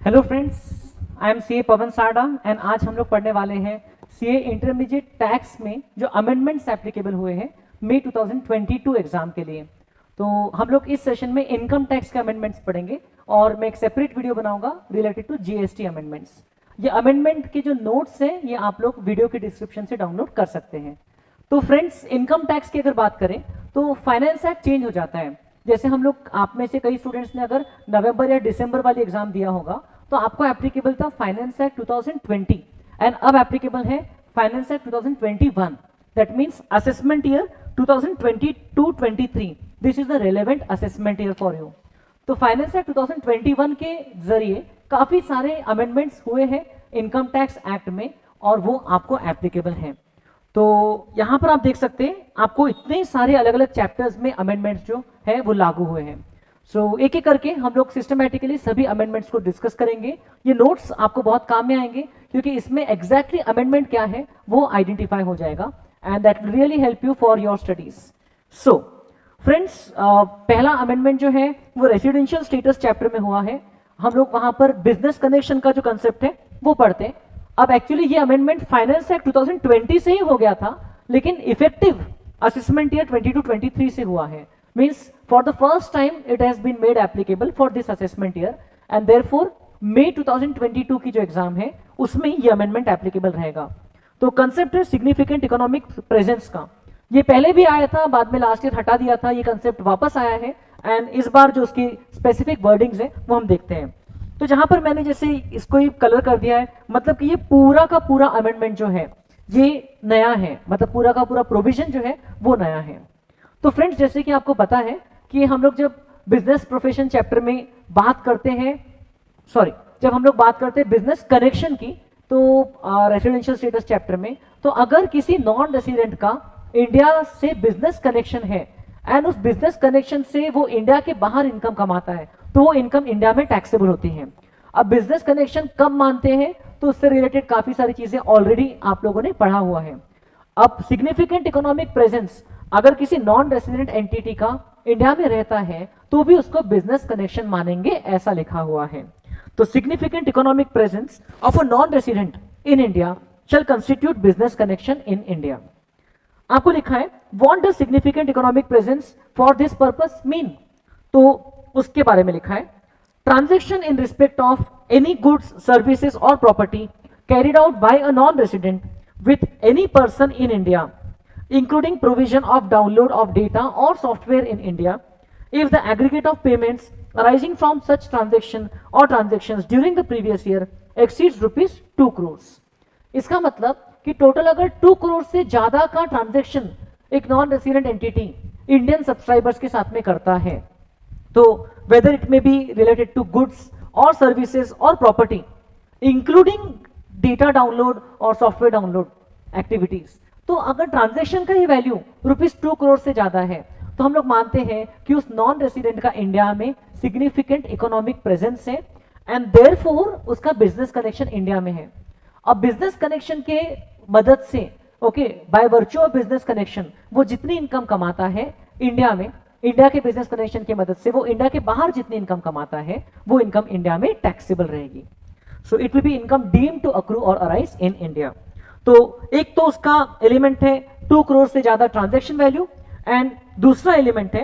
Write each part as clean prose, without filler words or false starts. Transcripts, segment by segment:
Hello friends, I am CA Pawan Sarda and आज हम लोग पढ़ने वाले हैं सीए इंटरमीडिएट टैक्स में जो अमेंडमेंट्स एप्लीकेबल हुए हैं मई 2022 एग्जाम के लिए। तो हम लोग इस सेशन में इनकम टैक्स के अमेंडमेंट्स पढ़ेंगे और मैं एक सेपरेट वीडियो बनाऊंगा रिलेटेड टू जीएसटी अमेंडमेंट्स। ये अमेंडमेंट के जो नोट्स हैं ये आप लोग वीडियो के डिस्क्रिप्शन से डाउनलोड कर सकते हैं। तो फ्रेंड्स, इनकम टैक्स की अगर बात करें तो फाइनेंस एक्ट चेंज हो जाता है। जैसे हम लोग, आप में से कई स्टूडेंट्स ने अगर नवंबर या दिसंबर वाली एग्जाम दिया होगा तो आपको एप्लीकेबल था फाइनेंस एक्ट 2020 एंड अब एप्लीकेबल है finance act 2021। That means assessment year 2022-23 this is the relevant assessment year for you. तो फाइनेंस एक्ट 2021 के जरिए काफी सारे अमेंडमेंट्स हुए हैं इनकम टैक्स एक्ट में और वो आपको एप्लीकेबल हैं। तो यहां पर आप देख सकते हैं आपको इतने सारे अलग अलग चैप्टर्स में अमेंडमेंट्स जो है वो लागू हुए हैं। एक एक करके हम लोग सिस्टमैटिकली सभी अमेंडमेंट्स को डिस्कस करेंगे। ये नोट्स आपको बहुत काम में आएंगे क्योंकि इसमें एग्जैक्टली अमेंडमेंट क्या है वो आइडेंटिफाई हो जाएगा and that will really help you for your studies. So friends, पहला अमेंडमेंट जो है वो रेसिडेंशियल स्टेटस चैप्टर में हुआ है। हम लोग वहां पर बिजनेस कनेक्शन का जो कंसेप्ट है वो पढ़ते हैं। अब एक्चुअली ये अमेंडमेंट फाइनेंस एक्ट 2020 से ही हो गया था, लेकिन इफेक्टिव असेसमेंट ईयर 22-23 से हुआ है। Means for the first time it has been made applicable for this assessment year and therefore May 2022 की जो एग्जाम है उसमें ये अमेंडमेंट एप्लीकेबल रहेगा। तो कंसेप्ट है सिग्निफिकेंट इकोनॉमिक प्रेजेंस का। ये पहले भी आया था, बाद में लास्ट ईयर हटा दिया था, ये कंसेप्ट वापस आया है एंड इस बार जो उसकी स्पेसिफिक वर्डिंग्स है वो हम देखते हैं। तो जहां पर मैंने जैसे इसको ही कलर कर दिया है, मतलब कि ये पूरा का पूरा अमेंडमेंट जो है ये नया है, मतलब पूरा का पूरा प्रोविजन जो है वो नया है। तो फ्रेंड्स, जैसे कि आपको पता है कि हम लोग जब बिजनेस प्रोफेशन चैप्टर में बात करते हैं, जब हम लोग बात करते हैं बिजनेस कनेक्शन की, तो रेसिडेंशियल स्टेटस चैप्टर में, तो अगर किसी नॉन रेसिडेंट का इंडिया से बिजनेस कनेक्शन है एंड उस बिजनेस कनेक्शन से वो इंडिया के बाहर इनकम कमाता है तो वो इनकम इंडिया में टैक्सेबल होती है। अब बिजनेस कनेक्शन कब मानते हैं तो उससे रिलेटेड काफी सारी चीजें ऑलरेडी आप लोगों ने पढ़ा हुआ है। अब सिग्निफिकेंट इकोनॉमिक प्रेजेंस, अगर किसी नॉन रेसिडेंट एंटिटी का इंडिया में रहता है तो भी उसको बिजनेस कनेक्शन मानेंगे, ऐसा लिखा हुआ है। तो significant economic presence of a non resident in India shall constitute business connection in India. आपको लिखा है what does significant economic presence for this purpose mean, तो उसके बारे में लिखा है transaction in respect of any goods services और property carried out by a non resident with any person in India including provision of download of data or software in India, if the aggregate of payments arising from such transaction or transactions during the previous year exceeds rupees 2 crores। इसका मतलब कि total अगर 2 करोड़ से ज्यादा का transaction एक non resident entity Indian subscribers के साथ में करता है, तो whether it may be related to goods और सर्विसेज और प्रॉपर्टी इंक्लूडिंग डेटा डाउनलोड और सॉफ्टवेयर डाउनलोड एक्टिविटीज, तो अगर ट्रांजैक्शन का ही वैल्यू ₹2 करोड़ से ज्यादा है तो हम लोग मानते हैं कि उस नॉन रेसिडेंट का इंडिया में सिग्निफिकेंट इकोनॉमिक प्रेजेंस है एंड देयरफॉर उसका बिजनेस कनेक्शन इंडिया में है। अब बिजनेस कनेक्शन के मदद से, okay, by virtue of business connection वो जितनी इनकम कमाता है इंडिया में, इंडिया के बिजनेस कनेक्शन की मदद से वो इंडिया के बाहर जितनी इनकम कमाता है वो इनकम इंडिया में टैक्सेबल रहेगी। So it will be income deemed to accrue और अराइज इन इंडिया। तो एक तो उसका एलिमेंट है 2 करोड़ से ज्यादा ट्रांजैक्शन वैल्यू एंड दूसरा एलिमेंट है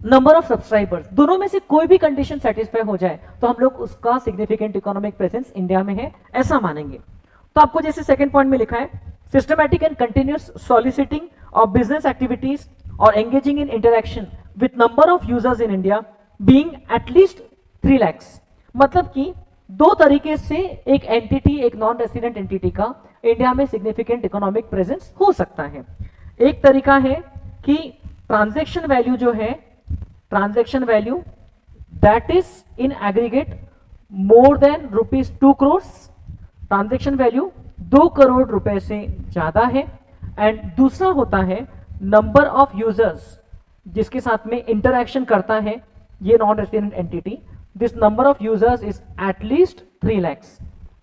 नंबर ऑफ सब्सक्राइबर्स। दोनों में से कोई भी कंडीशन सेटिस्फाई हो जाए तो हम लोग उसका सिग्निफिकेंट इकोनॉमिक प्रेजेंस इंडिया में है ऐसा मानेंगे। तो आपको जैसे सेकंड पॉइंट में लिखा है systematic and continuous soliciting of business activities और engaging in interaction with number of users in India being at least 3 lakh. मतलब कि दो तरीके से एक एंटिटी, एक नॉन रेसिडेंट एंटिटी का इंडिया में सिग्निफिकेंट इकोनॉमिक प्रेजेंस हो सकता है। एक तरीका है कि ट्रांजैक्शन वैल्यू जो है, transaction value that is in aggregate more than ₹2 crore, transaction value 2 crore रुपए से ज्यादा है। एंड दूसरा होता है नंबर ऑफ यूजर्स जिसके साथ में इंटरैक्शन करता है ये non resident entity, this number of users is at least 3 lakh.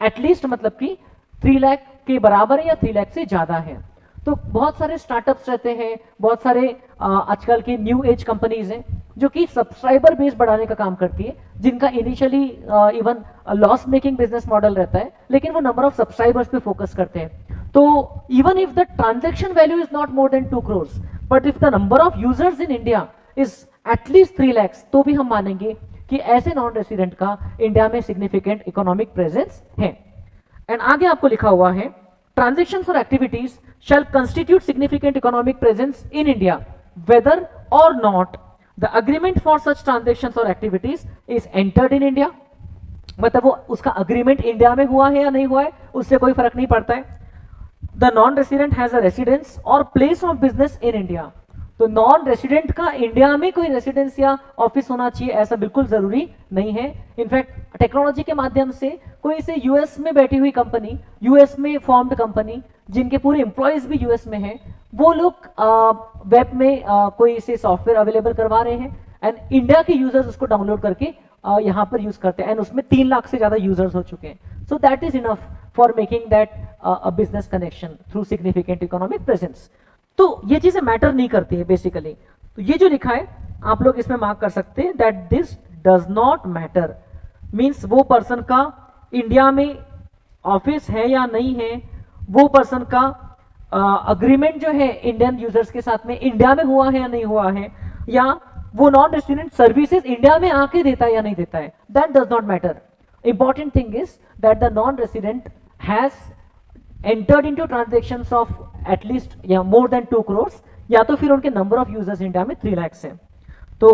At least मतलब कि 3 लाख के बराबर है या 3 लाख से ज्यादा है। तो बहुत सारे स्टार्टअप्स रहते हैं, बहुत सारे आजकल के न्यू एज कंपनीज हैं, जो कि सब्सक्राइबर बेस बढ़ाने का काम करती है, जिनका initially even loss making business model रहता है, लेकिन वो नंबर ऑफ सब्सक्राइबर्स पे फोकस करते हैं। तो even if the transaction value is not more than 2 crores, but if the number of users in India is at least 3 lakhs, तो भी हम मानेंगे कि ऐसे नॉन रेसिडेंट का इंडिया में सिग्निफिकेंट इकोनॉमिक प्रेजेंस है। एंड आगे आपको लिखा हुआ है, transactions or activities shall constitute significant economic presence in India whether or not the agreement for such transactions or activities is entered in India। मतलब वो उसका अग्रीमेंट इंडिया में हुआ है या नहीं हुआ है, उससे कोई फर्क नहीं पड़ता है। The non resident has a residence और place of business in India. तो नॉन रेसिडेंट का इंडिया में कोई रेसिडेंस या ऑफिस होना चाहिए ऐसा बिल्कुल जरूरी नहीं है। इनफैक्ट टेक्नोलॉजी के माध्यम से कोई से यूएस में बैठी हुई कंपनी, यूएस में फॉर्म्ड कंपनी, जिनके पूरे एम्प्लॉयज भी यूएस में हैं, वो लोग वेब में कोई से सॉफ्टवेयर अवेलेबल करवा रहे हैं एंड इंडिया के यूजर्स उसको डाउनलोड करके यहाँ पर यूज करते हैं एंड उसमें 3 लाख से ज्यादा यूजर्स हो चुके हैं। So that is enough for making that a business connection through significant economic presence. तो ये चीजें मैटर नहीं करती है बेसिकली। तो ये जो लिखा है आप लोग इसमें मार्क कर सकते हैं that this does not matter, means वो पर्सन का इंडिया में ऑफिस है या नहीं है, वो पर्सन का अग्रीमेंट जो है इंडियन यूजर्स के साथ में इंडिया में हुआ है या नहीं हुआ है, या वो नॉन रेसिडेंट सर्विसेज इंडिया में आके देता है या नहीं देता है, that does not matter. Important thing is that the non resident has entered into transactions of at least या more than 2 crores, या तो फिर उनके नंबर ऑफ यूजर्स इंडिया में 3 lakhs है। तो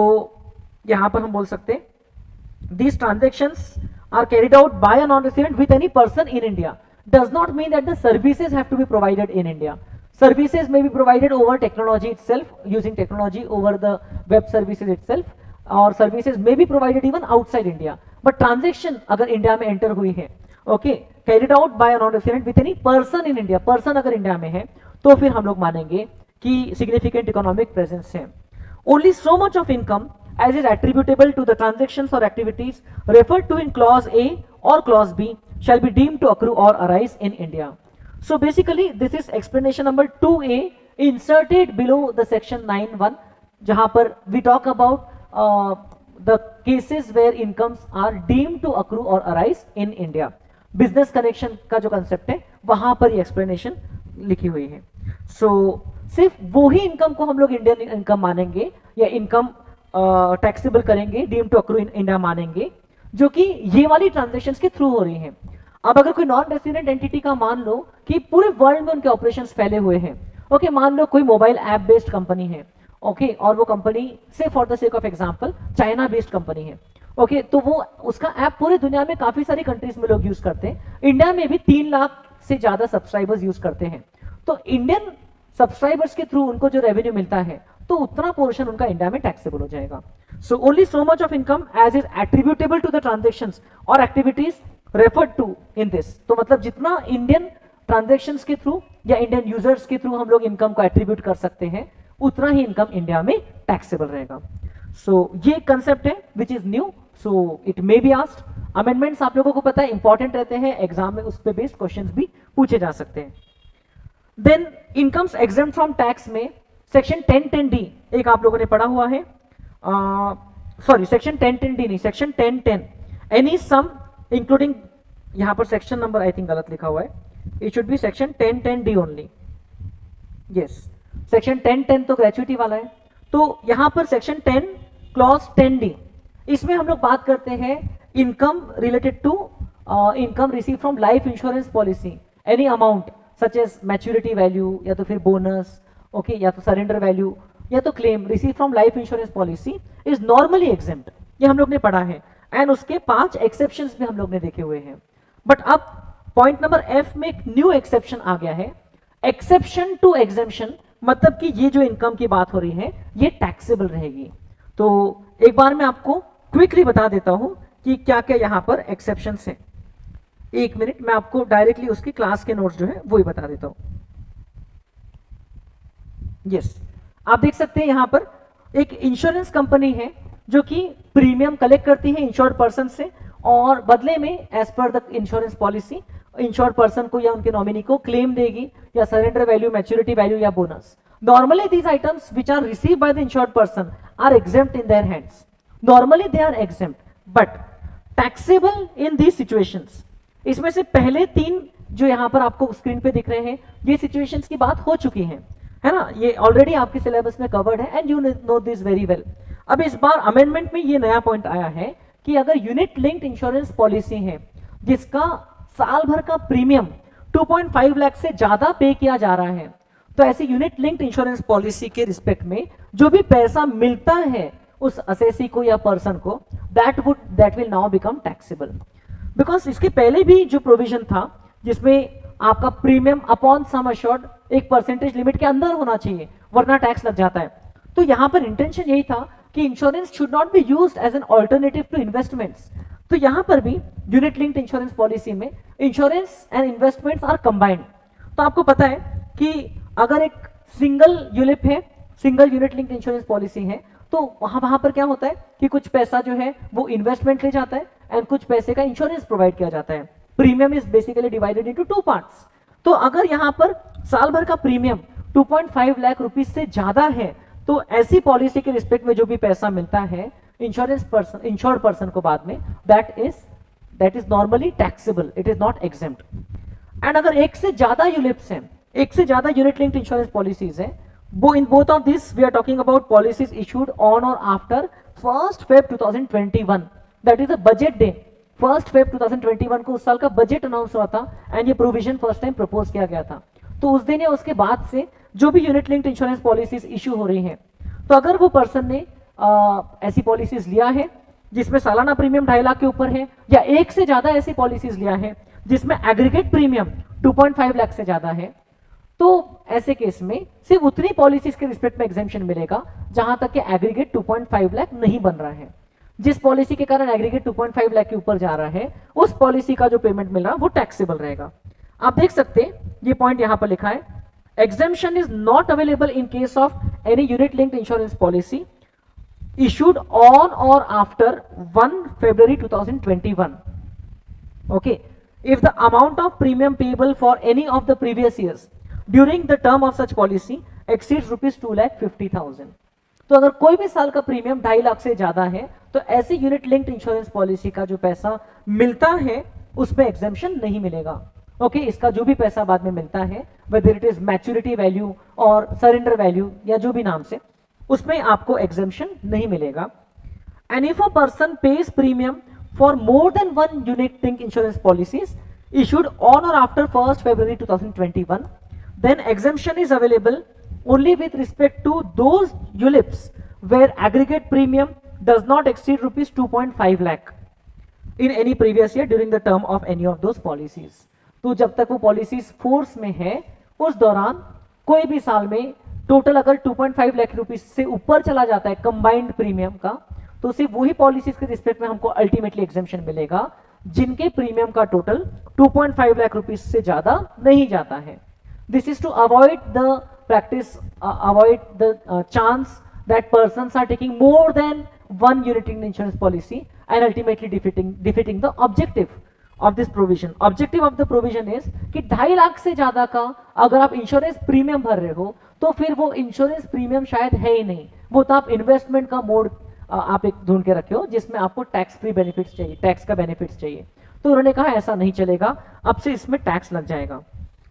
यहां पर हम बोल सकते हैं these transactions are carried out by a non-resident with any person in India does not mean that the services have to be provided in India. Services may be provided over technology itself, using technology over the web services itself, or services may be provided even outside India, but transaction अगर India में enter हुई है, okay, carried out by non resident with any person in India, person अगर India में है तो फिर हम लोग मानेंगे कि सिग्निफिकेंट इकोनॉमिक प्रेजेंस है। Only so much of income as is attributable to the transactions और activities referred to in clause A और clause B shall be deemed to accrue और arise in India. So basically this is explanation number 2A inserted below the section 9(1), जहां पर we talk about the cases where incomes are deemed to accrue और arise in India. Business connection का जो concept है वहां पर ये explanation लिखी हुई है। सो सिर्फ वो ही इनकम को हम लोग इंडियन इनकम मानेंगे या इनकम टैक्सेबल करेंगे, deem to accrue in India मानेंगे, जो कि ये वाली ट्रांजेक्शन्स के थ्रू हो रही हैं। अब अगर कोई नॉन रेसिडेंट एंटिटी का मान लो कि पूरे वर्ल्ड में उनके ऑपरेशंस फैले हुए हैं, ओके, मान लो कोई मोबाइल ऐप बेस्ड कंपनी है, ओके, और वो कंपनी से for the sake of example China based company है, ओके, तो वो उसका ऐप पूरे दुनिया में काफी सारी कंट्रीज में लोग यूज करते हैं, इंडिया में भी 3 लाख से ज्यादा सब्सक्राइबर्स यूज करते हैं। तो इंडियन सब्सक्राइबर्स के थ्रू उनको जो रेवेन्यू मिलता है तो उतना पोर्शन उनका इंडिया में टैक्सेबल हो जाएगा। So only so much of income as is attributable to the transactions और activities referred to in this. तो मतलब जितना इंडियन ट्रांजेक्शंस के थ्रू या इंडियन यूजर्स के थ्रू हम लोग इनकम को एट्रीब्यूट कर सकते हैं, उतना ही इनकम इंडिया में टैक्सेबल रहेगा। सो ये कंसेप्ट है which is new, so it may be asked. Amendments आप लोगों को पता है इंपॉर्टेंट रहते हैं, एग्जाम में उस पे बेस्ड क्वेश्चंस भी पूछे जा सकते हैं। Then incomes exempt from tax में सेक्शन 1010D एक आप लोगों ने पढ़ा हुआ है, सॉरी सेक्शन 1010D नहीं, सेक्शन 1010 एनी सम इंक्लूडिंग, यहां पर सेक्शन नंबर आई थिंक गलत लिखा हुआ है, it should B section 1010D only. Yes, section 1010 तो ग्रेचुइटी वाला है, तो यहां पर सेक्शन 10 क्लॉज 10D, इसमें हम लोग बात करते हैं income related to income receive from life insurance policy, any amount such as maturity value या तो फिर बोनस, ओके, या तो सरेंडर वैल्यू या तो claim receive from life insurance policy is normally exempt, ये हम लोग ने पढ़ा है, एंड उसके 5 एक्सेप्शंस भी हम लोग ने देखे हुए हैं। बट अब पॉइंट नंबर F में एक न्यू एक्सेप्शन आ गया है, एक्सेप्शन टू एग्जेम्पशन, मतलब कि ये जो इनकम की बात हो रही है ये टैक्सेबल रहेगी। तो एक बार मैं आपको क्विकली बता देता हूं कि क्या क्या यहां पर एक्सेप्शंस हैं। एक मिनट, मैं आपको डायरेक्टली उसकी क्लास के नोट्स जो है वो ही बता देता हूं। यस, आप देख सकते हैं यहां पर एक इंश्योरेंस कंपनी है जो कि प्रीमियम कलेक्ट करती है इंश्योर्ड पर्सन से, और बदले में as per the insurance policy insured person को या उनके नॉमिनी को क्लेम देगी या सरेंडर वैल्यू, मैच्योरिटी वैल्यू या bonus, Normally these items which are received by the insured person are exempt in their hands. Normally they are exempt, but taxable in these situations. इसमें से पहले 3 जो यहाँ पर आपको स्क्रीन पे दिख रहे हैं, ये सिचुएशंस की बात हो चुकी है ना, ये ऑलरेडी आपके सिलेबस में कवर्ड है and you know this very well. अब इस बार अमेंडमेंट में ये नया पॉइंट आया है कि अगर यूनिट लिंक्ड इंश्योरेंस पॉलिसी है जिसका साल भर का प्रीमियम 2.5 लाख से ज्यादा पे किया जा रहा है, तो ऐसी यूनिट लिंक्ड इंश्योरेंस पॉलिसी के रिस्पेक्ट में जो भी पैसा मिलता है उस असेसी को या पर्सन को, that will now become taxable. Because इसके पहले भी जो प्रोविजन था जिसमें आपका प्रीमियम अपॉन सम अश्योर्ड एक परसेंटेज लिमिट के अंदर होना चाहिए वरना टैक्स लग जाता है, तो यहां पर इंटेंशन यही था कि insurance should not be used as an alternative to investments. तो यहां पर भी यूनिट लिंक्ड इंश्योरेंस पॉलिसी में insurance and investments are combined. तो आपको पता है कि अगर एक सिंगल यूलिप है, single unit linked insurance policy है, तो वहां पर क्या होता है कि कुछ पैसा जो है वो इन्वेस्टमेंट ले जाता है एंड कुछ पैसे का इंश्योरेंस प्रोवाइड किया जाता है. Premium is basically divided into 2 parts. तो अगर यहां पर साल भर का प्रीमियम 2.5 लाख रुपीस से ज्यादा है, तो ऐसी पॉलिसी के रिस्पेक्ट में जो भी पैसा मिलता है इंश्योर्ड पर्सन को बाद में, that is normally taxable, it is not exempt. And अगर एक से ज्यादा यूलिप्स हैं, एक से ज्यादा यूनिट लिंक्ड इंश्योरेंस पॉलिसीज हैं, वो in both of this we are talking about policies issued on और after 1 Feb 2021, that is a budget day. 1 Feb 2021 को उस साल का बजट अनाउंस हुआ था एंड ये प्रोविजन फर्स्ट टाइम प्रपोज किया गया था. तो उस दिन या उसके बाद से जो भी unit linked insurance policies issue हो रही हैं, तो अगर वो पर्सन ने ऐसी पॉलिसीज लिया है जिसमें सालाना प्रीमियम 2.5 लाख के ऊपर है, या एक से ज्यादा ऐसी पॉलिसीज लिया है जिसमें एग्रीगेट प्रीमियम 2.5 लाख से ज्यादा है, तो ऐसे केस में सिर्फ उतनी पॉलिसीज के रिस्पेक्ट में एग्जेम्पशन मिलेगा जहां तक कि एग्रीगेट 2.5 लाख नहीं बन रहा है. जिस पॉलिसी के कारण एग्रीगेट 2.5 लाख के ऊपर जा रहा है उस पॉलिसी का जो पेमेंट मिल रहा है वो टैक्सेबल रहेगा. आप देख सकते हैं ये पॉइंट यहां पर लिखा है, exemption is not available in case of any unit linked insurance policy issued on or after 1 February 2021. Okay, if the amount of premium payable for any of the previous years during the term of such policy exceeds rupees 2,50,000. तो अगर कोई भी साल का premium 2.5 lakh से ज्यादा है तो ऐसी यूनिट लिंक्ड इंश्योरेंस पॉलिसी का जो पैसा मिलता है उसमें एग्जेम्पशन नहीं मिलेगा. ओके, इसका जो भी पैसा बाद में मिलता है, whether it is maturity value और सरेंडर वैल्यू या जो भी नाम से, उसमें आपको एग्जेम्पशन नहीं मिलेगा. And if a person page premium for more than 1 unit linked insurance policies issued on or after 1 February 2021, then exemption is available only with respect to those ULIPs where aggregate premium does not exceed rupees 2.5 lakh in any previous year during the term of any of those policies. तो जब तक वो policies force में है उस दौरान कोई भी साल में टोटल अगर 2.5 लाख रुपीस से ऊपर चला जाता है कंबाइंड प्रीमियम का, तो सिर्फ वही पॉलिसीज के रिस्पेक्ट में हमको अल्टीमेटली एग्जेम्पशन मिलेगा जिनके प्रीमियम का टोटल 2.5 लाख रुपीस से ज्यादा नहीं जाता है. This is to avoid the practice, avoid the chance that persons are taking more than 1 unit linked insurance policy and ultimately defeating the objective of this provision. Objective of the provision is कि 2.5 लाख से ज्यादा का अगर आप insurance premium भर रहे हो तो फिर वो इंश्योरेंस प्रीमियम शायद है ही नहीं, वो तो आप इन्वेस्टमेंट का मोड आप एक ढूंढ के रखे हो जिसमें आपको टैक्स फ्री बेनिफिट्स चाहिए, टैक्स का बेनिफिट्स चाहिए. तो उन्होंने कहा ऐसा नहीं चलेगा, अब से इसमें टैक्स लग जाएगा.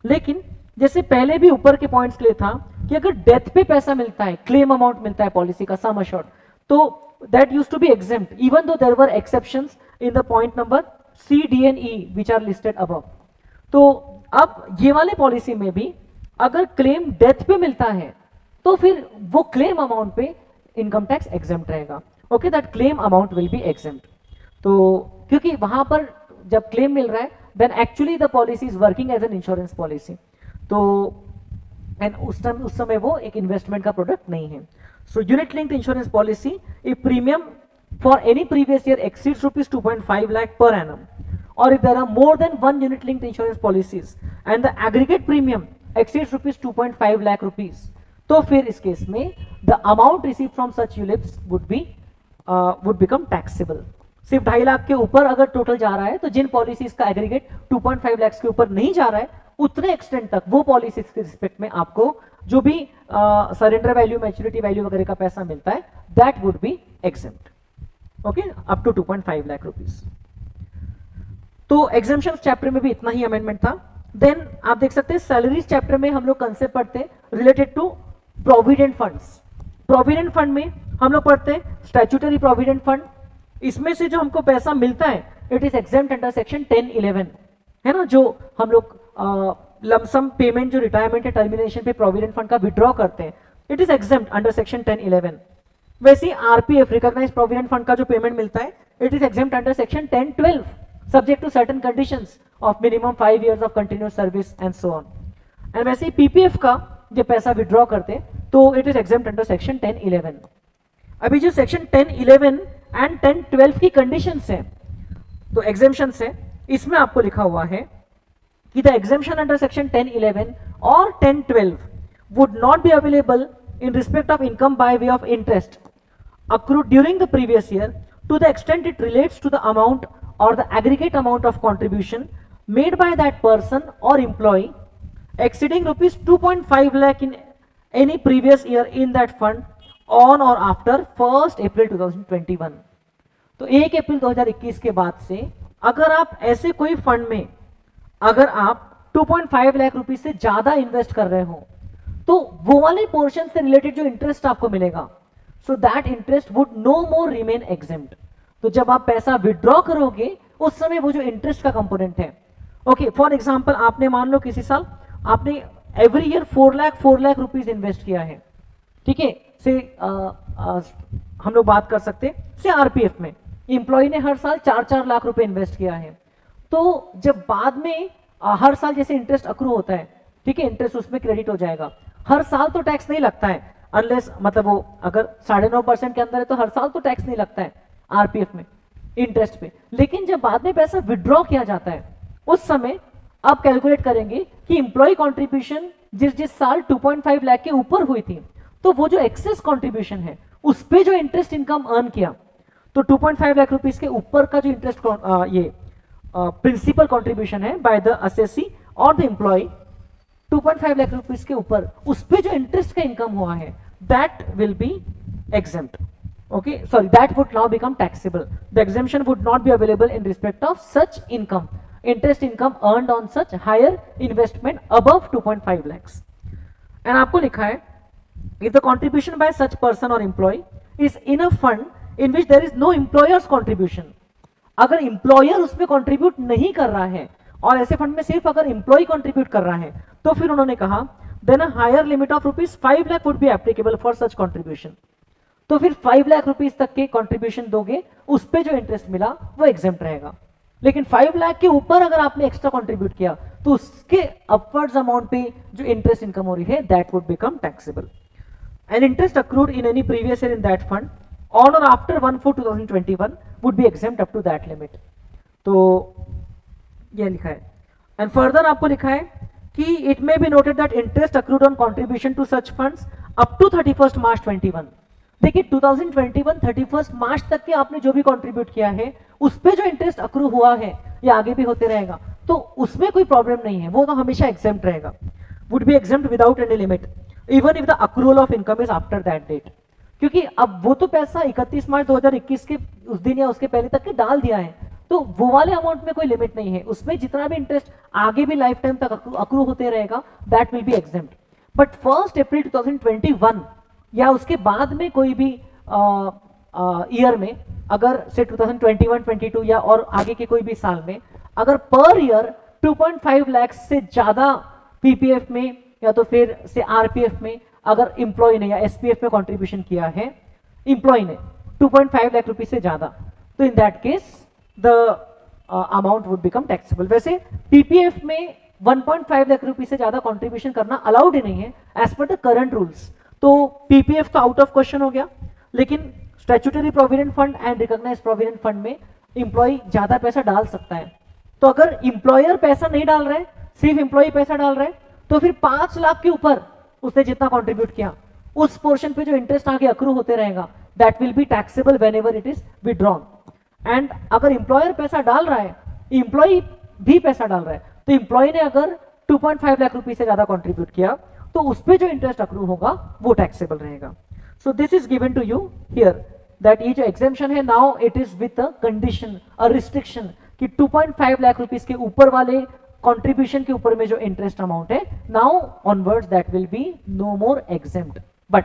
लेकिन जैसे पहले भी ऊपर के पॉइंट्स के लिए था कि अगर डेथ पे पैसा मिलता है, क्लेम अमाउंट मिलता है पॉलिसी का सम अश्योर्ड, तो that used to be exempt even though there were exceptions in the point number C, D and E which are listed above. तो अब ये वाले पॉलिसी में भी अगर क्लेम डेथ पे मिलता है तो फिर वो क्लेम अमाउंट पे इनकम टैक्स एग्जेम्प्ट रहेगा. Okay, that claim amount will be exempt. तो क्योंकि वहां पर जब क्लेम मिल रहा है then actually the policy is working as an insurance policy, तो एंड उस समय वो एक इन्वेस्टमेंट का प्रोडक्ट नहीं है. So unit linked insurance policy if premium for any previous year exceeds rupees 2.5 lakh per annum, or if there are more than 1 unit linked insurance policies and the aggregate premium exceeds rupees 2.5 lakh rupees, तो फिर इस case में the amount received from such ULIPs would become taxable. सिर्फ 2.5 लाख के ऊपर अगर total जा रहा है तो जिन पॉलिसीज का एग्रीगेट 2.5 लाख के ऊपर नहीं जा रहा है उतने एक्सटेंट तक वो पॉलिसीज के रिस्पेक्ट में आपको जो भी सरेंडर वैल्यू, मैच्योरिटी वैल्यू वगैरह का पैसा मिलता है, that would be exempt, okay, up to 2.5 lakh rupees. तो एग्जाम्पशन चैप्टर में भी इतना ही अमेंडमेंट था। देन आप देख सकते हैं सैलरीज चैप्टर में हम लोग कंसेप्ट पढ़ते हैं related to provident funds. Provident fund में हम लोग पढ़ते हैं स्टैट्यूटरी प्रोविडेंट फंड, इसमें से जो हमको पैसा मिलता है it is exempt under section 10(11), है ना, जो हम लोग लमसम पेमेंट जो रिटायरमेंट या टर्मिनेशन पे प्रोविडेंट फंड का विड्रॉ करते हैं, it is exempt under section 10(11). वैसे ही आरपीएफ रिकॉग्नाइज प्रोविडेंट फंड का जो पेमेंट मिलता है it is exempt under section 10(12), subject to certain conditions of minimum 5 years of continuous service and so on. And वैसे ही PPF का जो पैसा विड्रॉ करते तो it is exempt under section 10(11). अभी जो सेक्शन 10(11) एंड 10(12) की कंडीशंस है, तो एग्जेम्पशंस है, इसमें आपको लिखा हुआ है कि द एग्जेम्पशन अंडर सेक्शन 10(11) और 10(12) would not be available in respect of income by way of interest accrued during the previous year to the extent it relates to the amount or the aggregate amount of contribution made by that person or employee exceeding rupees 2.5 lakh in any previous year in that fund on or after 1st April 2021। तो 1 April 2021 के बाद से अगर आप ऐसे कोई fund में अगर आप 2.5 लाख रुपए से ज्यादा इन्वेस्ट कर रहे हो तो वो वाले पोर्शन से रिलेटेड जो इंटरेस्ट आपको मिलेगा, so that interest would know more remain exempt. तो जब आप पैसा विड्रॉ करोगे उस समय वो जो इंटरेस्ट का कंपोनेंट है, ओके, फॉर एग्जांपल आपने मान लो किसी साल आपने every year 4 lakh rupees invest किया है, ठीक है, से हम लोग बात कर सकते हैं से आरपीएफ में एम्प्लॉय ने हर साल 4 लाख रुपए इन्वेस्ट किया है। तो जब बाद में हर साल जैसे इंटरेस्ट अक्रू होता है, ठीक है, इंटरेस्ट उसमें क्रेडिट हो जाएगा, हर साल तो टैक्स नहीं लगता है अनलेस मतलब वो अगर 9.5% के अंदर है तो हर साल तो टैक्स नहीं लगता है आरपीएफ में इंटरेस्ट पे। लेकिन जब बाद में पैसा विड्रॉ किया जाता है उस समय आप कैलकुलेट करेंगे कि इंप्लॉय कंट्रीब्यूशन जिस साल 2.5 लाख के ऊपर हुई थी तो वो जो एक्सेस कंट्रीब्यूशन है उस पे जो इंटरेस्ट इनकम अर्न किया, तो 2.5 लाख रुपीस के ऊपर का जो इंटरेस्ट ये प्रिंसिपल कंट्रीब्यूशन है बाय द असेसी और द एम्प्लॉय 2.5 लाख रुपीस के ऊपर उस पे जो इंटरेस्ट का इनकम हुआ है that will B exempt, okay, sorry, that would now become taxable. The exemption would not be available in respect of such income, interest income earned on such higher investment above 2.5 lakhs. And आपको लिखा है if the contribution by such person or employee is in a fund in which there is no employer's contribution, अगर employer उसमें contribute नहीं कर रहा है और ऐसे फंड में सिर्फ अगर employee contribute कर रहा है तो फिर उन्होंने कहा then a higher limit of rupees 5 lakh would be applicable for such contribution. तो फिर 5 लाख रुपीस तक के कंट्रीब्यूशन दोगे उस पे जो इंटरेस्ट मिला वो एग्जेम्प्ट रहेगा। लेकिन 5 लाख के ऊपर अगर आपने एक्स्ट्रा कंट्रीब्यूट किया तो उसके अपवर्ड्स अमाउंट पे जो इंटरेस्ट इनकम हो रही है that would become taxable. And interest accrued in any previous year in that fund on और after 1/4/2021 would be exempt up to that limit. तो ये लिखा है। एंड फर्दर आपको लिखा है कि it may be noted that interest accrued on contribution to such funds up to 31 March 21। देखिए 2021 31 मार्च तक के आपने जो भी कंट्रीब्यूट किया है उस पे जो इंटरेस्ट अक्रू हुआ है ये आगे भी होते रहेगा, तो उसमें कोई प्रॉब्लम नहीं है, वो तो हमेशा एग्जेम्प्ट रहेगा, would be exempt without any limit even if the accrual of income is after that date. क्योंकि अब वो तो पैसा 31 मार्च 2021 के उस दिन या उसके पहले तक के डाल दिया है, तो वो वाले अमाउंट में कोई लिमिट नहीं है, उसमें जितना भी इंटरेस्ट आगे भी लाइफ टाइम तक अक्रू होते रहेगा that will be exempt. But 1 April 2021 या उसके बाद में कोई भी ईयर में अगर से 2021, 22 या और आगे के कोई भी साल में अगर पर ईयर 2.5 लाख से ज्यादा पीपीएफ में या तो फिर से आरपीएफ में अगर इंप्लॉय ने या एसपीएफ में कंट्रीब्यूशन किया है इंप्लॉय ने 2.5 लाख रुपए से ज्यादा, तो in that case the amount would become taxable. वैसे पीपीएफ में 1.5 लाख रुपए से ज्यादा कंट्रीब्यूशन करना अलाउड ही नहीं है as per the current rules, तो पीपीएफ तो आउट ऑफ क्वेश्चन हो गया। लेकिन statutory provident fund and recognise provident fund में इंप्लॉय ज्यादा पैसा डाल सकता है, तो अगर इंप्लॉयर पैसा नहीं डाल रहे सिर्फ इंप्लॉय पैसा डाल रहे तो फिर 5 लाख के ऊपर उसने जितना कंट्रीब्यूट किया उस पोर्शन पे जो इंटरेस्ट आगे अक्रू होते रहेगा that will be taxable whenever it is withdrawn. And अगर इंप्लॉयर पैसा डाल रहा है इंप्लॉय भी पैसा डाल रहा है, तो इंप्लॉय ने अगर 2.5 लाख रुपए से ज्यादा कंट्रीब्यूट किया तो उस पे जो इंटरेस्ट अक्रू होगा वो टैक्सेबल रहेगा. So this is given to you here that ये जो एग्जेम्पशन है now it is with a condition, a restriction कि 2.5 लाख रुपीस के ऊपर वाले कंट्रीब्यूशन के ऊपर में जो इंटरेस्ट अमाउंट है now onwards that will be no more exempt. But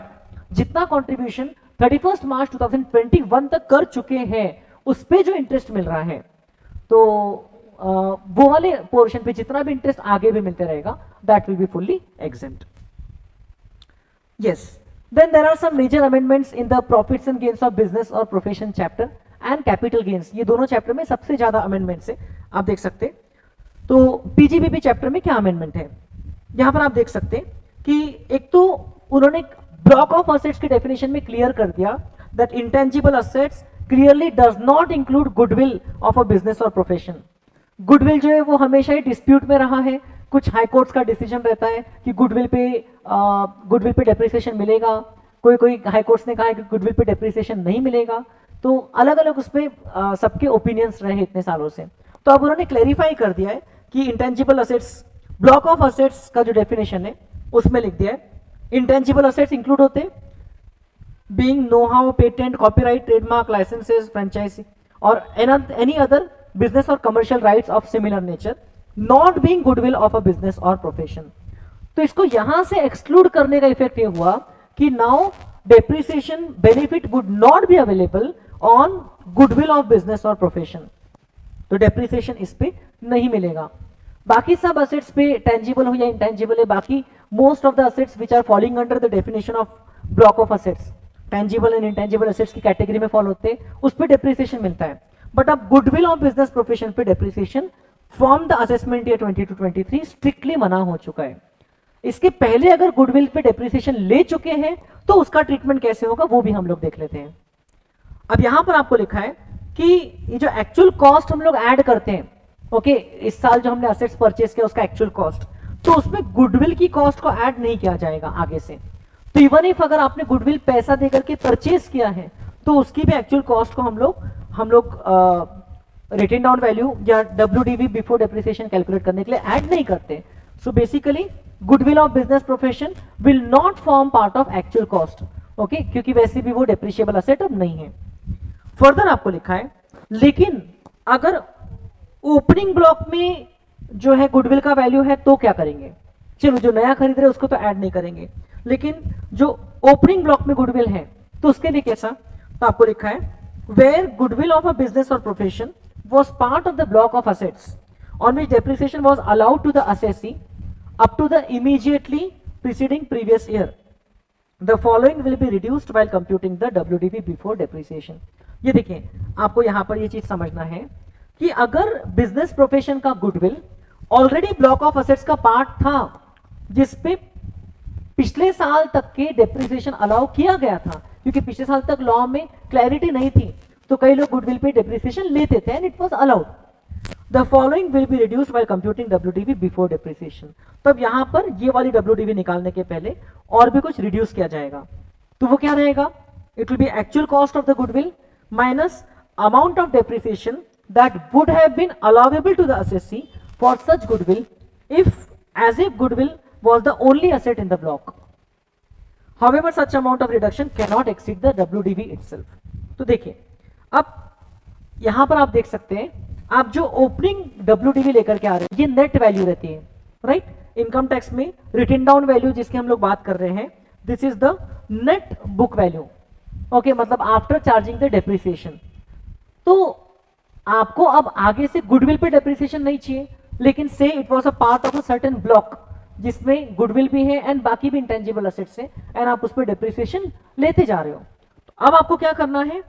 जितना कंट्रीब्यूशन 31 मार्च 2021 तक कर चुके हैं उस पे जो इंटरेस्ट मिल रहा है तो वो वाले पोर्शन पे जितना भी इंटरेस्ट आगे भी मिलते रहेगा that will be fully exempt. Yes, then there are some major amendments in the profits and gains of business or profession chapter and capital gains. ये दोनों चैप्टर में सबसे ज्यादा अमेंडमेंट्स है, आप देख सकते हैं. तो पीजीबीपी चैप्टर में क्या अमेंडमेंट है यहां पर आप देख सकते हैं कि एक तो उन्होंने ब्लॉक ऑफ असेट्स की डेफिनेशन में क्लियर कर दिया that intangible assets clearly does not include goodwill of a business और प्रोफेशन. गुडविल जो है वो हमेशा ही डिस्प्यूट में रहा है. कुछ हाई कोर्ट्स का डिसीजन रहता है कि गुडविल पे डेप्रिसिएशन मिलेगा, कोई हाई कोर्ट्स ने कहा है कि गुडविल पे डेप्रिसिएशन नहीं मिलेगा. तो अलग अलग उसमें सबके ओपिनियंस रहे इतने सालों से. तो अब उन्होंने क्लैरिफाई कर दिया है कि intangible assets, block of assets का जो डेफिनेशन है उसमें लिख दिया है इंटेंजिबल असेट्स इंक्लूड होते हैं being know how, patent, copyright, trademark, licences, franchisee और any other business or commercial rights of similar nature not being goodwill of a business or profession. तो इसको यहां से एक्सक्लूड करने का इफेक्ट ये हुआ कि now depreciation benefit would not be available on goodwill of business और प्रोफेशन. तो डेप्रिसिएशन इस पे नहीं मिलेगा. बाकी सब असेट्स पे टेंजिबल हो या इंटेंजिबल है, बाकी most of the assets which are following under the definition of block of assets tangible and intangible assets की कैटेगरी में फॉलो होते हैं, उस पर डेप्रिसिएशन मिलता है. बट अब गुडविल ऑफ बिजनेस प्रोफेशन पे depreciation from the assessment year 22-23 strictly मना हो चुका है. इसके पहले अगर गुडविल पे डेप्रिसिएशन ले चुके हैं तो उसका ट्रीटमेंट कैसे होगा वो भी हम लोग देख लेते हैं. अब यहां पर आपको लिखा है कि ये जो एक्चुअल कॉस्ट हम लोग ऐड करते हैं, ओके, इस साल जो हमने असेट्स परचेस किया उसका एक्चुअल कॉस्ट, तो उसमें गुडविल की कॉस्ट को ऐड नहीं किया जाएगा आगे से. तो इवन इफ अगर आपने गुडविल पैसा देकर के परचेस किया है तो उसकी भी एक्चुअल कॉस्ट को हम लोग रिटन डाउन वैल्यू या WDV बिफोर डेप्रिसिएशन कैलकुलेट करने के लिए ऐड नहीं करते. So basically goodwill of business profession will not form part of actual cost, okay, क्योंकि वैसे भी वो डेप्रिशिएबल असेट अब नहीं है. फर्दर आपको लिखा है लेकिन अगर ओपनिंग ब्लॉक में जो है गुडविल का वैल्यू है तो क्या करेंगे. चलो जो नया खरीद रहे उसको तो ऐड नहीं करेंगे, लेकिन जो ओपनिंग ब्लॉक में गुडविल है तो उसके लिए कैसा. तो आपको लिखा है where goodwill of a business or profession was part of the block of assets on which depreciation was allowed to the assessee up to the immediately preceding previous year. The following will be reduced while computing the WDV before depreciation. ये देखिए आपको यहां पर ये चीज समझना है कि अगर बिजनेस प्रोफेशन का goodwill already block of assets का पार्ट था जिसपे पिछले साल तक के डेप्रिसिएशन अलाउ किया गया था, क्योंकि पिछले साल तक लॉ में क्लैरिटी नहीं थी तो कई लोग गुडविल पे डेप्रिसिएशन लेते थे and it was allowed. The following will be reduced while computing WDV before depreciation. तब यहां पर ये वाली WDV निकालने के पहले और भी कुछ रिड्यूस किया जाएगा. तो वो क्या रहेगा, it will be actual cost of the goodwill minus amount of depreciation that would have been allowable to the assessee for such goodwill if as if goodwill was the only asset in the block. However, such amount of reduction cannot exceed the WDV itself. तो देखिए अब यहां पर आप देख सकते हैं, आप जो ओपनिंग WDV लेकर के आ रहे हैं ये नेट वैल्यू रहती है, राइट. इनकम टैक्स में रिटन डाउन वैल्यू जिसकी हम लोग बात कर रहे हैं this is the net book value, okay, मतलब आफ्टर चार्जिंग द डेप्रिसिएशन. तो आपको अब आगे से गुडविल पे डेप्रिसिएशन नहीं चाहिए, लेकिन से it was a part of a certain block जिसमें गुडविल भी है एंड बाकी भी इंटेंजिबल असेट्स हैं एंड आप उस पर डेप्रिसिएशन लेते जा रहे हो. तो अब आपको क्या करना है,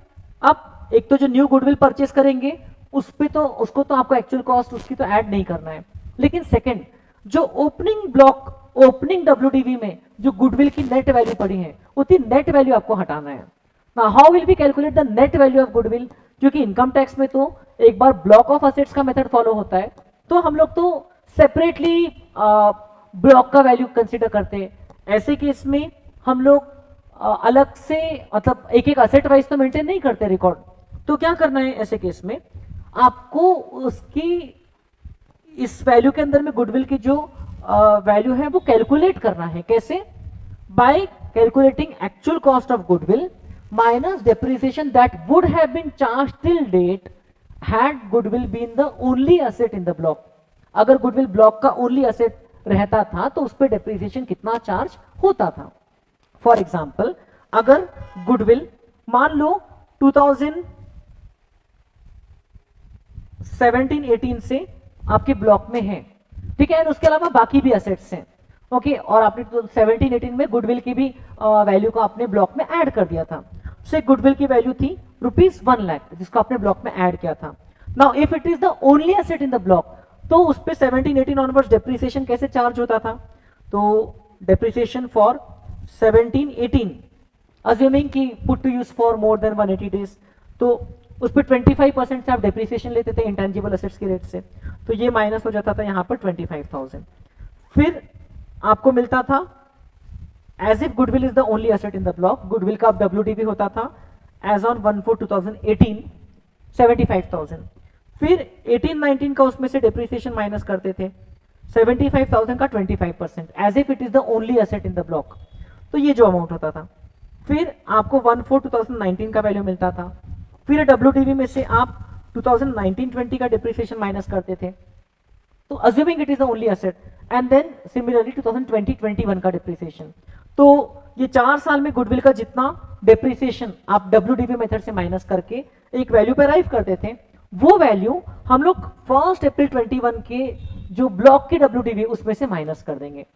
अब एक तो जो न्यू गुडविल परचेस करेंगे उस पे तो उसको तो आपको एक्चुअल कॉस्ट उसकी तो ऐड नहीं करना है, लेकिन सेकंड जो ओपनिंग ब्लॉक ओपनिंग WDV में जो गुडविल की नेट वैल्यू पड़ी है उतनी नेट वैल्यू आपको हटाना है. Now how will we calculate the net value of goodwill, क्योंकि इनकम टैक्स में तो एक बार ब्लॉक ऑफ असेट्स का मेथड फॉलो होता है तो हम लोग तो सेपरेटली ब्लॉक का वैल्यू कंसीडर करते हैं. ऐसे केस में हम लोग अलग से मतलब एक एक असेट वाइज तो मेंटेन नहीं करते रिकॉर्ड. तो क्या करना है ऐसे केस में, आपको उसकी इस वैल्यू के अंदर में गुडविल की जो वैल्यू है वो कैलकुलेट करना है। कैसे? By calculating actual cost of goodwill minus depreciation that would have been charge till date had goodwill been the only asset in the block. अगर गुडविल ब्लॉक का ओनली असेट रहता था तो उस पर डेप्रिसिएशन कितना चार्ज होता था। फॉर एग्जाम्पल, अगर गुडविल मान लो 2017-18 से आपके ब्लॉक में है, ठीक है, उसके अलावा बाकी भी असेट्स हैं, ओके, और आपने 17-18 में गुडविल की भी वैल्यू को आपने ब्लॉक में ऐड कर दिया था। से गुडविल की वैल्यू थी ₹1 लाख जिसको आपने ब्लॉक में ऐड किया था। Now if it is the only asset in the block, तो उस पे 17-18 ऑनवर्ड्स डेप्रिसिएशन कैसे चार्ज होता था? तो डेप्रिसिएशन फॉर 17-18 अज्यूमिंग कि put to use for more than 180 days, तो उस पर 25% से आप डेप्रिसिएशन लेते थे इंटेंजिबल एसेट्स के रेट से, तो ये माइनस हो जाता था यहाँ पर 25,000। फिर आपको मिलता था as if goodwill is the only asset in the block, goodwill का WDV होता था एज ऑन 1/4/2018 75,000। फिर 18-19 का उसमें से डेप्रिसिएशन माइनस करते थे, 75,000 का 25% as if it is the only asset in the block, तो ये जो अमाउंट होता था। फिर आपको 1/4/2019 का वैल्यू मिलता था। फिर WDV में से आप 2019-20 का डेप्रिसिएशन माइनस करते थे, तो assuming it is the only asset, and then similarly 2020-21 का डेप्रिसिएशन। तो ये 4 साल में गुडविल का जितना डेप्रिसिएशन आप WDV मेथड से माइनस करके एक वैल्यू पे अराइव करते थे, वो वैल्यू हम लोग 1 अप्रैल 21 के जो ब्लॉक के WDV उसमें से माइनस कर देंगे।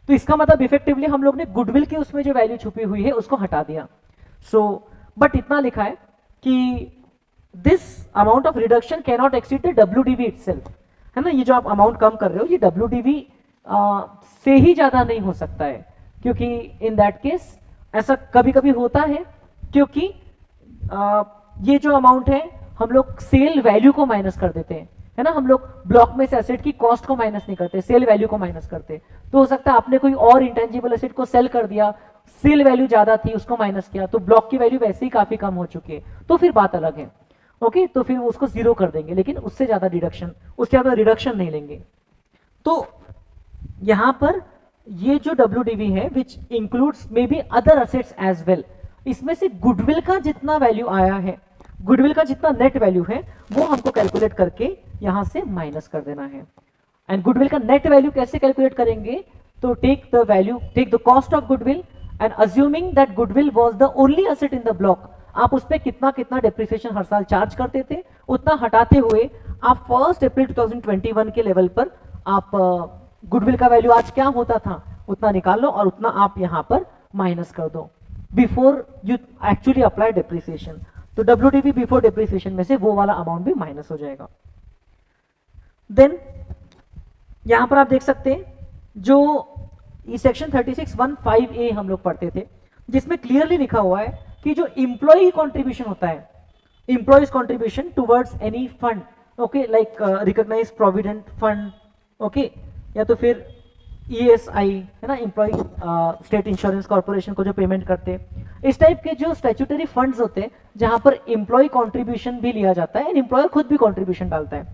तो इसका मतलब इफेक्टिवली हम लोग ने गुडविल की उसमें जो वैल्यू छुपी हुई है उसको हटा दिया। बट इतना लिखा है कि this amount of reduction can not exceed the WDV itself, है ना। ये जो आप अमाउंट कम कर रहे हो ये WDV से ही ज्यादा नहीं हो सकता है, क्योंकि इन दैट केस ऐसा कभी कभी होता है, क्योंकि ये जो अमाउंट है हम लोग सेल वैल्यू को माइनस कर देते हैं, है ना। हम लोग ब्लॉक में से एसेट की कॉस्ट को माइनस नहीं करते, सेल वैल्यू को माइनस करते। तो हो सकता है आपने कोई और इंटेंजिबल एसेट को सेल कर दिया, सेल वैल्यू ज्यादा थी उसको माइनस किया, तो ब्लॉक की वैल्यू वैसे ही काफी कम हो चुकी है, तो फिर बात अलग है, ओके। तो फिर उसको 0 कर देंगे, लेकिन उससे ज्यादा रिडक्शन नहीं लेंगे। तो यहां पर ये जो WDV है which includes may be other assets as well, इसमें से गुडविल का जितना वैल्यू आया है, गुडविल का जितना नेट वैल्यू है वो हमको कैलकुलेट करके यहां से माइनस कर देना है। एंड गुडविल का नेट वैल्यू कैसे कैलकुलेट करेंगे? तो take the cost of goodwill and assuming that goodwill was the only asset in the block, आप उस पर कितना कितना डेप्रिसिएशन हर साल चार्ज करते थे उतना हटाते हुए आप 1 अप्रैल 2021 के लेवल पर आप गुडविल का वैल्यू आज क्या होता था उतना निकाल लो और उतना आप यहां पर माइनस कर दो before you actually apply depreciation. तो WDV बिफोर डेप्रिसिएशन में से वो वाला अमाउंट भी माइनस हो जाएगा। देन यहां पर आप देख सकते हैं जो सेक्शन 36(1)(5)(a) हम लोग पढ़ते थे, जिसमें क्लियरली लिखा हुआ है कि जो इंप्लॉई कॉन्ट्रीब्यूशन होता है, employees contribution towards any fund, okay, like recognise provident fund, okay, या तो फिर ESI, है ना, एम्प्लॉय स्टेट इंश्योरेंस कॉर्पोरेशन को जो पेमेंट करते हैं, इस टाइप के जो स्टैट्यूटरी फंड्स होते हैं जहां पर एम्प्लॉय कंट्रीब्यूशन भी लिया जाता है एंड एम्प्लॉयर खुद भी कंट्रीब्यूशन डालता है।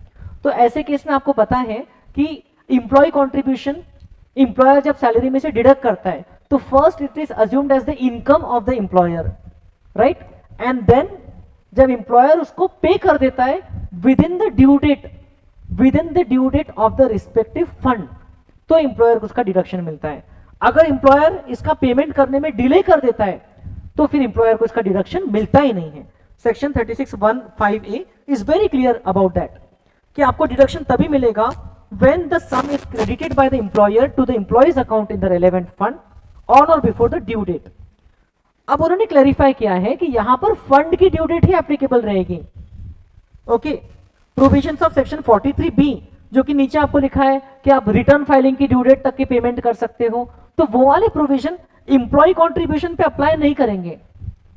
तो ऐसे केस में आपको पता है कि एम्प्लॉय कंट्रीब्यूशन एम्प्लॉयर जब सैलरी में से डिडक्ट करता है तो first it is assumed as the income of the employer, right, and then जब एम्प्लॉयर उसको पे कर देता है within the due date of the respective fund, तो एम्प्लॉयर को उसका डिडक्शन मिलता है। अगर एम्प्लॉयर इसका पेमेंट करने में डिले कर देता है तो फिर एम्प्लॉयर को इसका डिडक्शन मिलता ही नहीं है। Section 36(1)(5)(a) is very clear about that कि आपको डिडक्शन तभी मिलेगा when the sum is credited by the employer to the employee's account in the relevant fund on or before the due date। अब उन्होंने clarify किया है कि यहां पर फंड की ड्यू डेट ही एप्लीकेबल रहेगी, okay. Provisions of section 43B जो कि नीचे आपको लिखा है कि आप रिटर्न फाइलिंग की ड्यू डेट तक की पेमेंट कर सकते हो, तो वो वाले प्रोविजन इंप्लॉय कंट्रीब्यूशन पे अप्लाई नहीं करेंगे,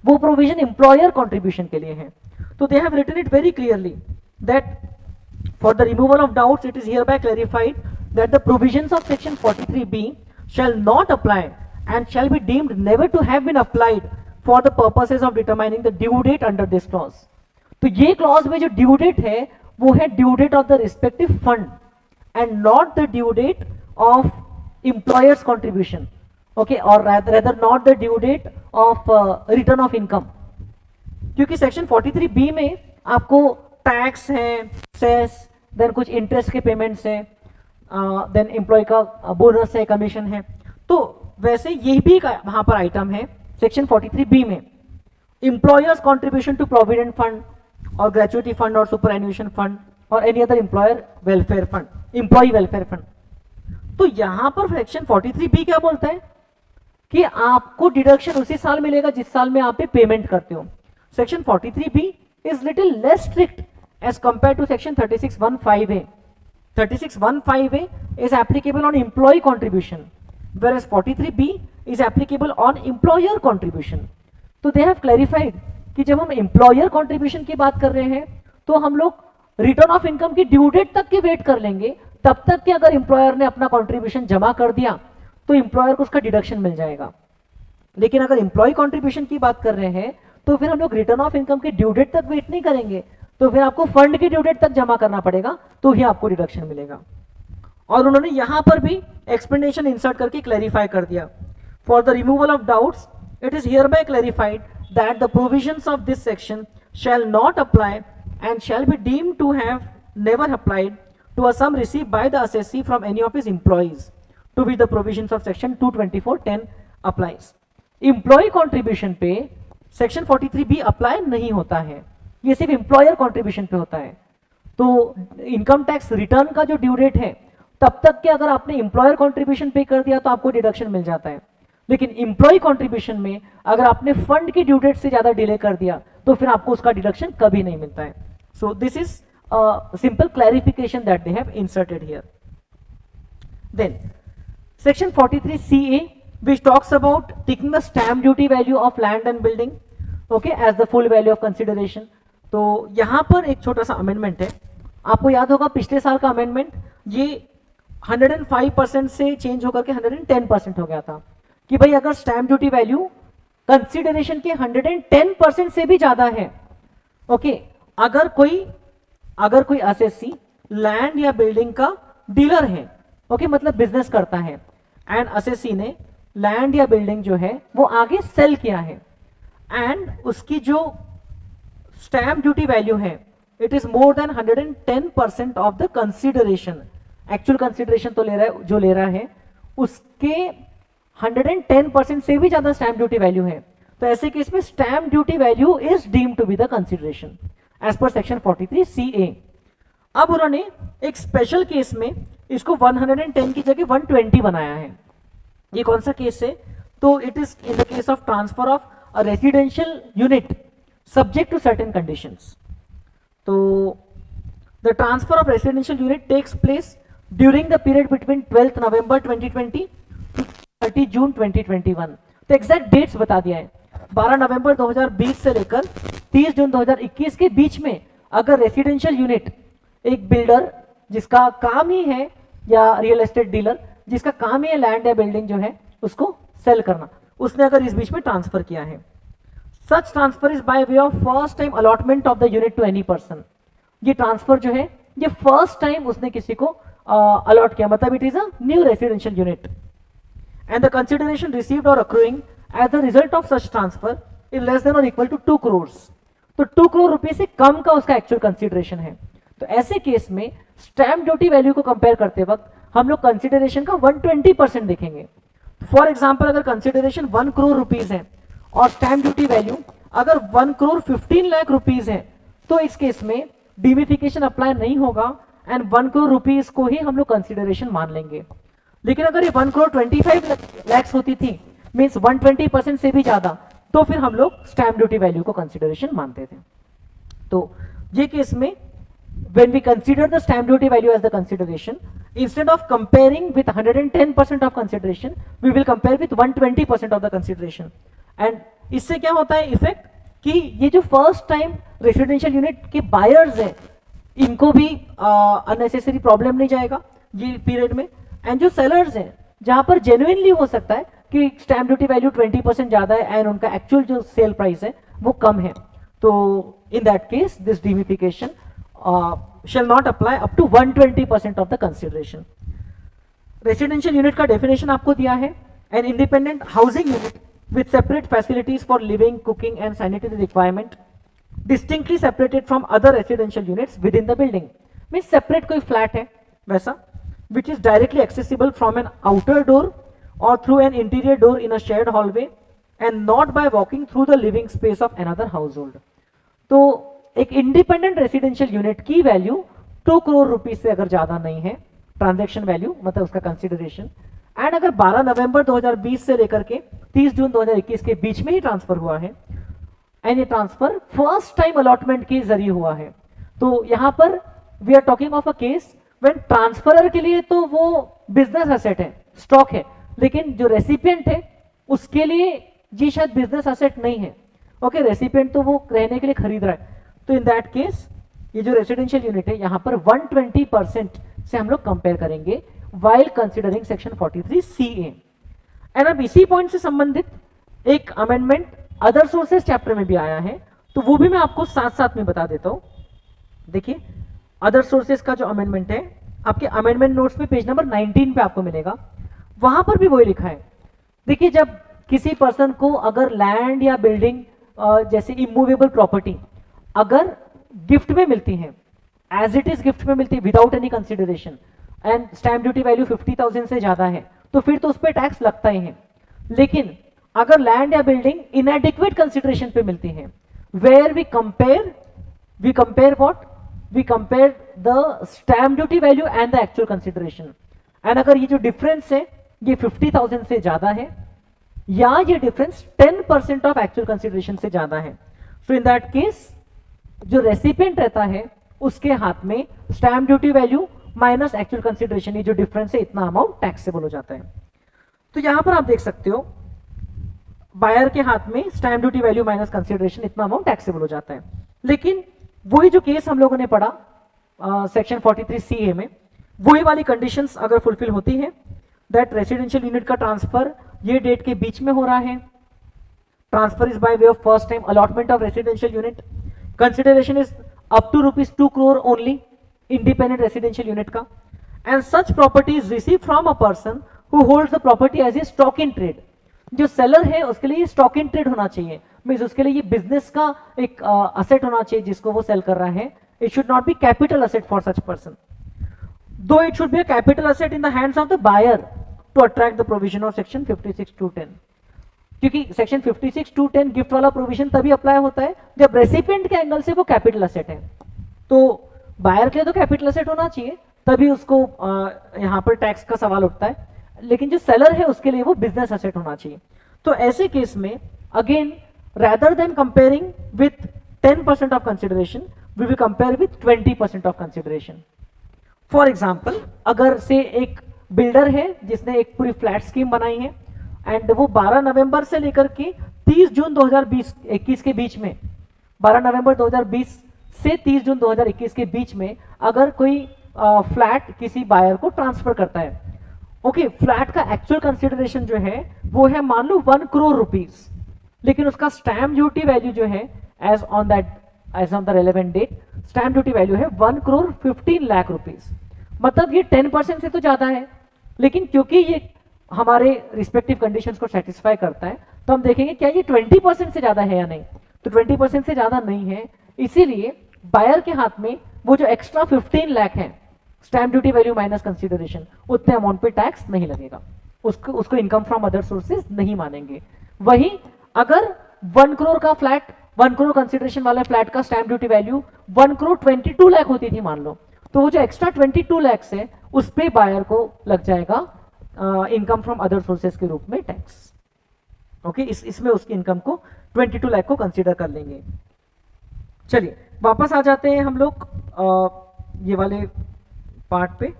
वो प्रोविजन एम्प्लॉयर कंट्रीब्यूशन के लिए है। तो they have written it very clearly that for the removal of doubts it is hereby clarified that the provisions of section 43B shall not apply and shall be deemed never to have been applied for the purposes of determining the due date under this clause। तो ये clause में जो due date है वो है due date of the respective fund and not the due date of employer's contribution, okay, or rather not the due date of return of income. क्योंकि section 43B में आपको टैक्स है, cess, then कुछ interest के payments है, then employ का bonus है, commission है, तो वैसे ये भी वहां पर आइटम है सेक्शन 43B में, employer's contribution to provident fund और ग्रेचुइटी फंड और सुपर एन्यूएशन फंड और any other employer welfare fund, employee welfare fund. तो यहां पर सेक्शन 43B क्या बोलता है कि आपको डिडक्शन उसी साल मिलेगा जिस साल में आप पेमेंट करते हो। Section 43B is little less strict as compare to section 3615A. 3615A is applicable on employee contribution, whereas 43B is applicable on employer contribution. तो they have clarified कि जब हम employer contribution की बात कर रहे हैं तो हम लोग रिटर्न ऑफ इनकम की ड्यू डेट तक की वेट कर लेंगे, तब तक कि अगर एम्प्लॉयर ने अपना कॉन्ट्रीब्यूशन जमा कर दिया तो एम्प्लॉयर को उसका डिडक्शन मिल जाएगा। लेकिन अगर एम्प्लॉय कॉन्ट्रीब्यूशन की बात कर रहे हैं तो फिर हम लोग रिटर्न ऑफ इनकम की ड्यू डेट तक वेट नहीं करेंगे, तो फिर आपको फंड की ड्यू डेट तक जमा करना पड़ेगा, तो ही आपको डिडक्शन मिलेगा। और उन्होंने यहां पर भी एक्सप्लेनेशन इंसर्ट करके क्लैरिफाई कर दिया। For the removal of doubts it is here bye clarified that the provisions of this section shall not apply and shall be deemed to have never applied to a sum received by the assessee from any of his employees, to which the provisions of section 224(10) applies. Employee contribution पे section 43B apply नहीं होता है, ये सिर्फ employer contribution पे होता है। तो इनकम टैक्स रिटर्न का जो ड्यू डेट है तब तक के अगर आपने एम्प्लॉयर कॉन्ट्रीब्यूशन पे कर दिया तो आपको डिडक्शन मिल जाता है, लेकिन एम्प्लॉय कॉन्ट्रीब्यूशन में अगर आपने फंड की ड्यू डेट से ज्यादा डिले कर दिया तो फिर आपको उसका डिडक्शन कभी नहीं मिलता है। So this is a simple clarification that they have inserted here. Then section 43CA, which talks about taking the stamp duty value of land and building, okay, as the full value of consideration. तो यहाँ पर एक छोटा सा amendment है, आपको याद होगा पिछले साल का अमेंडमेंट ये 105% से चेंज होकर के 110% हो गया था कि भाई अगर स्टैम्प ड्यूटी वैल्यू कंसिडरेशन के 110% से भी ज्यादा है, ओके, अगर कोई असेसी लैंड या बिल्डिंग का डीलर है, ओके, मतलब बिजनेस करता है, एंड असेसी ने लैंड या बिल्डिंग जो है वो आगे सेल किया है, एंड उसकी जो स्टैम्प ड्यूटी वैल्यू है it is more than 110% of the consideration, actual consideration तो जो ले रहा है उसके 110% से भी ज्यादा स्टैम्प ड्यूटी वैल्यू है, तो ऐसे केस में stamp duty value is deemed to be the consideration as per section 43CA। अब उन्होंने एक स्पेशल केस में इसको 110 की जगह 120 बनाया है। ये कौन सा केस है? तो it is in the case of transfer of a residential unit subject to certain conditions. तो the transfer of residential unit takes place during the period between 12th November 2020 to 30 June 2021। तो exact dates बता दिया है, 12 नवंबर 2020 से लेकर 30 जून 2021 के बीच में अगर रेसिडेंशियल यूनिट, एक बिल्डर जिसका काम ही है, या रियल एस्टेट डीलर जिसका काम ही है लैंड या बिल्डिंग जो है उसको सेल करना, उसने अगर इस बीच में ट्रांसफर किया है, such transfer is by way of first time allotment of the unit to any person. ये ट्रांसफर जो है ये फर्स्ट टाइम उसने किसी को अलॉट किया, मतलब it is a new residential unit, and the consideration received और accruing as the result of such transfer is less than और इक्वल टू 2 crore। तो 2 crore रुपए से कम का उसका एक्चुअल कंसिडरेशन है। तो ऐसे केस में स्टैम्प ड्यूटी वैल्यू को कंपेयर करते वक्त हम लोग कंसिडरेशन का 120% देखेंगे। फॉर एग्जांपल अगर कंसिडरेशन 1 crore रुपीज है और स्टैम्प ड्यूटी वैल्यू अगर 1,15 लाख रुपीज है, तो इस केस में डीमिफिकेशन अप्लाई नहीं होगा एंड 1 crore रुपीज को ही हम लोग कंसिडरेशन मान लेंगे। लेकिन अगर ये 1,25 लाख होती थी, मीन्स 120% से भी ज्यादा, तो फिर हम लोग स्टैम्प ड्यूटी वैल्यू को कंसिडरेशन मानते थे। तो ये केस में when we consider the stamp duty value as the consideration, instead of comparing with 110% of consideration, we will compare with 120% of the consideration। and इससे क्या होता है इफेक्ट कि ये जो फर्स्ट टाइम रेसिडेंशियल यूनिट के बायर्स हैं इनको भी अननेसेसरी प्रॉब्लम नहीं जाएगा ये पीरियड में, एंड जो सेलर्स हैं जहां पर जेन्युइनली हो सकता है कि स्टैम्प ड्यूटी वैल्यू 20% ज्यादा है एंड उनका एक्चुअल जो सेल प्राइस है वो कम है, तो in that case this deemification shall not apply up to 120% of the consideration। Residential unit का डेफिनेशन आपको दिया है, an independent housing unit with separate facilities for living, cooking and sanitary requirement, distinctly separated from other residential units within the building. Means separate कोई flat है वैसा, which is directly accessible from an outer door और through an interior door in a shared hallway and not by walking through the living space of another house hold. तो एक independent residential unit की value 2 crore rupees से अगर ज्यादा नहीं है, transaction value मतलब उसका कंसिडरेशन, एंड अगर 12 नवंबर 2020 से लेकर के 30 जून 2021 के बीच में ही ट्रांसफर हुआ है, एंड ये ट्रांसफर फर्स्ट टाइम अलॉटमेंट के जरिए हुआ है, तो यहां पर we are talking of a case when transferor के लिए तो वो बिजनेस एसेट है, स्टॉक है, लेकिन जो रेसिपिएंट है उसके लिए जी शायद बिजनेस एसेट नहीं है। ओके, रेसिपिएंट तो वो रहने के लिए खरीद रहा है, तो इन दैट केस ये जो रेसिडेंशियल यूनिट है यहां पर 120% से हम लोग कंपेयर करेंगे while considering section 43CA। And अब इसी पॉइंट से संबंधित एक अमेंडमेंट अदर सोर्सेज चैप्टर में भी आया है, तो वो भी मैं आपको साथ साथ में बता देता हूं। देखिए, अदर सोर्सेज का जो अमेंडमेंट है आपके अमेंडमेंट नोट्स पे पेज नंबर 19 पे आपको मिलेगा, वहां पर भी वही लिखा है। देखिए, जब किसी पर्सन को अगर लैंड या बिल्डिंग जैसे इमूवेबल प्रॉपर्टी अगर गिफ्ट में मिलती है, एज इट इज गिफ्ट में मिलती है without any consideration, and stamp duty value 50,000 से ज्यादा है, तो फिर तो उस पर टैक्स लगता ही है। लेकिन अगर लैंड या बिल्डिंग इनएडिक्वेट कंसिडरेशन पे मिलती है, where we compare what, we compare the stamp duty value and the actual consideration, and अगर ये जो डिफरेंस है ये 50,000 से ज्यादा है या ये डिफरेंस 10% ऑफ एक्चुअल कंसिडरेशन से ज्यादा है, सो इन दैट केस जो रेसिपिएंट रहता है उसके हाथ में stamp duty value minus actual consideration, ये जो डिफरेंस है इतना अमाउंट टैक्सेबल हो जाता है। तो यहां पर आप देख सकते हो बायर के हाथ में stamp duty value minus consideration इतना अमाउंट टैक्सेबल हो जाता है। लेकिन वही जो केस हम लोगों ने पढ़ा सेक्शन 43CA में, वही वाली कंडीशंस अगर फुलफिल होती है, दैट रेसिडेंशियल यूनिट का ट्रांसफर ये डेट के बीच में हो रहा है, transfer is by way of first time allotment of residential unit, consideration is up to ₹2 crore only, independent residential unit का, and such property is receive from a person who holds the property as a stock in trade. जो seller है उसके लिए stock in trade होना चाहिए, means उसके लिए ये बिजनेस का एक असेट होना चाहिए जिसको वो सेल कर रहा है। It should not be capital asset for such person, though it should be a capital asset in the hands of the buyer to attract the provision of section 56(2)(10)। क्योंकि सेक्शन 56(2)(10) गिफ्ट वाला provision तभी apply होता है जब recipient के angle से वो capital asset है, तो बायर के लिए तो कैपिटल असेट होना चाहिए, तभी उसको यहां पर टैक्स का सवाल उठता है, लेकिन जो सेलर है उसके लिए वो बिजनेस असेट होना चाहिए। तो ऐसे केस में again rather than comparing with 10% of consideration, we will compare with 20% of consideration. For example, अगर से एक बिल्डर है जिसने एक पूरी फ्लैट स्कीम बनाई है एंड वो 12 नवंबर से लेकर के 30 जून 2021 के बीच में, 12 नवंबर 2020 से 30 जून 2021 के बीच में अगर कोई फ्लैट किसी बायर को ट्रांसफर करता है, ओके, फ्लैट का एक्चुअल कंसिडरेशन जो है वो है मान लो 1 करोड़ रुपीज, लेकिन उसका स्टैम्प ड्यूटी वैल्यू जो है as on the relevant date stamp duty value है 1 करोड़ 15 लाख रुपीज। मतलब ये 10% से तो ज्यादा है, लेकिन क्योंकि ये हमारे रिस्पेक्टिव कंडीशंस को सेटिस्फाई करता है तो हम देखेंगे क्या ये 20% से ज्यादा है या नहीं, तो 20% से ज्यादा नहीं है, इसीलिए बायर के हाथ में वो जो एक्स्ट्रा 15 लाख है stamp duty value minus consideration, उतने अमाउंट पे टैक्स नहीं लगेगा, उसको इनकम फ्रॉम अदर सोर्सेज नहीं मानेंगे। वही अगर 1 करोड़ का फ्लैट, 1 करोड़ कंसिडरेशन वाले फ्लैट का stamp duty value 1 crore 22 lakh होती थी मान लो, तो वो जो एक्स्ट्रा 22 लाख है उस पे बायर को लग जाएगा इनकम फ्रॉम अदर सोर्सेज के रूप में टैक्स। ओके, इसमें उसकी इनकम को 22 लाख को कंसीडर कर लेंगे। चलिए वापस आ जाते हैं हम लोग ये वाले पार्ट पे।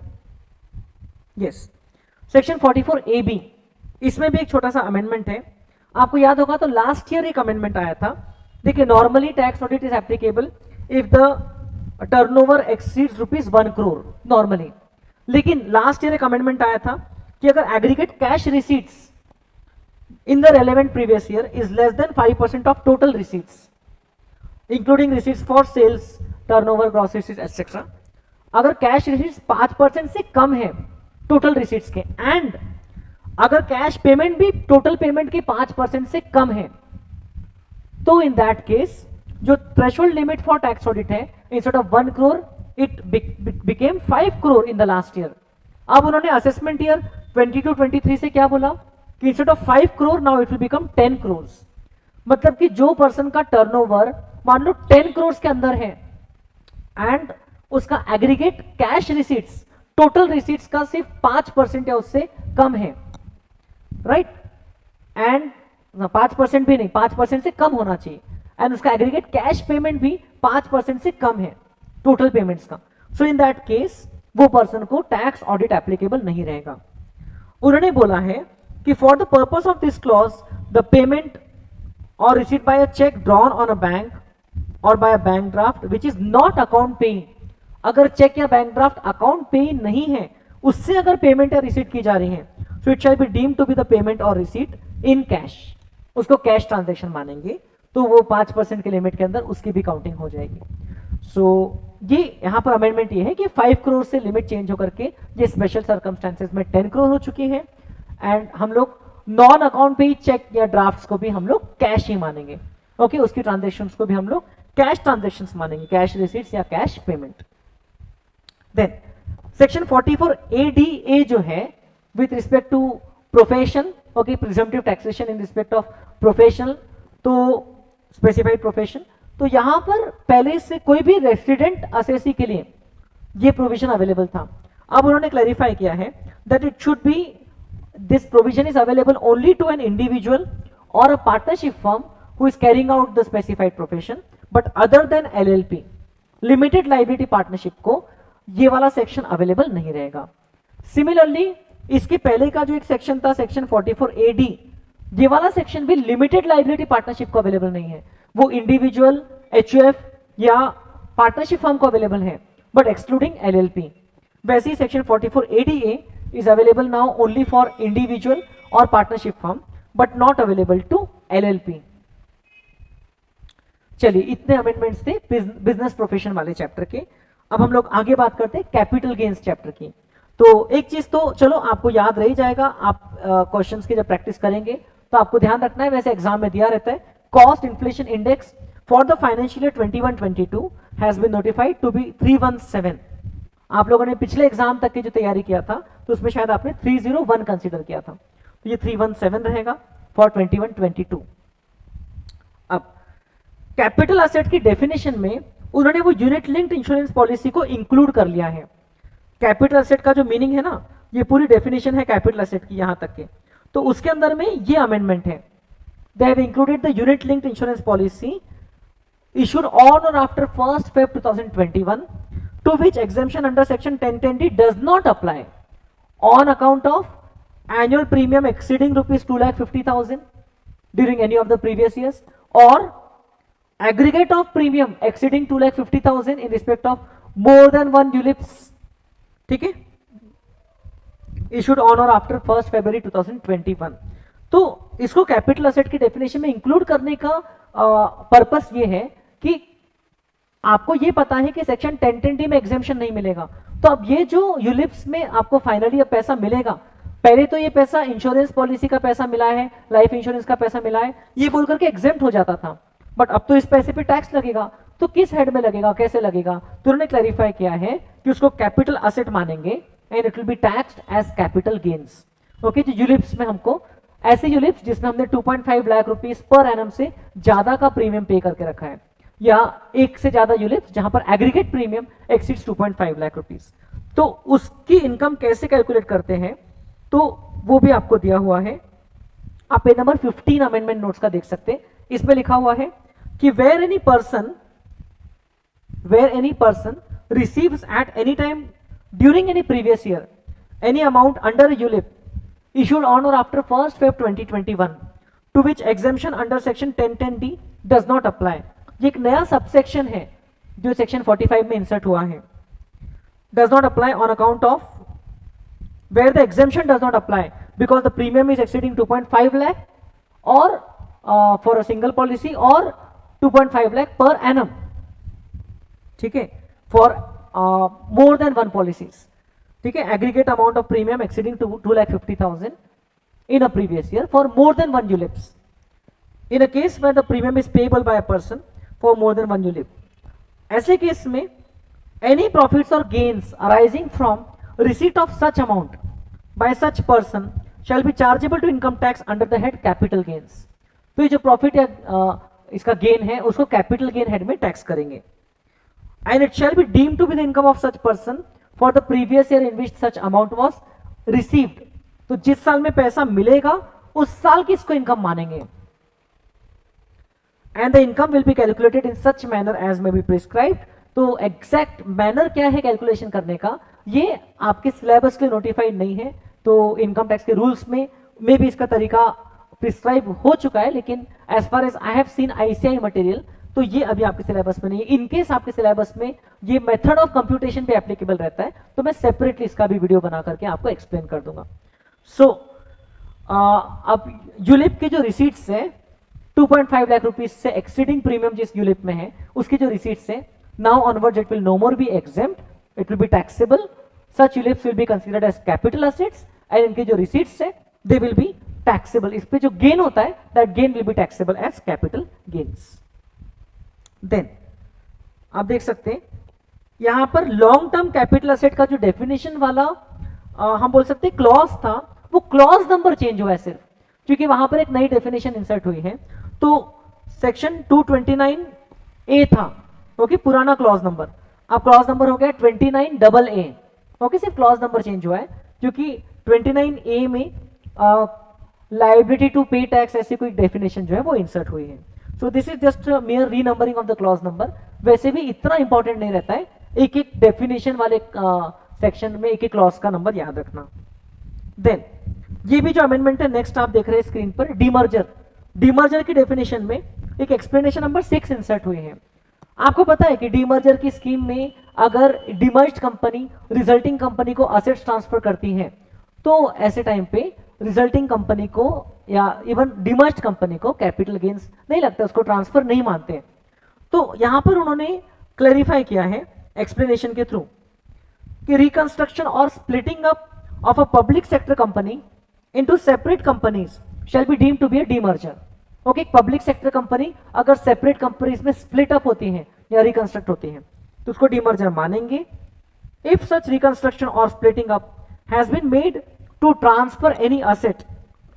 यस, सेक्शन 44AB, इसमें भी एक छोटा सा अमेंडमेंट है। आपको याद होगा तो लास्ट ईयर एक अमेंडमेंट आया था। देखिए, normally tax audit is applicable if the turnover exceeds ₹1 crore normally, लेकिन लास्ट ईयर एक अमेंडमेंट आया था कि अगर aggregate cash receipts in the relevant previous year is less than 5% of total receipts including receipts for sales, turnover, gross receipts etcetera, अगर cash receipts 5% से कम है टोटल रिसीट्स के, एंड अगर कैश पेमेंट भी टोटल पेमेंट के 5% से कम है, तो इन दैट केस जो threshold limit for tax audit है, instead of 1 crore it became 5 crore in the last year. अब उन्होंने असेसमेंट ईयर 22-23 से क्या बोला कि instead of 5 crore now it will become 10 crore. मतलब कि जो पर्सन का टर्नओवर मान लो 10 करोड़ के अंदर है एंड उसका aggregate cash receipts total receipts का सिर्फ 5% या उससे कम है, राइट, एंड 5% भी नहीं, 5% से कम होना चाहिए, एंड उसका एग्रीगेट कैश पेमेंट भी 5% से कम है टोटल पेमेंट्स का, सो इन दैट केस वो पर्सन को टैक्स ऑडिट एप्लीकेबल नहीं रहेगा। उन्होंने बोला है कि for the purpose of this clause the payment और receipt by a cheque drawn on a bank और by a bank draft which is not account पेइंग, अगर चेक या बैंक ड्राफ्ट अकाउंट पेइंग नहीं है, उससे अगर पेमेंट या रिसीट की जा रही है, so it shall be deemed to be the payment और रिसीट इन कैश, उसको कैश ट्रांजैक्शन मानेंगे, तो वो 5% के लिमिट के अंदर उसकी भी काउंटिंग हो जाएगी। सो ये यहां पर अमेंडमेंट ये है कि 5 करोड़ से लिमिट चेंज होकर के ये स्पेशल सर्कमस्टेंसेस में 10 करोड़ हो चुकी है, एंड हम लोग नॉन अकाउंट पे चेक या ड्राफ्ट्स को भी हम लोग कैश ही मानेंगे, ओके, उसकी ट्रांजेक्शन्स को भी हम लोग कैश ट्रांजेक्शन्स मानेंगे, कैश रिसीट्स या cash payment. Then section 44A जो है with respect to profession, okay, presumptive taxation in respect of professional, तो स्पेसिफाइड प्रोफेशन, तो यहां पर पहले से कोई भी रेसिडेंट असेसी के लिए ये प्रोविजन अवेलेबल था। अब उन्होंने क्लैरिफाई किया है that it should be this provision is available only to an individual और a partnership firm who is carrying out the specified profession, but other than LLP limited liability partnership को ये वाला section available नहीं रहेगा। Similarly इसके पहले का जो एक सेक्शन था सेक्शन 44AD, ये वाला सेक्शन भी लिमिटेड लाइबिलिटी पार्टनरशिप को अवेलेबल नहीं है, वो इंडिविजुअल, HUF या पार्टनरशिप फर्म को अवेलेबल है, बट एक्सक्लूडिंग LLP। वैसे ही section 44ADA is available now only for individual और partnership firm, but not available to LLP। चलिए, इतने अमेंडमेंट्स थे बिजनेस प्रोफेशन वाले चैप्टर के। अब हम लोग आगे बात करते हैं कैपिटल गेन्स चैप्टर की। तो एक चीज तो चलो आपको याद रह जाएगा, आप क्वेश्चंस की जब प्रैक्टिस करेंगे तो आपको ध्यान रखना है, वैसे एग्जाम में दिया रहता है, cost inflation index for the financial year 21-22 has been notified to be 317। आप लोगों ने पिछले एग्जाम तक की जो तैयारी किया था तो उसमें शायद आपने 301 कंसीडर किया था, तो ये 317 रहेगा फॉर 21-22। अब कैपिटल असेट की डेफिनेशन में उन्होंने वो यूनिट लिंक्ड इंश्योरेंस पॉलिसी को इंक्लूड कर लिया है। कैपिटल असेट का जो मीनिंग है ना, ये पूरी डेफिनेशन है कैपिटल असेट की यहां तक के, तो उसके अंदर में ये अमेंडमेंट है, they have included the unit linked insurance policy issued on or after 1st Feb 2021 to which exemption under section 1010D does not apply on account of annual premium exceeding rupees 2,50,000 during any of the previous years or aggregate of premium exceeding 2,50,000 in respect of more than one ULIPs, ठीक है, issued on or after 1st February 2021। तो इसको capital asset की definition में include करने का purpose ये है कि आपको ये पता है कि सेक्शन 1010D में एग्जेम्पशन नहीं मिलेगा, तो अब ये जो यूलिप्स में आपको फाइनली अब पैसा मिलेगा, पहले तो ये पैसा इंश्योरेंस पॉलिसी का पैसा मिला है, लाइफ इंश्योरेंस का पैसा मिला है, ये बोल करके एग्जेम्प्ट हो जाता था, बट अब तो इस पैसे पे टैक्स लगेगा, तो किस हेड में लगेगा, कैसे लगेगा, तो उन्होंने क्लैरिफाई किया है कि उसको कैपिटल असेट मानेंगे and it will be taxed as capital gains. Okay, जो यूलिप्स में हमको ऐसे यूलिप्स जिसमें हमने 2.5 लाख रुपीस पर एनम से ज्यादा का प्रीमियम पे करके रखा है, या एक से ज्यादा यूलिप्स जहां पर aggregate premium exceeds 2.5 lakh rupees, तो उसकी इनकम कैसे कैलकुलेट करते हैं, तो वो भी आपको दिया हुआ है। आप पेज नंबर 15 अमेंडमेंट नोट्स का देख सकते हैं, इसमें लिखा हुआ है कि where any person receives at any time during any previous year any amount under ULIP issued on or after 1st Feb 2021 to which exemption under section 1010D does not apply। ये एक नया सबसेक्शन है जो section 45 में insert हुआ है, does not apply on account of where the exemption does not apply because the premium is exceeding 2.5 lakh or for a single policy or 2.5 lakh per annum, ठीक है, for more than one policies। ठीक है, aggregate amount of premium exceeding 2,50,000 in a previous year for more than one ULIPs. In a case where the premium is payable by a person for more than one ULIP. ऐसे case में any profits or gains arising from receipt of such amount by such person shall be chargeable to income tax under the head capital gains. तो ये जो profit या इसका gain है उसको capital gain head में टैक्स करेंगे. And it shall be deemed to be the income of such person for the previous year in which such amount was received. तो जिस साल में पैसा मिलेगा उस साल की इसको इनकम मानेंगे. And the income will be calculated in such manner as may be prescribed. तो एग्जैक्ट मैनर क्या है कैलकुलेशन करने का, ये आपके सिलेबस के नोटिफाइड नहीं है. तो इनकम टैक्स के रूल्स में भी इसका तरीका प्रिस्क्राइब हो चुका है, लेकिन as far as I have seen ICI material तो ये अभी आपके सिलेबस में नहीं है. इनकेस आपके सिलेबस में ये मेथड ऑफ कंप्यूटेशन पे एप्लीकेबल रहता है तो मैं सेपरेटली इसका भी वीडियो बना करके आपको एक्सप्लेन कर दूंगा. सो अब यूलिप के जो रिसीट्स है 2.5 लाख रुपीज से एक्सीडिंग प्रीमियम जिस यूलिप में है उसकी जो रिसीट्स है, now onwards it will no more be exempt, it will be taxable. Such ULIPs will be considered as capital assets and इनके जो रिसीट्स है दे विल बी टैक्सेबल. इस पे जो गेन होता है that gain will be taxable as capital gains. Then आप देख सकते हैं यहां पर लॉन्ग टर्म कैपिटल असेट का जो डेफिनेशन वाला हम बोल सकते हैं क्लॉज था, वो क्लॉज नंबर चेंज हुआ है सिर्फ, क्योंकि वहां पर एक नई डेफिनेशन इंसर्ट हुई है. तो सेक्शन 229A था, ओके, पुराना क्लॉज नंबर, अब क्लॉज नंबर हो गया 29AA. ओके, सिर्फ क्लॉज नंबर चेंज हुआ है क्योंकि 29A में लाइबिलिटी टू पे टैक्स ऐसी कोई डेफिनेशन जो है वो इंसर्ट हुई है. So this is just mere renumbering of the clause number. वैसे भी इतना इंपॉर्टेंट नहीं रहता है, एक एक डेफिनेशन वाले सेक्शन में एक एक क्लॉज का नंबर याद रखना. देन ये भी जो अमेंडमेंट है नेक्स्ट आप देख रहे हैं स्क्रीन पर, डीमर्जर. डीमर्जर की डेफिनेशन में एक एक्सप्लेनेशन नंबर 6 इंसर्ट हुई है. आपको पता है कि डीमर्जर की स्कीम में अगर डीमर्ज्ड कंपनी रिजल्टिंग कंपनी को असेट्स ट्रांसफर करती है तो ऐसे टाइम पे रिजल्टिंग कंपनी को या इवन डीमर्ज्ड कंपनी को कैपिटल गेन्स नहीं लगता, उसको ट्रांसफर नहीं मानते. तो यहां पर उन्होंने क्लैरिफाई किया है एक्सप्लेनेशन के थ्रू कि रिकंस्ट्रक्शन और splitting up of a public sector company into separate companies shall be deemed to be a demerger. Okay, public sector company अगर सेपरेट कंपनीज में स्प्लिट अप होती हैं या रिकंस्ट्रक्ट होती हैं तो उसको डीमर्जर मानेंगे. इफ सच रिकंस्ट्रक्शन और splitting up has been made to transfer any asset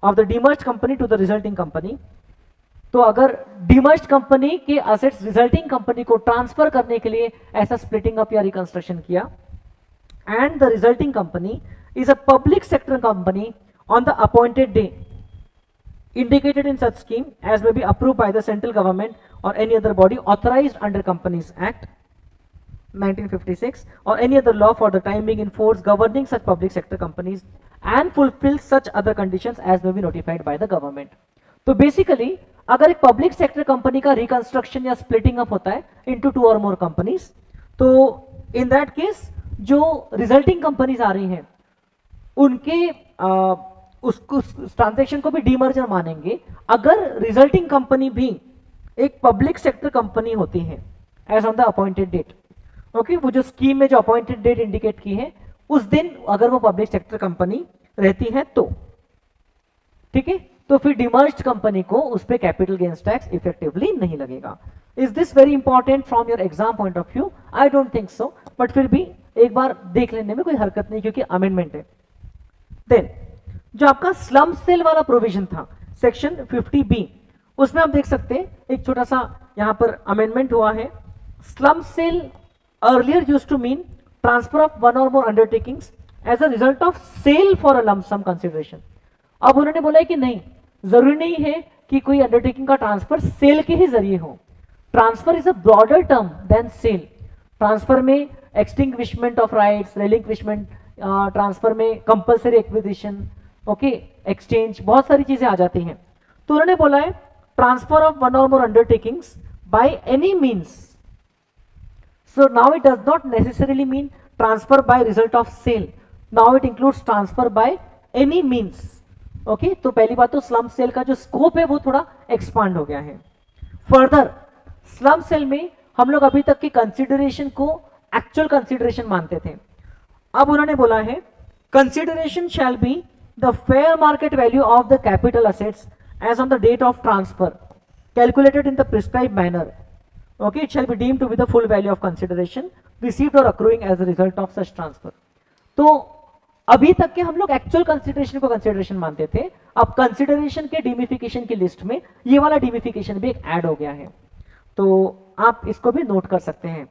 of the demerged company to the resulting company. तो अगर demerged company के assets resulting company को ट्रांसफर करने के लिए ऐसा splitting up या reconstruction किया, and the resulting company is a public sector company on the appointed day indicated in such scheme as may be approved by the central government or any other body authorized under Companies Act 1956 or any other law for the time being in force governing such public sector companies and fulfill such other conditions as may be notified by the government. तो basically अगर एक public sector company का reconstruction या splitting up होता है into 2 और मोर companies, तो in that केस जो रिजल्टिंग कंपनीज आ रही हैं उनके उस ट्रांजैक्शन को भी डीमर्जर मानेंगे अगर रिजल्टिंग कंपनी भी एक पब्लिक सेक्टर कंपनी होती है as on the appointed date. Okay, वो जो स्कीम में जो अपॉइंटेड डेट इंडिकेट की है उस दिन अगर वो पब्लिक सेक्टर कंपनी रहती है तो ठीक है, तो फिर डिमर्ज्ड कंपनी को उस पे कैपिटल गेन्स टैक्स इफेक्टिवली नहीं लगेगा. Is this very important from your exam point of view? I don't think so, but फिर भी एक बार देख लेने में कोई हरकत नहीं क्योंकि अमेंडमेंट है. देन जो आपका स्लम सेल वाला प्रोविजन था सेक्शन 50B, उसमें आप देख सकते हैं एक छोटा सा यहां पर अमेंडमेंट हुआ है. Slump sale earlier used to mean transfer of one or more undertakings as a result of sale for a lump sum consideration. अब उन्होंने बोला है कि नहीं, जरूरी नहीं है कि कोई अंडरटेकिंग का ट्रांसफर सेल के ही जरिए हो. Transfer is a broader term than sale. Transfer में extinguishment of rights, relinquishment, transfer में कंपल्सरी एक्विजिशन, ओके, एक्सचेंज, बहुत सारी चीजें आ जाती हैं. तो उन्होंने बोला है ट्रांसफर ऑफ वन और more undertakings by any means. So now it does not necessarily mean transfer by result of sale. Now it includes transfer by any means. Okay, तो पहली बात तो स्लम सेल का जो स्कोप है वो थोड़ा एक्सपांड हो गया है. फर्दर स्लम सेल में हम लोग अभी तक की कंसिडरेशन को एक्चुअल कंसिडरेशन मानते थे. अब उन्होंने बोला है consideration shall be the fair market value of the capital assets as on the date of transfer calculated in the prescribe manner. Okay, it shall be deemed to be the full value of consideration received और accruing as a result of such transfer. तो अभी तक के हम लोग actual consideration को consideration मानते थे, अब कंसिडरेशन के डीमिफिकेशन की लिस्ट में ये वाला डीमिफिकेशन भी एक ऐड हो गया है. तो आप इसको भी नोट कर सकते हैं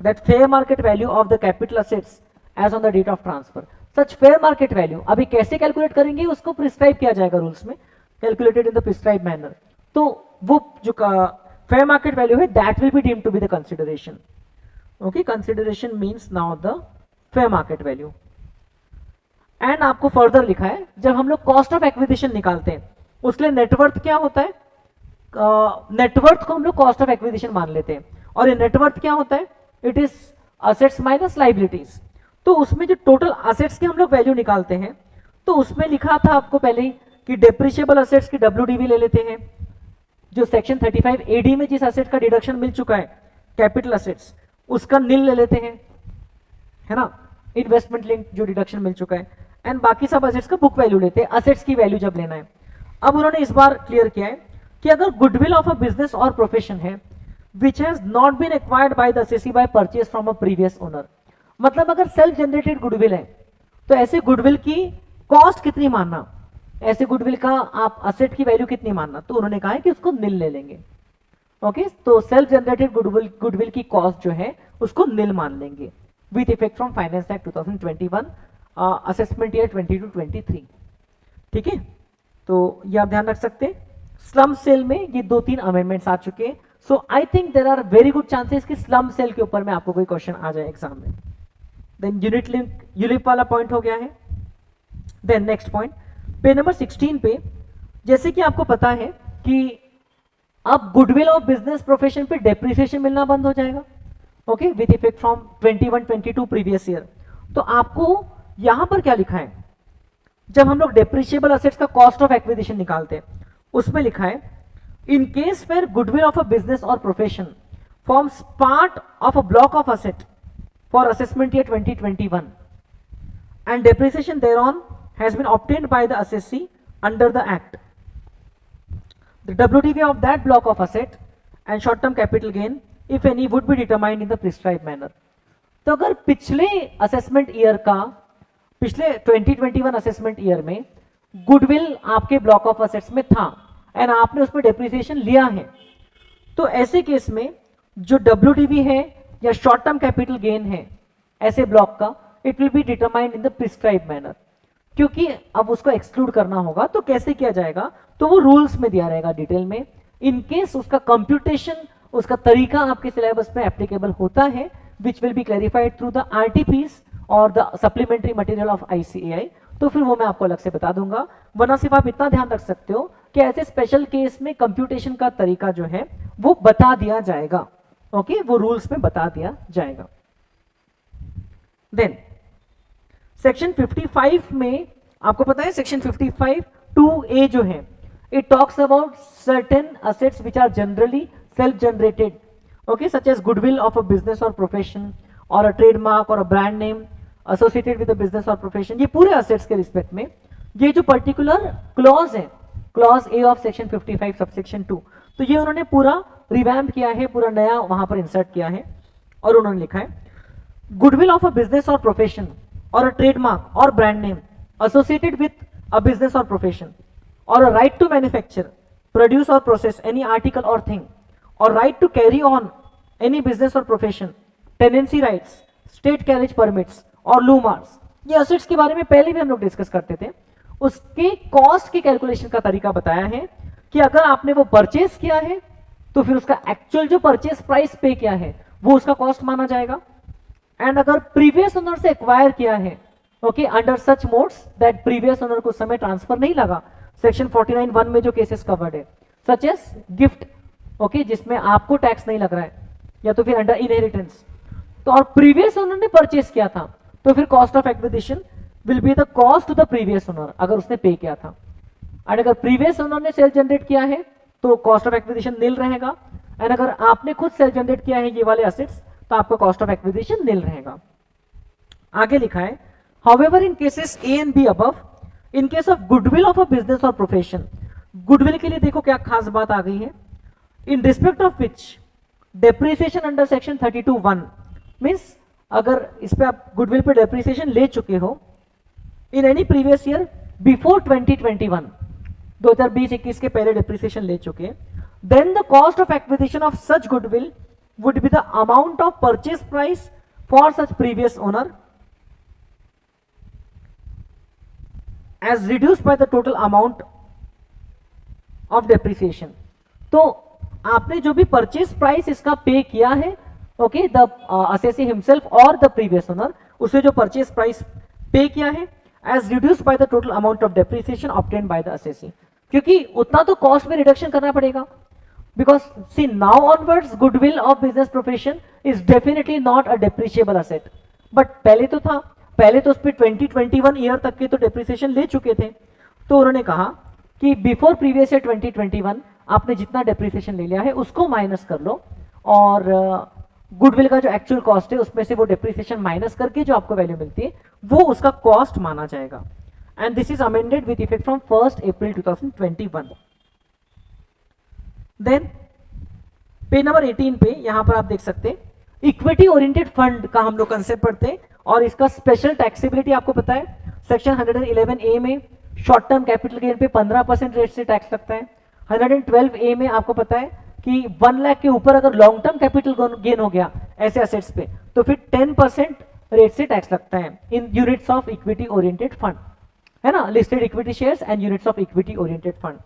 that fair market value of the capital assets as on the date of transfer. Such fair market value अभी कैसे कैलकुलेट करेंगे उसको प्रिस्क्राइब किया जाएगा रूल्स में, calculated in the prescribe manner. तो वो जो फेयर मार्केट वैल्यू है that will be deemed to be the consideration. Okay, consideration means now the fair market value. And आपको फर्दर लिखा है जब हम लोग कॉस्ट ऑफ एक्विजिशन निकालते हैं उसके लिए नेटवर्थ क्या होता है, नेटवर्थ को हम लोग कॉस्ट ऑफ एक्विजिशन मान लेते हैं. और ये नेटवर्थ क्या होता है, it is assets minus liabilities. तो उसमें जो टोटल असेट्स की हम लोग वैल्यू निकालते हैं तो उसमें लिखा था आपको पहले ही कि डेप्रिशिएबल असेट्स की WDV ले लेते हैं, जो सेक्शन 35 AD में जिस असेट का डिडक्शन मिल चुका है कैपिटल असेट्स उसका नील ले लेते हैं, है ना, इन्वेस्टमेंट लिंक जो डिडक्शन मिल चुका है. एंड बाकी सब असेट्स का बुक वैल्यू लेते हैं, असेट्स की वैल्यू जब लेना है. अब उन्होंने इस बार क्लियर किया है कि अगर गुडविल ऑफ अ बिजनेस और प्रोफेशन है which has not been acquired by the assessee by purchase from a previous owner, मतलब अगर सेल्फ जनरेटेड गुडविल है तो ऐसे गुडविल की कॉस्ट कितनी मानना, ऐसे गुडविल का आप असेट की वैल्यू कितनी मानना, तो उन्होंने कहा है कि उसको निल ले लेंगे. ओके, तो सेल्फ जनरेटेड गुडविल की कॉस्ट जो है उसको निल मान लेंगे with effect from finance act 2021 assessment year 22-23. ठीक है, तो ये आप ध्यान रख सकते हैं. स्लम सेल में ये 2-3 अमेंडमेंट्स आ चुके हैं. So I think there are very good chances कि स्लम सेल के ऊपर में आपको कोई क्वेश्चन आ जाए एग्जाम में. देन यूनिट लिंक यूलिप वाला पॉइंट हो गया है. Then next point page number 16 पे, जैसे कि आपको पता है कि अब गुडविल ऑफ बिजनेस प्रोफेशन पे डेप्रिसिएशन मिलना बंद हो जाएगा. Okay, with effect from 21-22 previous year. तो आपको यहां पर क्या लिखा है, जब हम लोग डेप्रिशिएबल असेट्स का कॉस्ट ऑफ एक्विजिशन निकालते हैं उसमें लिखा है in case where goodwill of a business or profession forms part of a block of asset for assessment year 2021 and depreciation thereon has been obtained by the assessee under the act, the WDV of that block of asset and short term capital gain if any would be determined in the prescribed manner. तो अगर पिछले assessment year का, पिछले 2021 assessment year में goodwill आपके block of assets में था and आपने उसमें डेप्रिसिएशन लिया है, तो ऐसे केस में जो WDV है या शॉर्ट टर्म कैपिटल गेन है ऐसे ब्लॉक का, it will be determined in the prescribe manner. क्योंकि अब उसको एक्सक्लूड करना होगा तो कैसे किया जाएगा, तो वो रूल्स में दिया रहेगा डिटेल में. इन केस उसका कंप्यूटेशन, उसका तरीका आपके सिलेबस में एप्लीकेबल होता है, which will be clarified through the RTPs और the supplementary material of ICAI, तो फिर वो मैं आपको अलग से बता दूंगा. वरना सिर्फ आप इतना ध्यान रख सकते हो कि ऐसे स्पेशल केस में कंप्यूटेशन का तरीका जो है वो बता दिया जाएगा. ओके, वो रूल्स में बता दिया जाएगा. देन सेक्शन 55 में आपको पता है सेक्शन 55 2A जो है, it talks about certain assets which are generally self generated, okay, such as goodwill of a business और प्रोफेशन और अ ट्रेडमार्क और a brand name associated with the business और प्रोफेशन. ये पूरे असेट्स के respect में ये जो पर्टिकुलर क्लॉज है, clause A of section 55 subsection 2, तो ये उन्होंने पूरा रिवैम्प किया है, पूरा नया वहां पर इंसर्ट किया है. और उन्होंने लिखा है गुडविल ऑफ अ बिजनेस और प्रोफेशन और अ ट्रेडमार्क और brand name associated with a business और प्रोफेशन और a right to manufacture, produce और प्रोसेस एनी आर्टिकल और थिंग और right to carry on any business और profession, tenancy rights, state carriage permits और loom hours. ये assets के बारे में पहले भी हम लोग डिस्कस करते थे. उसके कॉस्ट की कैलकुलेशन का तरीका बताया है कि अगर आपने वो परचेस किया है तो फिर उसका एक्चुअल जो परचेस प्राइस पे किया है वो उसका कॉस्ट माना जाएगा. एंड अगर प्रीवियस ओनर से एक्वायर किया है, okay, under such modes that previous owner को समय ट्रांसफर नहीं लगा, सेक्शन 49(1) में जो केसेस कवर्ड है, सच एज गिफ्ट, ओके, जिसमें आपको टैक्स नहीं लग रहा है, या तो फिर अंडर इनहेरिटेंस, तो और प्रीवियस ओनर ने परचेस किया था तो फिर cost of acquisition will be the cost to the previous owner अगर उसने पे किया था. एंड अगर प्रीवियस ओनर ने सेल्फ जनरेट किया है तो कॉस्ट ऑफ एक्विजिशन निल रहेगा. एंड अगर आपने खुद सेल्फ जनरेट किया है ये वाले असेट्स तो आपका कॉस्ट ऑफ एक्विजिशन निल रहेगा. आगे लिखा है however in cases A and be above, in case of goodwill of a business और प्रोफेशन, गुडविल के लिए देखो क्या खास बात आ गई है, इन respect of which depreciation under section 32(1) means अगर इस पे आप गुडविल पे डेप्रिसिएशन ले चुके हो in any previous year before 2021, 2020-21 के पहले डेप्रिसिएशन ले चुके, then the cost of acquisition of such goodwill would be the amount of purchase price for such previous owner as reduced by the total amount of depreciation. तो आपने जो भी purchase price इसका pay किया है, okay, the assessee himself और the previous owner, उसे जो परचेज प्राइस पे किया है as reduced by the total amount of depreciation obtained by the assessee, क्योंकि उतना तो कॉस्ट में रिडक्शन करना पड़ेगा, because see now onwards goodwill of business profession is definitely not a depreciable asset, but पहले तो था, पहले तो उस पर 2021 ईयर तक के तो डेप्रिसिएशन ले चुके थे, तो उन्होंने कहा कि बिफोर प्रीवियस ईयर 2021 आपने जितना डेप्रिसिएशन ले लिया है उसको माइनस कर लो, और गुडविल का जो एक्चुअल कॉस्ट है उसमें से वो डेप्रिसिएशन माइनस करके जो आपको वैल्यू मिलती है वो उसका कॉस्ट माना जाएगा, and this is amended with effect from 1 April 2021। Then page number 18 पे यहां पर आप देख सकते हैं इक्विटी ओरिएंटेड फंड का हम लोग कंसेप्ट पढ़ते हैं, और इसका स्पेशल टैक्सेबिलिटी आपको पता है, सेक्शन 111A में शॉर्ट टर्म कैपिटल गेन पे 15% रेट से टैक्स लगता है, 112A में आपको पता है कि 1 लाख के ऊपर अगर लॉन्ग टर्म कैपिटल गेन हो गया ऐसे एसेट्स पे तो फिर 10% रेट से टैक्स लगता है in units of equity oriented fund, है ना, listed equity shares and units of equity oriented fund.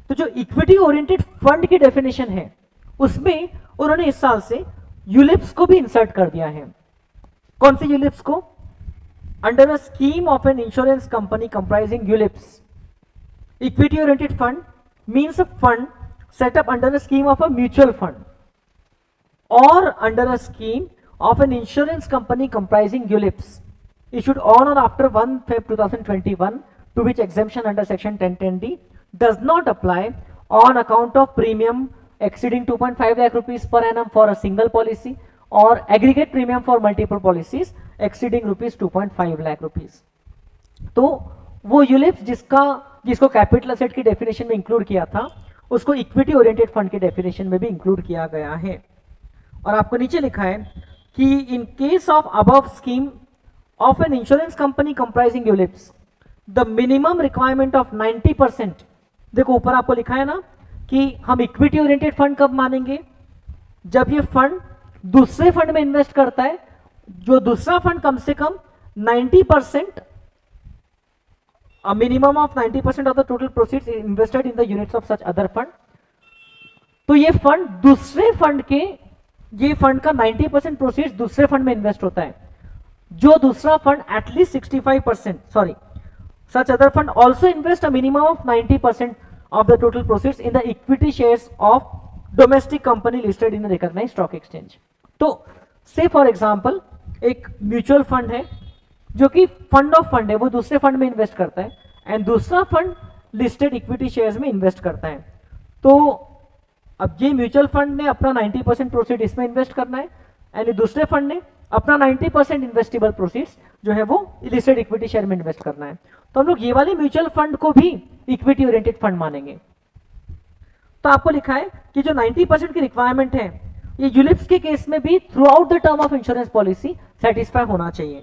तो जो इक्विटी ओरिएंटेड फंड की डेफिनेशन है उसमें उन्होंने इस साल से यूलिप्स को भी इंसर्ट कर दिया है। कौन सी यूलिप्स को? Under a scheme of an insurance company comprising ULIPs, equity oriented fund means a fund set up under a scheme of a mutual fund or under a scheme of an insurance company comprising ULIPs issued on or after 1 Feb 2021 to which exemption under section 1010D does not apply on account of premium exceeding 2.5 lakh rupees per annum for a single policy or aggregate premium for multiple policies exceeding rupees 2.5 lakh rupees। तो वो ULIPs जिसको capital asset की definition में include किया था उसको equity oriented fund के definition में भी इंक्लूड किया गया है। और आपको नीचे लिखा है कि in case of above scheme of an insurance company comprising ULIPs the minimum requirement of 90%, देखो ऊपर आपको लिखा है ना कि हम इक्विटी ओरिएंटेड फंड कब मानेंगे, जब ये फंड दूसरे फंड में इन्वेस्ट करता है, जो दूसरा फंड कम से कम 90%, a minimum of 90% of the total proceeds invested in the units of such other fund। तो ये फंड दूसरे फंड के, ये फंड का 90% प्रोसीड्स दूसरे फंड में इन्वेस्ट होता है, जो दूसरा fund at least 65%, sorry, such other fund also invest a minimum of 90% of the total proceeds in the equity shares of domestic company listed in a recognized stock exchange। तो say for example एक mutual fund है जो कि fund of fund है, वो दूसरे fund में invest करता है, एंड दूसरा फंड लिस्टेड इक्विटी शेयर्स में इन्वेस्ट करता है। तो अब ये म्यूचुअल फंड ने अपना 90% प्रोसीड इसमें इन्वेस्ट करना है, एंड दूसरे फंड ने अपना 90% इन्वेस्टेबल प्रोसीड्स जो है वो लिस्टेड इक्विटी शेयर में इन्वेस्ट करना है। तो हम लोग ये वाले म्यूचुअल फंड को भी इक्विटी ओरिएंटेड फंड मानेंगे। तो आपको लिखा है कि जो 90% की रिक्वायरमेंट है ये यूलिप्स के केस में भी through out the term of insurance policy satisfy होना चाहिए।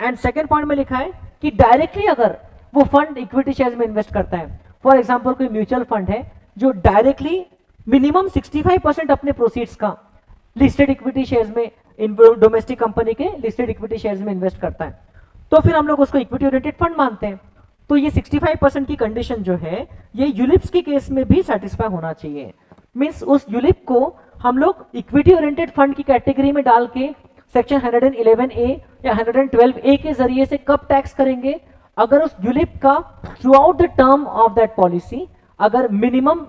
एंड सेकेंड पॉइंट में लिखा है कि डायरेक्टली अगर वो फंड इक्विटी शेयर्स में इन्वेस्ट करता है, फॉर एग्जांपल कोई म्यूचुअल फंड है जो डायरेक्टली मिनिमम 65% अपने प्रोसीड्स का लिस्टेड इक्विटी शेयर्स में, डोमेस्टिक कंपनी के लिस्टेड इक्विटी शेयर्स में इन्वेस्ट करता है, तो फिर हम लोग उसको इक्विटी ओरिएंटेड फंड मानते हैं। तो ये 65% की कंडीशन जो है ये यूलिप्स के केस में भी सेटिस्फाई होना चाहिए। मींस उस यूलिप को हम लोग इक्विटी ओरिएंटेड फंड की कैटेगरी में डाल के सेक्शन 111A या 112A के जरिए से कब टैक्स करेंगे, अगर उस यूलिप का through out the term of that policy अगर मिनिमम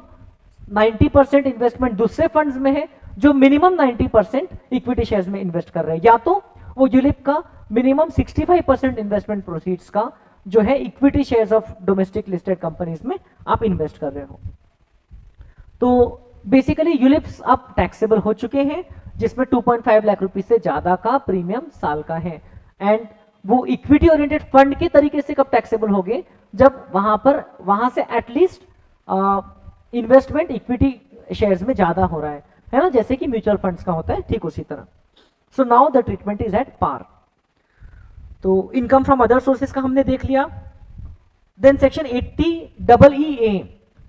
90% इन्वेस्टमेंट दूसरे फंड्स में है जो मिनिमम 90% इक्विटी शेयर्स में इन्वेस्ट कर रहे हैं, या तो वो यूलिप का मिनिमम 65% इन्वेस्टमेंट प्रोसीड्स का जो है equity shares of domestic listed companies में आप इन्वेस्ट कर रहे हो। तो बेसिकली यूलिप्स अब टैक्सेबल हो चुके हैं जिसमें 2.5 लाख रुपए से ज्यादा का प्रीमियम साल का है, एंड वो इक्विटी ओरिएंटेड फंड के तरीके से कब टैक्सेबल होंगे, जब वहां से एटलीस्ट इन्वेस्टमेंट इक्विटी शेयर्स में ज्यादा हो रहा है ना, जैसे कि म्यूचुअल फंड्स का होता है, ठीक उसी तरह. So now the treatment is at par. तो इनकम फ्रॉम अदर सोर्सेज का हमने देख लिया. देन सेक्शन 80EE,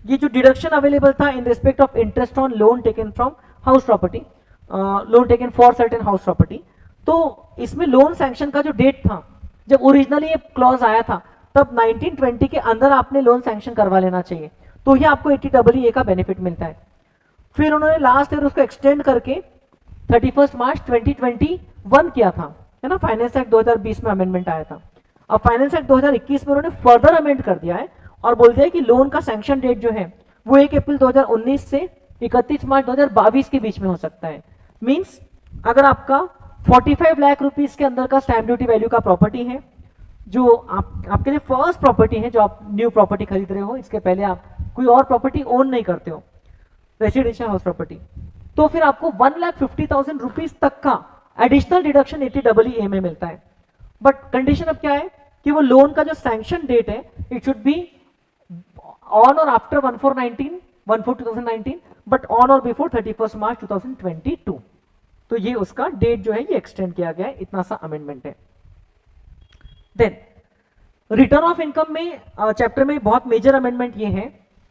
ये जो डिडक्शन अवेलेबल था इन respect of interest on loan taken from house property, loan taken for certain house property. तो इसमें लोन सैंक्शन का जो डेट था, जब ओरिजिनली ये क्लॉज आया था, तब 1920 के अंदर आपने लोन सैंक्शन करवा लेना चाहिए, तो ही आपको 80EE का बेनिफिट मिलता है. फिर उन्होंने लास्ट ईयर उसको एक्सटेंड करके 31 मार्च 2021 किया था, है ना. फाइनेंस एक्ट 2020 में अमेंडमेंट आया था. अब फाइनेंस एक्ट 2021 में उन्होंने फर्दर अमेंड कर दिया है और बोल दिया है कि लोन का सैंक्शन डेट जो है वो 1 अप्रैल 2019 से 31 मार्च 2022 के बीच में हो सकता है. मींस अगर आपका 45 लाख रुपीस के अंदर का स्टैंप ड्यूटी वैल्यू का प्रॉपर्टी है, जो आपके लिए फर्स्ट प्रॉपर्टी है, जो आप न्यू प्रॉपर्टी खरीद रहे हो, इसके पहले आप कोई और प्रॉपर्टी ओन नहीं करते हो, रेसिडेंशियल हाउस प्रॉपर्टी, तो फिर आपको 1,50,000 रुपीज तक का एडिशनल डिडक्शन 80EE में मिलता है. बट कंडीशन अब क्या है कि वो लोन का जो सैंक्शन डेट है, इट शुड बी ऑन और after 1/4/2019, but on or before 31 मार्च 2022. तो ये उसका डेट जो है ये एक्सटेंड किया गया है. इतना सा अमेंडमेंट है. देन रिटर्न ऑफ इनकम में चैप्टर में बहुत मेजर अमेंडमेंट ये है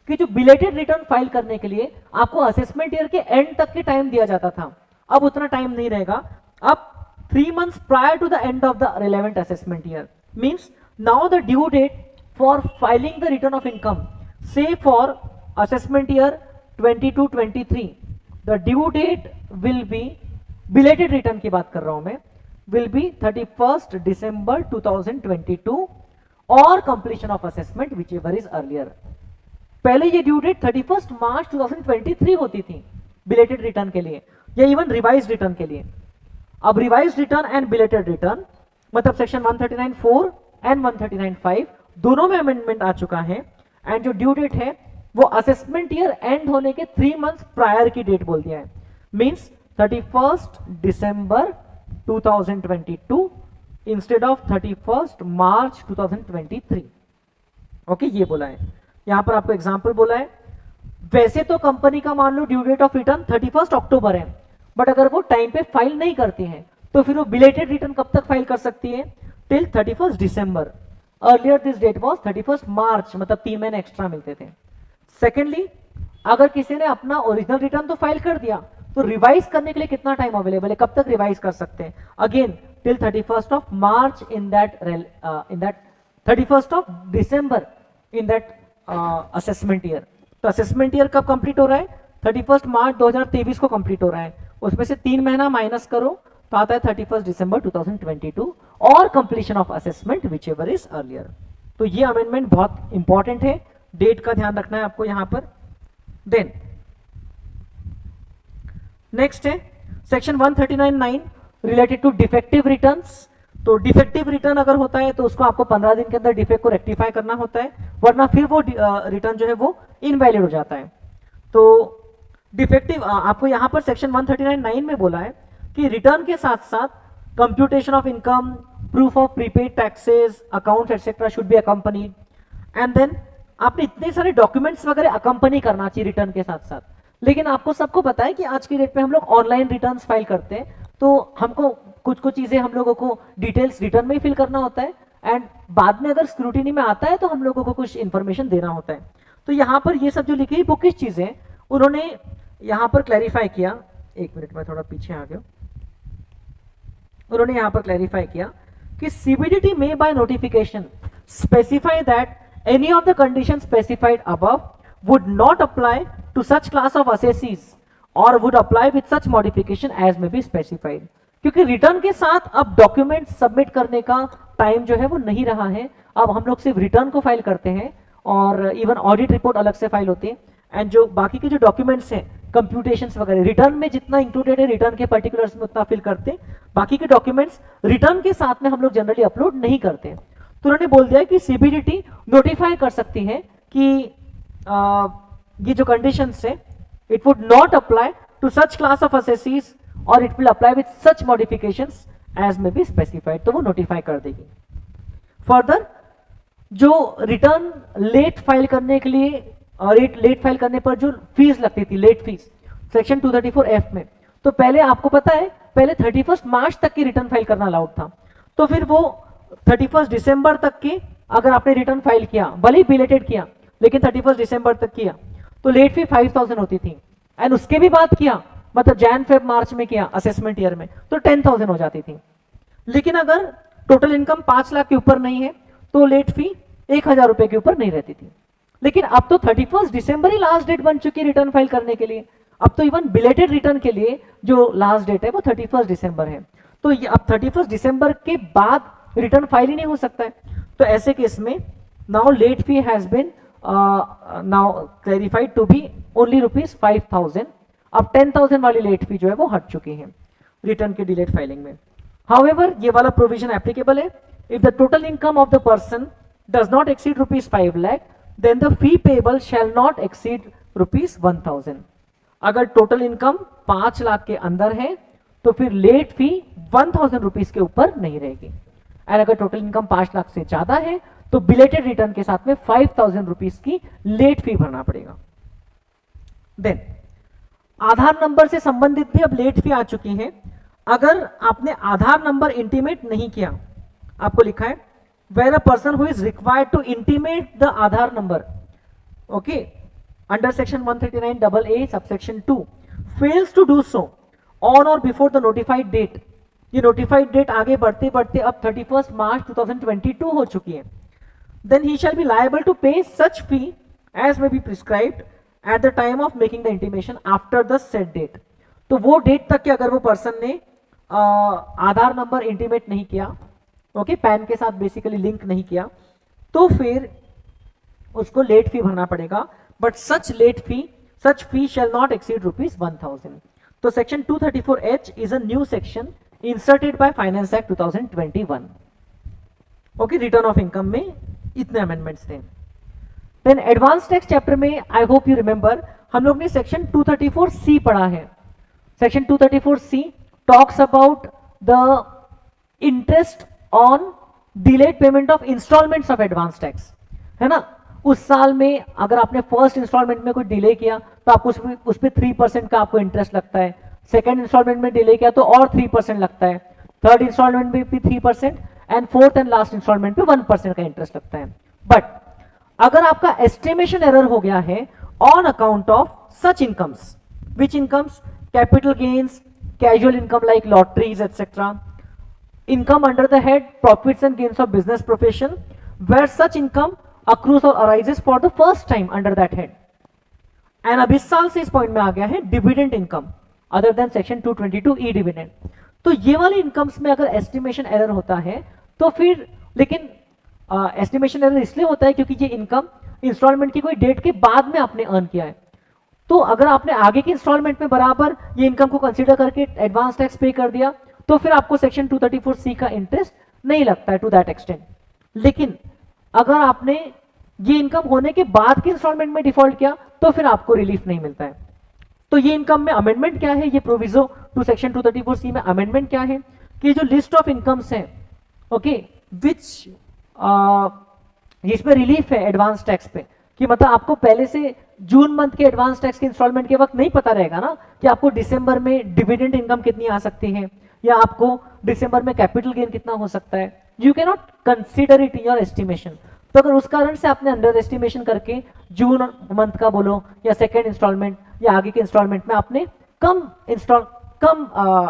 कि जो बिलेटेड रिटर्न फाइल करने के लिए आपको असेसमेंट ईयर के एंड तक के टाइम दिया जाता था, अब उतना टाइम नहीं रहेगा. अब 3 months prior to the end of the relevant assessment year. Means now the due date for filing the return of income, say for assessment year 22-23, the due date will be, belated return की बात कर रहा हूं मैं, will be 31st December 2022 or completion of assessment whichever is earlier. पहले ये due date 31 मार्च 2023 होती थी बिलेटेड रिटर्न के लिए या इवन रिवाइज रिटर्न के लिए. अब revise return and belated return मतलब सेक्शन 139(4) एंड 139(5) दोनों में अमेंडमेंट आ चुका है. एंड जो ड्यू डेट है वो असेसमेंट ईयर एंड होने के 3 months प्रायर की डेट बोल दिया है. Means 31st December 2022 instead of 31st March 2023. Okay, ये बोला है. यहां पर आपको एग्जांपल बोला है. वैसे तो कंपनी का मान लो ड्यू डेट ऑफ रिटर्न 31 अक्टूबर है, बट अगर वो टाइम पे फाइल नहीं करती है तो फिर वो बिलेटेड रिटर्न कब तक फाइल कर सकती है? Till 31 December. Earlier this date was 31 March, मतलब 3 महीने एक्स्ट्रा मिलते थे. सेकेंडली, अगर किसी ने अपना ओरिजिनल रिटर्न तो फाइल कर दिया, तो रिवाइज करने के लिए कितना टाइम अवेलेबल है, कब तक रिवाइज कर सकते हैं? Again till 31st of March in that 31st of December in that assessment year. तो असेसमेंट ईयर कब कंप्लीट हो रहा है? 31 मार्च 2023 को कंप्लीट हो रहा है. उसमें से 3 महीना माइनस करो तो आता है 31 दिसंबर 2022 और completion of assessment which ever is earlier. तो ये अमेंडमेंट बहुत इंपॉर्टेंट है, डेट का ध्यान रखना है आपको यहां पर. देन नेक्स्ट है section 139(9) related to defective returns. तो डिफेक्टिव रिटर्न अगर होता है तो उसको आपको 15 दिन के अंदर डिफेक्ट को रेक्टिफाई करना होता है, वरना फिर वो रिटर्न जो है वो इनवैलिड हो जाता है. तो डिफेक्टिव आपको यहां पर सेक्शन 139(9) में बोला है कि रिटर्न के साथ साथ computation of income, proof of prepaid taxes, accounts etcetera should be accompanied. And then आपने इतने सारे डॉक्यूमेंट्स वगैरह अकम्पनी करना चाहिए रिटर्न के साथ साथ. लेकिन आपको सबको पता है कि आज की डेट पे हम लोग ऑनलाइन रिटर्न्स फाइल करते हैं, तो हमको कुछ कुछ चीजें हम लोगों को डिटेल्स रिटर्न में ही फिल करना होता है, एंड बाद में अगर स्क्रूटिनी में आता है तो हम लोगों को कुछ इंफॉर्मेशन देना होता है. तो यहाँ पर ये सब जो लिखी वो किस चीजें उन्होंने यहाँ पर क्लैरिफाई किया. एक मिनट में थोड़ा पीछे आ गया. उन्होंने यहाँ पर क्लैरिफाई किया कि सीबीडीटी में by notification specify that any of the condition specified above would not apply to such class of assessees or would apply with such modification as may be specified. क्योंकि रिटर्न के साथ अब document submit करने का time जो है वो नहीं रहा है. अब हम लोग सिर्फ रिटर्न को फाइल करते हैं और इवन ऑडिट रिपोर्ट अलग से फाइल होती है, एंड जो बाकी के जो डॉक्यूमेंट्स हैं, कंप्यूटेशंस वगैरह, रिटर्न में जितना इंक्लूडेड है रिटर्न के पर्टिकुलर्स में उतना फिल करते हैं, बाकी के डॉक्यूमेंट्स रिटर्न के साथ में हम लोग जनरली अपलोड नहीं करते. तो उन्होंने बोल दिया कि सीबीडीटी नोटिफाई कर सकती है कि ये जो कंडीशंस है it would not apply to such class of assessees or it will apply with such modifications as may be specified, तो वो नोटिफाई कर देगी। फर्दर जो रिटर्न लेट फाइल करने के लिए लेट फाइल करने पर जो फीस लगती थी, लेट फीस सेक्शन 234F में, तो पहले आपको पता है पहले 31 मार्च तक की रिटर्न फाइल करना अलाउड था, तो फिर वो 31 दिसंबर तक की अगर आपने रिटर्न फाइल किया, भले ही बिलेटेड किया लेकिन 31 दिसंबर तक किया, तो लेट फी 5000 होती थी। एंड उसके भी बाद किया, मतलब जैन फेब मार्च में किया असेसमेंट ईयर में, तो 10,000 हो जाती थी। लेकिन अगर टोटल इनकम 5 लाख के ऊपर नहीं है तो लेट फी 1000 रुपए के ऊपर नहीं रहती थी। लेकिन अब तो 31 दिसंबर ही लास्ट डेट बन चुकी है रिटर्न फाइल करने के लिए। अब तो इवन बिलेटेड रिटर्न के लिए जो लास्ट डेट है वो 31 दिसंबर है, तो ये अब 31 दिसंबर के बाद रिटर्न फाइल ही नहीं हो सकता है। तो ऐसे केस में now late fee has been now clarified to be only ₹5,000। अब 10,000 वाली लेट फी जो है वो हट चुकी है रिटर्न के डिलेट फाइलिंग में। हाउएवर ये वाला प्रोविजन एप्लीकेबल है if the total income of the person does not exceed ₹5 lakh, then the fee payable shall not exceed ₹1,000। अगर टोटल इनकम 5 लाख के अंदर है तो फिर लेट फी 1,000 रुपीज के ऊपर नहीं रहेगी। एंड अगर टोटल इनकम 5 लाख से ज्यादा है तो बिलेटेड रिटर्न के साथ में 5,000 रुपीज की लेट फी भरना पड़ेगा। देन आधार नंबर से संबंधित भी अब लेट फी आ चुकी है। अगर आपने आधार नंबर इंटीमेट नहीं किया, आपको लिखा है where a person who is required to intimate the Aadhaar number, okay, under section 139AA subsection 2 fails to do so on or before the notified date. ये नोटिफाइड डेट आगे बढ़ते बढ़ते अब 31 मार्च 2022 हो चुकी है। Then he shall be liable to pay such fee as may be prescribed at the time of making the intimation after the set date. तो वो डेट तक के अगर वो पर्सन ने आधार नंबर इंटीमेट नहीं किया, ओके, पैन के साथ बेसिकली लिंक नहीं किया, तो फिर उसको लेट फी भरना पड़ेगा। But such fee shell not exceed ₹1,000। तो section 234H is a new section inserted by finance act 2021। Okay, return of income में इतने अमेंडमेंट्स थे। देन एडवांस टैक्स चैप्टर में आई होप यू रिमेंबर हम लोग ने सेक्शन 234C पढ़ा है। Section 234C talks about the interest on delayed payment of installments of advance tax, है ना। उस साल में अगर आपने फर्स्ट इंस्टॉलमेंट में कोई डिले किया तो आपको उस पर 3% का आपको इंटरेस्ट लगता है, सेकंड इंस्टॉलमेंट में डिले किया तो और 3% लगता है, थर्ड इंस्टॉलमेंट में भी 3% and fourth and last installment पे 1% का इंटरेस्ट लगता है। बट अगर आपका एस्टिमेशन एरर हो गया है on account of such incomes, which incomes, capital gains, casual income like lotteries etcetera, income under the head profits and gains of business profession where such income accrues or arises for the first time under that head। and अब इस साल से इस point में आ गया है dividend income other than section 222E dividend. तो ये वाले इनकम्स में अगर एस्टिमेशन एरर होता है तो फिर, लेकिन एस्टिमेशन एरर इसलिए होता है क्योंकि ये इनकम इंस्टॉलमेंट की कोई डेट के बाद में आपने अर्न किया है। तो अगर आपने आगे के इंस्टॉलमेंट में बराबर ये इनकम को कंसीडर करके एडवांस टैक्स पे कर दिया तो फिर आपको सेक्शन 234C का इंटरेस्ट नहीं लगता है टू दैट एक्सटेंट। लेकिन अगर आपने ये इनकम होने के बाद के इंस्टॉलमेंट में डिफॉल्ट किया तो फिर आपको रिलीफ नहीं मिलता है। तो ये इनकम में अमेंडमेंट क्या है, ये प्रोविजो टू सेक्शन 234C में अमेंडमेंट क्या है कि जो लिस्ट ऑफ इनकम्स है, ओके, विच इसमें रिलीफ है एडवांस टैक्स पे, कि मतलब आपको पहले से जून मंथ के एडवांस टैक्स के इंस्टॉलमेंट के वक्त नहीं पता रहेगा ना कि आपको दिसंबर में डिविडेंड इनकम कितनी आ सकती है या आपको दिसंबर में कैपिटल गेन कितना हो सकता है। You can not consider it in your estimation. तो अगर उस कारण से आपने अंडर एस्टिमेशन करके जून मंथ का बोलो या सेकेंड इंस्टॉलमेंट या आगे के इंस्टॉलमेंट में आपने कम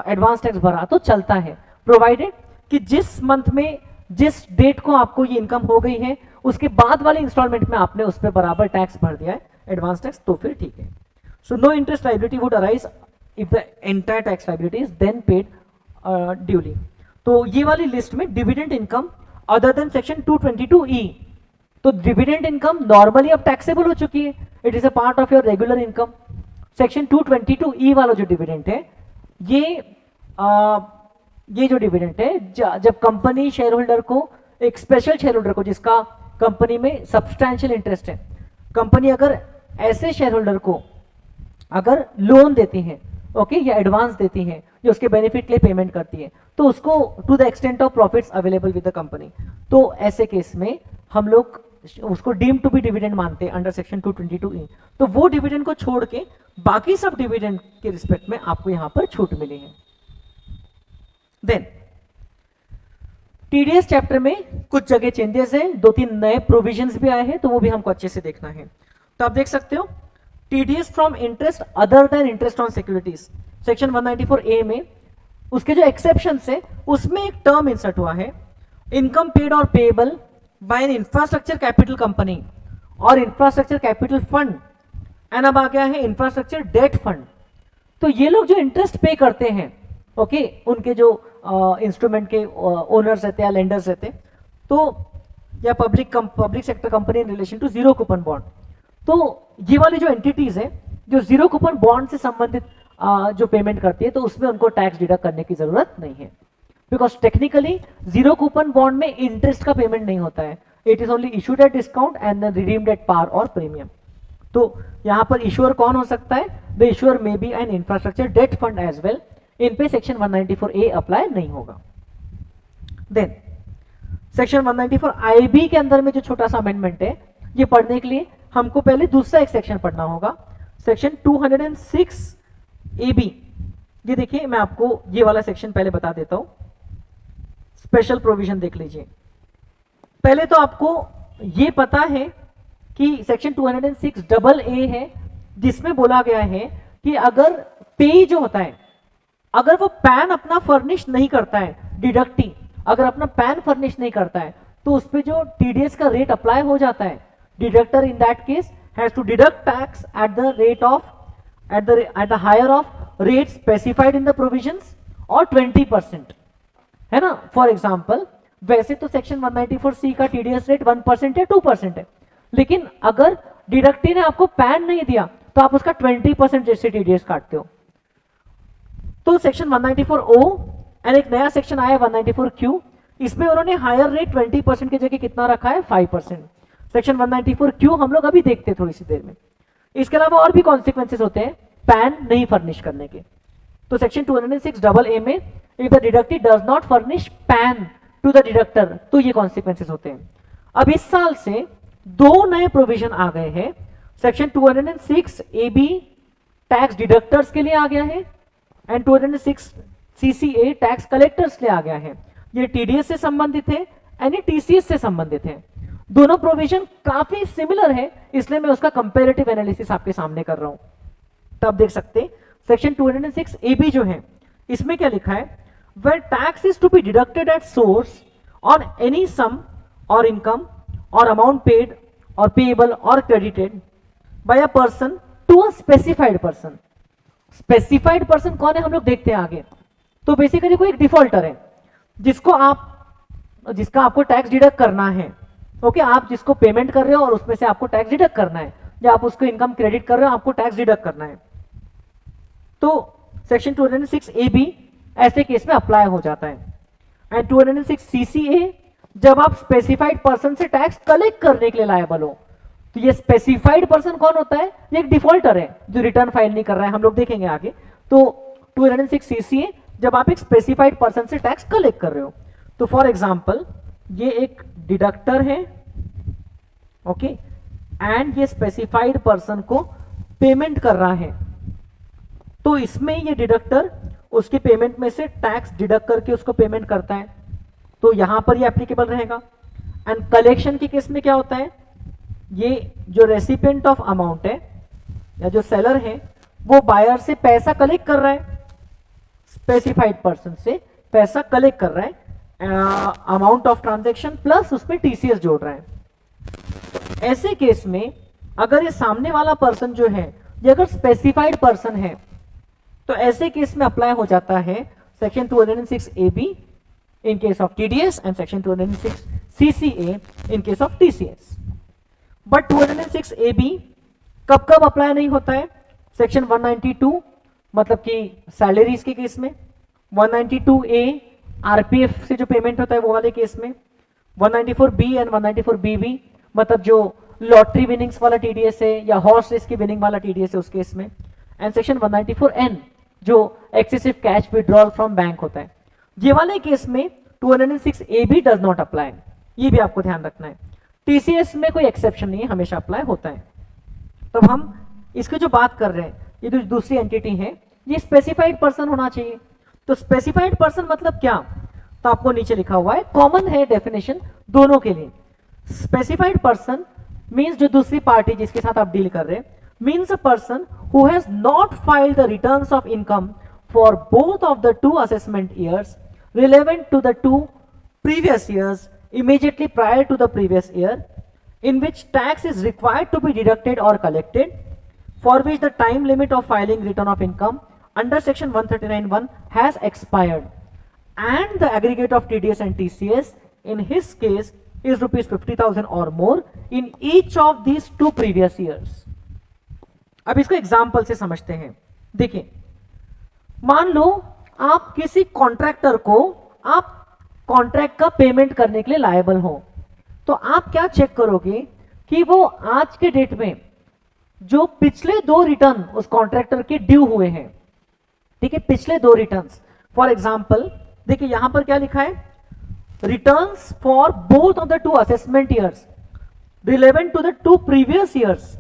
एडवांस टैक्स भरा तो चलता है, प्रोवाइडेड कि जिस मंथ में जिस डेट को आपको ये इनकम हो गई है उसके बाद वाले इंस्टॉलमेंट में आपने उस पर बराबर टैक्स भर दिया है एडवांस टैक्स, तो फिर ठीक है। So no interest liability would arise if the entire tax liability is then paid duly. तो ये वाली लिस्ट में dividend income other than section 222E, तो डिविडेंड इनकम नॉर्मली अब टैक्सेबल हो चुकी है, it is a part of your regular income. Section 222E वाला जो डिविडेंड है ये जो डिविडेंड है जब कंपनी शेयर होल्डर को, एक स्पेशल शेयर होल्डर को जिसका कंपनी में सब्सटैंशियल इंटरेस्ट है, कंपनी अगर ऐसे शेयर होल्डर को अगर लोन देती है ओके, या एडवांस देती हैं, जो उसके बेनिफिट के लिए पेमेंट करती है, तो उसको to the extent of profits available with the company, तो ऐसे केस में हम लोग उसको डीम टू बी डिविडेंड मानते हैं अंडर सेक्शन 222E। तो वो डिविडेंड को छोड़ के बाकी सब डिविडेंड के रिस्पेक्ट में आपको यहां पर छूट मिली है। देन टीडीएस चैप्टर में कुछ जगह चेंजेस है, 2-3 नए प्रोविजंस भी आए हैं, तो वो भी हमको अच्छे से देखना है। तो आप देख सकते हो TDS from interest other than interest on securities, section 194A में उसके जो एक्सेप्शन है उसमें एक टर्म इंसर्ट हुआ है, income paid or payable by N infrastructure capital company और इंफ्रास्ट्रक्चर कैपिटल फंड, एंड अब आ गया है इंफ्रास्ट्रक्चर डेट फंड। तो ये लोग जो इंटरेस्ट पे करते हैं, ओके, उनके जो इंस्ट्रूमेंट के ओनर्स रहते हैं या लेंडर्स रहते हैं, तो या public sector company in relation to zero coupon bond, तो ये वाली जो एंटिटीज है जो जीरो कूपन बॉन्ड से संबंधित जो पेमेंट करती है, तो उसमें उनको टैक्स डिडक्ट करने की जरूरत नहीं है, because technically zero coupon bond में इंटरेस्ट का पेमेंट नहीं होता है, it is only issued at discount and then redeemed at par or premium. तो यहां पर इशूअर कौन हो सकता है? The issuer may be an infrastructure debt fund as well, in pay section 194A apply नहीं होगा। देन सेक्शन 194IB के अंदर में जो छोटा सा अमेंडमेंट है, ये पढ़ने के लिए हमको पहले दूसरा एक सेक्शन पढ़ना होगा, सेक्शन 206AB। ये देखिए, मैं आपको ये वाला सेक्शन पहले बता देता हूं, स्पेशल प्रोविजन देख लीजिए। पहले तो आपको ये पता है कि सेक्शन 206AA है, जिसमें बोला गया है कि अगर पे जो होता है, अगर वो पैन अपना फर्निश नहीं करता है, डिडक्टी अगर अपना पैन फर्निश नहीं करता है, तो उस पर जो टीडीएस का रेट अप्लाई हो जाता है, deductor in that case has to deduct tax at the rate of at the higher of rate specified in the provisions or 20%, है ना। फॉर एग्जांपल, वैसे तो सेक्शन 194C का टीडीएस रेट 1% है, 2% है, लेकिन अगर डिडक्टी ने आपको पैन नहीं दिया तो आप उसका 20% जैसे टीडीएस काटते हो। तो सेक्शन 194O एंड एक नया सेक्शन आया 194Q, इसमें उन्होंने हायर रेट 20% की जगह कितना रखा है? 5%। सेक्शन 194Q हम लोग अभी देखते हैं थोड़ी सी देर में। इसके अलावा और भी कॉन्सिक्वेंसेस होते हैं पैन नहीं फर्निश करने के। तो सेक्शन 206AA में if the deductee does not furnish PAN to the deductor, तो ये कॉन्सिक्वेंसेस होते हैं। अब इस साल से दो नए प्रोविजन आ गए हैं, सेक्शन 206AB टैक्स डिडक्टर्स के लिए आ गया है एंड 206CCA टैक्स कलेक्टर्स के लिए आ गया है। ये टीडीएस से संबंधित है एंड ये टीसीएस से संबंधित है। दोनों प्रोविजन काफी सिमिलर है, इसलिए मैं उसका कंपैरेटिव एनालिसिस आपके सामने कर रहा हूं। तब देख सकते हैं सेक्शन 206AB जो है, इसमें क्या लिखा है? Where tax is to be deducted at source on any sum or income or amount paid or payable or credited by a person to a specified person. Specified person कौन है हम लोग देखते हैं आगे। तो बेसिकली कोई एक डिफॉल्टर है जिसका आपको टैक्स डिडक्ट करना है, ओके, आप जिसको पेमेंट कर रहे हो और उसमें से आपको टैक्स डिडक्ट करना है, या आप उसको इनकम क्रेडिट कर रहे हो, आपको टैक्स डिडक्ट करना है। तो सेक्शन 206AB ऐसे केस में अप्लाई हो जाता है। एंड 206CCA जब आप स्पेसिफाइड पर्सन से टैक्स कलेक्ट करने के लिए लायबल हो। तो ये स्पेसिफाइड पर्सन कौन होता है? ये एक डिफॉल्टर है जो रिटर्न फाइल नहीं कर रहा है, हम लोग देखेंगे आगे। तो 206CCA जब आप एक स्पेसिफाइड पर्सन से टैक्स कलेक्ट कर रहे हो। तो फॉर एग्जांपल, ये एक डिडक्टर है, ओके, एंड ये स्पेसिफाइड पर्सन को पेमेंट कर रहा है, तो इसमें ये डिडक्टर उसके पेमेंट में से टैक्स डिडक्ट करके उसको पेमेंट करता है, तो यहां पर ये एप्लीकेबल रहेगा। एंड कलेक्शन के केस में क्या होता है? ये जो रेसिपिएंट ऑफ अमाउंट है या जो सेलर है, वो बायर से पैसा कलेक्ट कर रहा है, स्पेसिफाइड पर्सन से पैसा कलेक्ट कर रहा है, अमाउंट ऑफ ट्रांजैक्शन प्लस उसमें टीसीएस जोड़ रहा है। तो ऐसे केस में अगर ये सामने वाला पर्सन जो है, ये अगर स्पेसिफाइड पर्सन है, तो ऐसे केस में अप्लाई हो जाता है section 206AB in case of TDS and section 206CCA in case of TCS. But 206AB कब कब अप्लाई नहीं होता है? सेक्शन 192 मतलब कि सैलरीज के केस में, 192A आरपीएफ से जो पेमेंट होता है वो वाले केस में, 194B एंड 194BB मतलब जो लॉटरी विनिंग्स वाला टीडीएस है या हॉर्स रेस की विनिंग वाला टीडीएस है उस केस में, एंड सेक्शन 194N जो excessive cash withdrawal from bank होता है। ये वाले केस में 206 भी डज नॉट अप्लाई, ये भी आपको ध्यान रखना है। टीसीएस में कोई एक्सेप्शन नहीं है, हमेशा अप्लाई होता है। तब हम इसकी जो बात कर रहे हैं, ये जो दूसरी एंटिटी है, ये स्पेसिफाइड पर्सन होना चाहिए। तो स्पेसिफाइड पर्सन मतलब क्या, तो आपको नीचे लिखा हुआ है, कॉमन है डेफिनेशन दोनों के लिए। स्पेसिफाइड पर्सन मीन्स जो दूसरी पार्टी जिसके साथ आप डील कर रहे हैं, means a person who has not filed the returns of income for both of the 2 assessment years relevant to the 2 previous years immediately prior to the previous year, in which tax is required to be deducted or collected, for which the time limit of filing return of income under section 139(1) has expired, and the aggregate of TDS and TCS in his case is rupees 50,000 or more in each of these 2 previous years. अब इसको example से समझते हैं। देखिए, मान लो आप किसी contractor को आप कॉन्ट्रैक्ट का पेमेंट करने के लिए लायबल हो, तो आप क्या चेक करोगे कि वो आज के डेट में जो पिछले 2 रिटर्न उस कॉन्ट्रैक्टर के ड्यू हुए हैं, ठीक है, पिछले 2 रिटर्न्स। फॉर एग्जांपल देखिए यहां पर क्या लिखा है, returns for both of the 2 assessment years relevant to the 2 previous years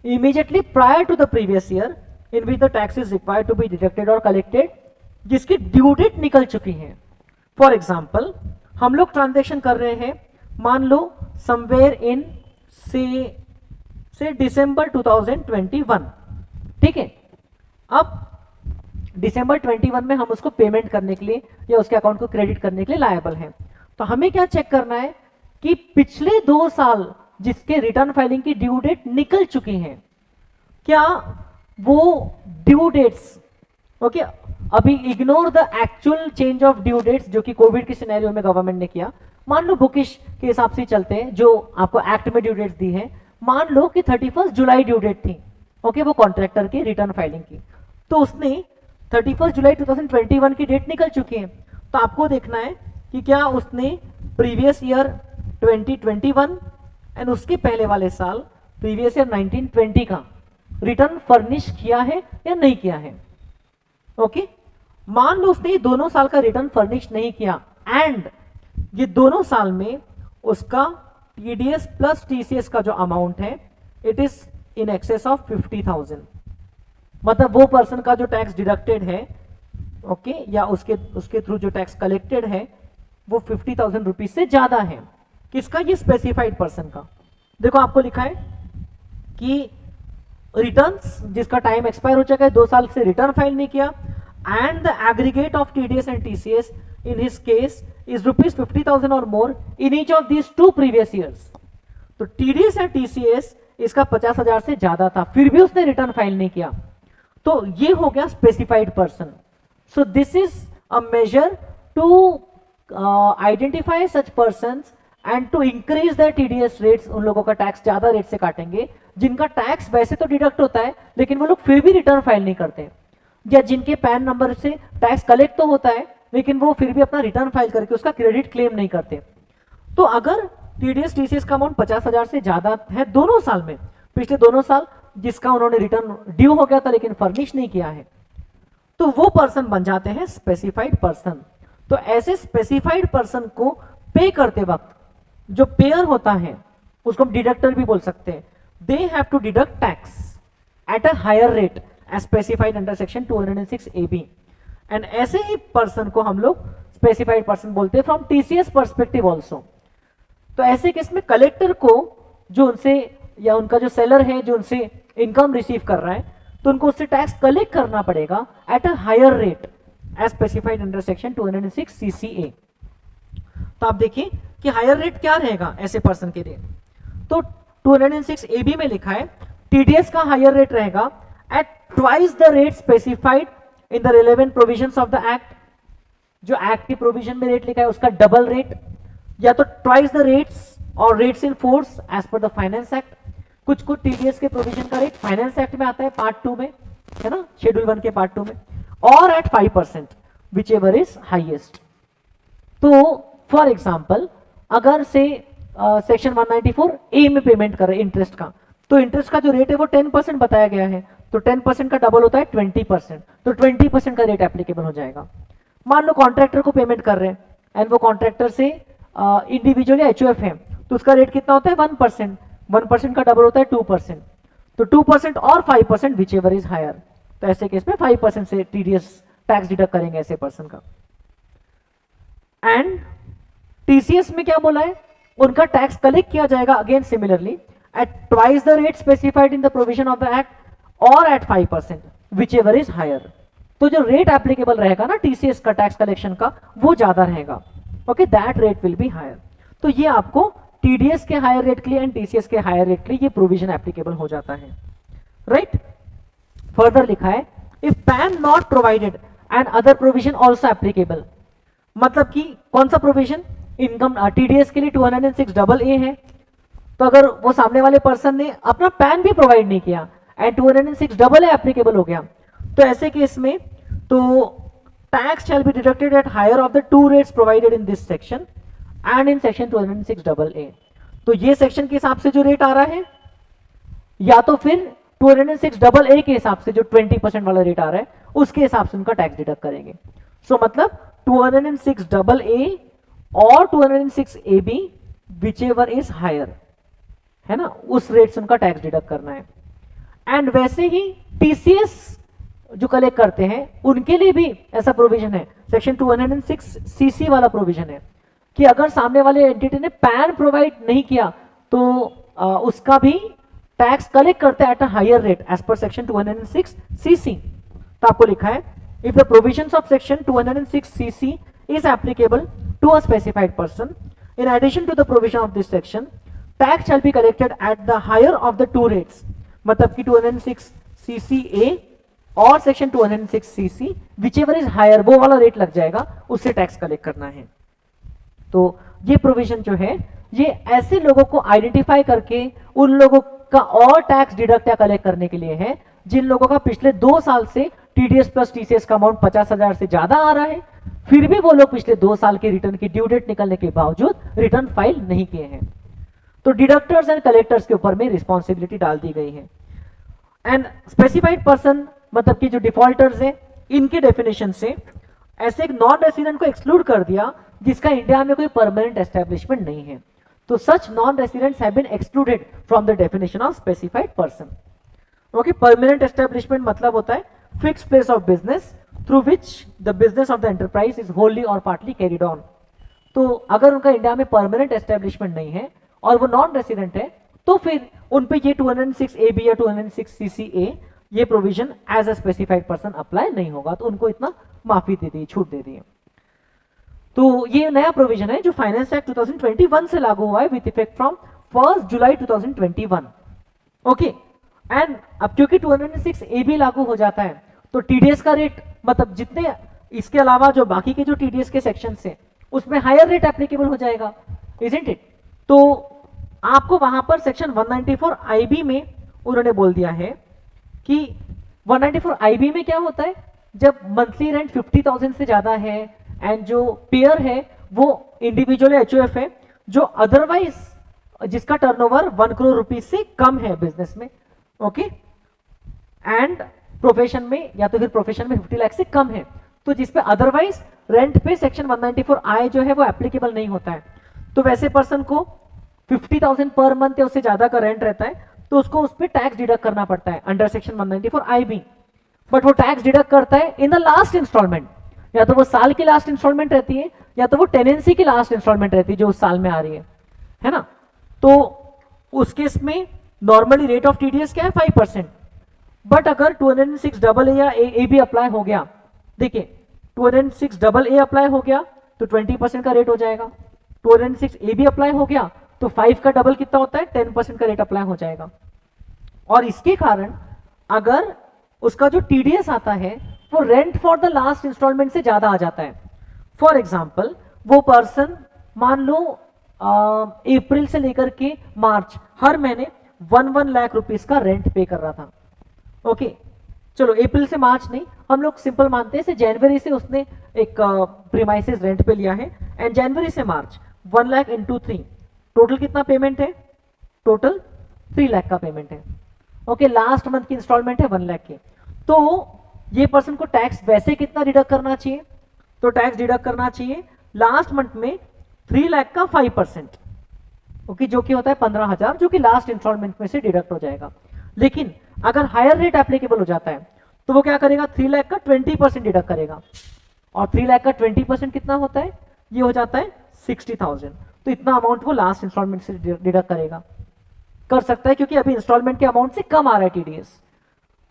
immediately prior to the previous year in which the tax is required to be deducted or collected, जिसकी due date निकल चुकी है। For example हम लोग transaction कर रहे हैं, मान लो समवेयर इन से दिसंबर 2021, ठीक है। अब दिसंबर 21 में हम उसको पेमेंट करने के लिए या उसके अकाउंट को क्रेडिट करने के लिए लायबल हैं। तो हमें क्या चेक करना है कि पिछले 2 साल जिसके रिटर्न फाइलिंग की ड्यू डेट निकल चुकी हैं, क्या वो ड्यू डेट्स, ओके, अभी ignore the actual change of due dates जो कि कोविड के सिनेरियो में गवर्नमेंट ने किया। मान लो बुकिश के हिसाब से चलते हैं जो आपको एक्ट में ड्यू डेट्स दी है, मान लो कि 31 जुलाई ड्यू डेट थी, ओके, वो कॉन्ट्रैक्टर की रिटर्न फाइलिंग की, तो उसने 31 जुलाई 2021 की डेट निकल चुकी है। तो आपको देखना है कि क्या उसने प्रीवियस ईयर 2021 एंड उसके पहले वाले साल प्रीवियस ईयर 1920 का रिटर्न फर्निश किया है या नहीं किया है। ओके, मान लो उसने दोनों साल का रिटर्न फर्निश नहीं किया एंड ये दोनों साल में उसका टीडीएस प्लस टीसीएस का जो अमाउंट है it is in excess of 50,000, मतलब वो पर्सन का जो टैक्स डिडक्टेड है, ओके, या उसके थ्रू जो टैक्स कलेक्टेड है वो 50,000 रुपीज से ज्यादा है। किसका, ये स्पेसिफाइड पर्सन का। देखो आपको लिखा है कि रिटर्न्स जिसका टाइम एक्सपायर हो चुका है, 2 साल से रिटर्न फाइल नहीं किया, and the aggregate of TDS and TCS in his case is rupees 50,000 or more in each of these 2 previous years. तो टीडीएस एंड टीसीएस इसका 50,000 से ज्यादा था, फिर भी उसने रिटर्न फाइल नहीं किया, तो ये हो गया specified person. So this is a measure to identify such persons and to increase the TDS rates. उन लोगों का टैक्स ज्यादा रेट से काटेंगे जिनका टैक्स वैसे तो डिडक्ट होता है लेकिन वो लोग फिर भी रिटर्न फाइल नहीं करते, या जिनके पैन नंबर से टैक्स कलेक्ट तो होता है लेकिन वो फिर भी अपना रिटर्न फाइल करके उसका क्रेडिट क्लेम नहीं करते। तो अगर टीडीएस टीसीएस का अमाउंट 50,000 से ज्यादा है दोनों साल में, पिछले दोनों साल जिसका उन्होंने रिटर्न ड्यू हो गया था लेकिन फर्निश नहीं किया है, तो वो पर्सन बन जाते हैं स्पेसिफाइड पर्सन। तो ऐसे स्पेसिफाइड पर्सन को पे करते वक्त जो पेयर होता है उसको हम डिडक्टर भी बोल सकते हैं, they have to deduct tax at a higher rate as specified under section 206 AB, and ऐसे ही पर्सन को हम लोग स्पेसिफाइड पर्सन बोलते हैं फ्रॉम टीसीएस पर्सपेक्टिव ऑल्सो। तो ऐसे केस में कलेक्टर को जो उनसे या उनका जो सेलर है जो उनसे इनकम रिसीव कर रहा है तो उनको उससे टैक्स कलेक्ट करना पड़ेगा at a higher rate as specified under section 206 CCA। तो आप देखिए कि हायर रेट क्या रहेगा ऐसे पर्सन के लिए, तो 206 AB में लिखा है टीडीएस का हायर रेट रहेगा at twice the rate specified in the relevant provisions of the act. जो एक्ट की प्रोविजन में रेट लिखा है उसका डबल रेट, या तो twice the rates or rates in force as per the finance act. कुछ टीडीएस के प्रोविजन का रेट फाइनेंस एक्ट में आता है पार्ट 2 में, है ना, शेड्यूल 1 के पार्ट 2 में, or at 5% whichever is highest. तो फॉर एग्जाम्पल अगर से सेक्शन 194A में पेमेंट कर रहे इंटरेस्ट का, तो इंटरेस्ट का जो रेट है वो 10% बताया गया है, तो 10% का डबल होता है 20%, तो 20% का रेट एप्लीकेबल हो जाएगा। मान लो कॉन्ट्रैक्टर को पेमेंट कर रहे हैं एंड वो कॉन्ट्रैक्टर से इंडिविजुअली एचओएफ है, तो उसका रेट कितना होता है 1%, 1% का डबल होता है 2%, तो 2% और 5% विच एवर इज हायर, तो ऐसे केस में 5% से टीडीएस टैक्स डिडक्ट करेंगे ऐसे पर्सन का। एंड टीसीएस में क्या बोला है, उनका टैक्स कलेक्ट किया जाएगा again similarly at twice the rate specified in the provision of the act or at 5% whichever is higher. तो जो रेट एप्लीकेबल रहेगा ना टीसीएस का टैक्स कलेक्शन का वो ज्यादा रहेगा, okay, that rate will be higher. तो ये आपको टीडीएस के हायर रेट के लिए एंड टीसीएस के हायर रेट के लिए ये प्रोविजन एप्लीकेबल हो जाता है, राइट। फर्दर लिखा है if pan not provided and other provision also applicable, मतलब कि कौन सा प्रोविजन, इनकम टीडीएस के लिए 206AA है, तो अगर वो सामने वाले पर्सन ने अपना पैन भी प्रोवाइड नहीं किया एंड 206AA एप्लीकेबल हो गया, तो ऐसे केस में तो tax shall be deducted at higher of the two rates provided in this section and in section 206AA। तो ये सेक्शन के हिसाब से जो रेट आ रहा है या तो फिर 206AA के हिसाब से जो 20% वाला रेट आ रहा है उसके हिसाब से उनका टैक्स डिडक्ट करेंगे। सो मतलब 206AA और 206AB which ever is higher, है ना, उस रेट से उनका टैक्स डिडक्ट करना है। एंड वैसे ही टीसीएस जो कलेक्ट करते हैं उनके लिए भी ऐसा प्रोविजन है, सेक्शन 206CC वाला प्रोविजन है कि अगर सामने वाले एंटिटी ने पैन प्रोवाइड नहीं किया तो उसका भी टैक्स कलेक्ट करते हैं at a higher rate as per section 206CC। तो आपको लिखा है if the provisions of section 206CC is applicable to a specified person in addition to the provision of this section, tax shall be collected at the higher of the two rates, मतलब कि 206CCA और section 206CC whichever is higher वो वाला rate लग जाएगा, उससे tax collect करना है। तो ये प्रोविजन जो है ये ऐसे लोगों को आइडेंटिफाई करके उन लोगों का और टैक्स डिडक्ट या कलेक्ट करने के लिए है जिन लोगों का पिछले 2 साल से टीडीएस प्लस टीसीएस का अमाउंट 50,000 से ज्यादा आ रहा है, फिर भी वो लोग पिछले 2 साल के रिटर्न की ड्यू डेट निकलने के बावजूद रिटर्न फाइल नहीं किए हैं। तो डिडक्टर्स एंड कलेक्टर्स के ऊपर में रिस्पॉन्सिबिलिटी डाल दी गई है। एंड स्पेसिफाइड पर्सन मतलब कि जो डिफॉल्टर्स है इनके डेफिनेशन से ऐसे एक नॉन रेसिडेंट को एक्सक्लूड कर दिया जिसका इंडिया में कोई परमानेंट एस्टेब्लिशमेंट नहीं है, तो such non residents have been excluded from the definition of specified person. Okay, permanent establishment मतलब होता है fixed place of business through which the business of the enterprise is wholly or partly carried on. तो अगर उनका India में permanent establishment नहीं है और वो नॉन रेसिडेंट है तो फिर उन पे ये 206AB या 206CCA ये provision as a specified person apply नहीं होगा, तो उनको इतना माफी दे दी, छूट दे दी। तो ये नया प्रोविजन है जो फाइनेंस एक्ट 2021 से लागू हुआ है with effect from 1 July 2021। Okay, and अब क्योंकि 206AB लागू हो जाता है तो टीडीएस का रेट मतलब जितने इसके अलावा जो बाकी के जो टीडीएस के सेक्शन से उसमें हायर रेट एप्लीकेबल हो जाएगा, इजंट इट। तो आपको वहां पर सेक्शन 194IB में उन्होंने बोल दिया है कि 194IB में क्या होता है, जब मंथली रेंट 50,000 से ज्यादा है एंड जो पेयर है वो इंडिविजुअल एचओएफ है जो अदरवाइज जिसका टर्नओवर 1 करोड़ रुपीज से कम है बिजनेस में, ओके, एंड प्रोफेशन में या तो फिर प्रोफेशन में 50 लाख से कम है, तो जिसपे अदरवाइज रेंट पे सेक्शन 194I जो है वो एप्लीकेबल नहीं होता है, तो वैसे पर्सन को 50,000 पर मंथ या उससे ज्यादा का रेंट रहता है तो उसको उस पर टैक्स डिडक्ट करना पड़ता है अंडर सेक्शन 194IB। बट वो टैक्स डिडक्ट करता है इन द लास्ट इंस्टॉलमेंट, या तो वो साल की लास्ट इंस्टॉलमेंट रहती है या तो वो टेनेंसी की लास्ट इंस्टॉलमेंट रहती है जो उस साल में आ रही है ना। तो उस केस में नॉर्मली रेट ऑफ टीडीएस क्या है 5%, बट अगर 206AA या AB अप्लाई हो गया, देखिए 206AA अप्लाई हो गया तो 20% का रेट हो जाएगा, 206AB अप्लाई हो गया तो 5 का डबल कितना होता है 10% का रेट अप्लाई हो जाएगा। और इसके कारण अगर उसका जो टीडीएस आता है वो rent for the last installment से ज्यादा आ जाता है। फॉर एग्जाम्पल वो पर्सन मान लो अप्रैल से लेकर के मार्च हर महीने 1 लाख रुपीस का रेंट पे कर रहा था, ओके, चलो अप्रैल से मार्च नहीं, हम लोग सिंपल मानते हैं जनवरी से उसने एक प्रीमाइसेस रेंट पे लिया है एंड जनवरी से मार्च 1 लाख इंटू 3 टोटल कितना पेमेंट है, टोटल 3 लाख का पेमेंट है। ओके, लास्ट मंथ की इंस्टॉलमेंट है 1 लाख की, तो ये पर्सन को टैक्स वैसे कितना डिडक्ट करना चाहिए? तो टैक्स डिडक्ट करना चाहिए लास्ट मंथ में 3 लाख का 5%, ओके, जो कि होता है 15,000, जो कि लास्ट इंस्टॉलमेंट में से डिडक्ट हो जाएगा। लेकिन अगर हायर रेट एप्लीकेबल हो जाता है तो वो क्या करेगा? 3 लाख का 20% डिडक्ट करेगा, और 3 लाख का 20% कितना होता है? ये हो जाता है 60,000। तो इतना अमाउंट वो लास्ट इंस्टॉलमेंट से डिडक्ट करेगा, कर सकता है, क्योंकि अभी इंस्टॉलमेंट के अमाउंट से कम आ रहा है टीडीएस।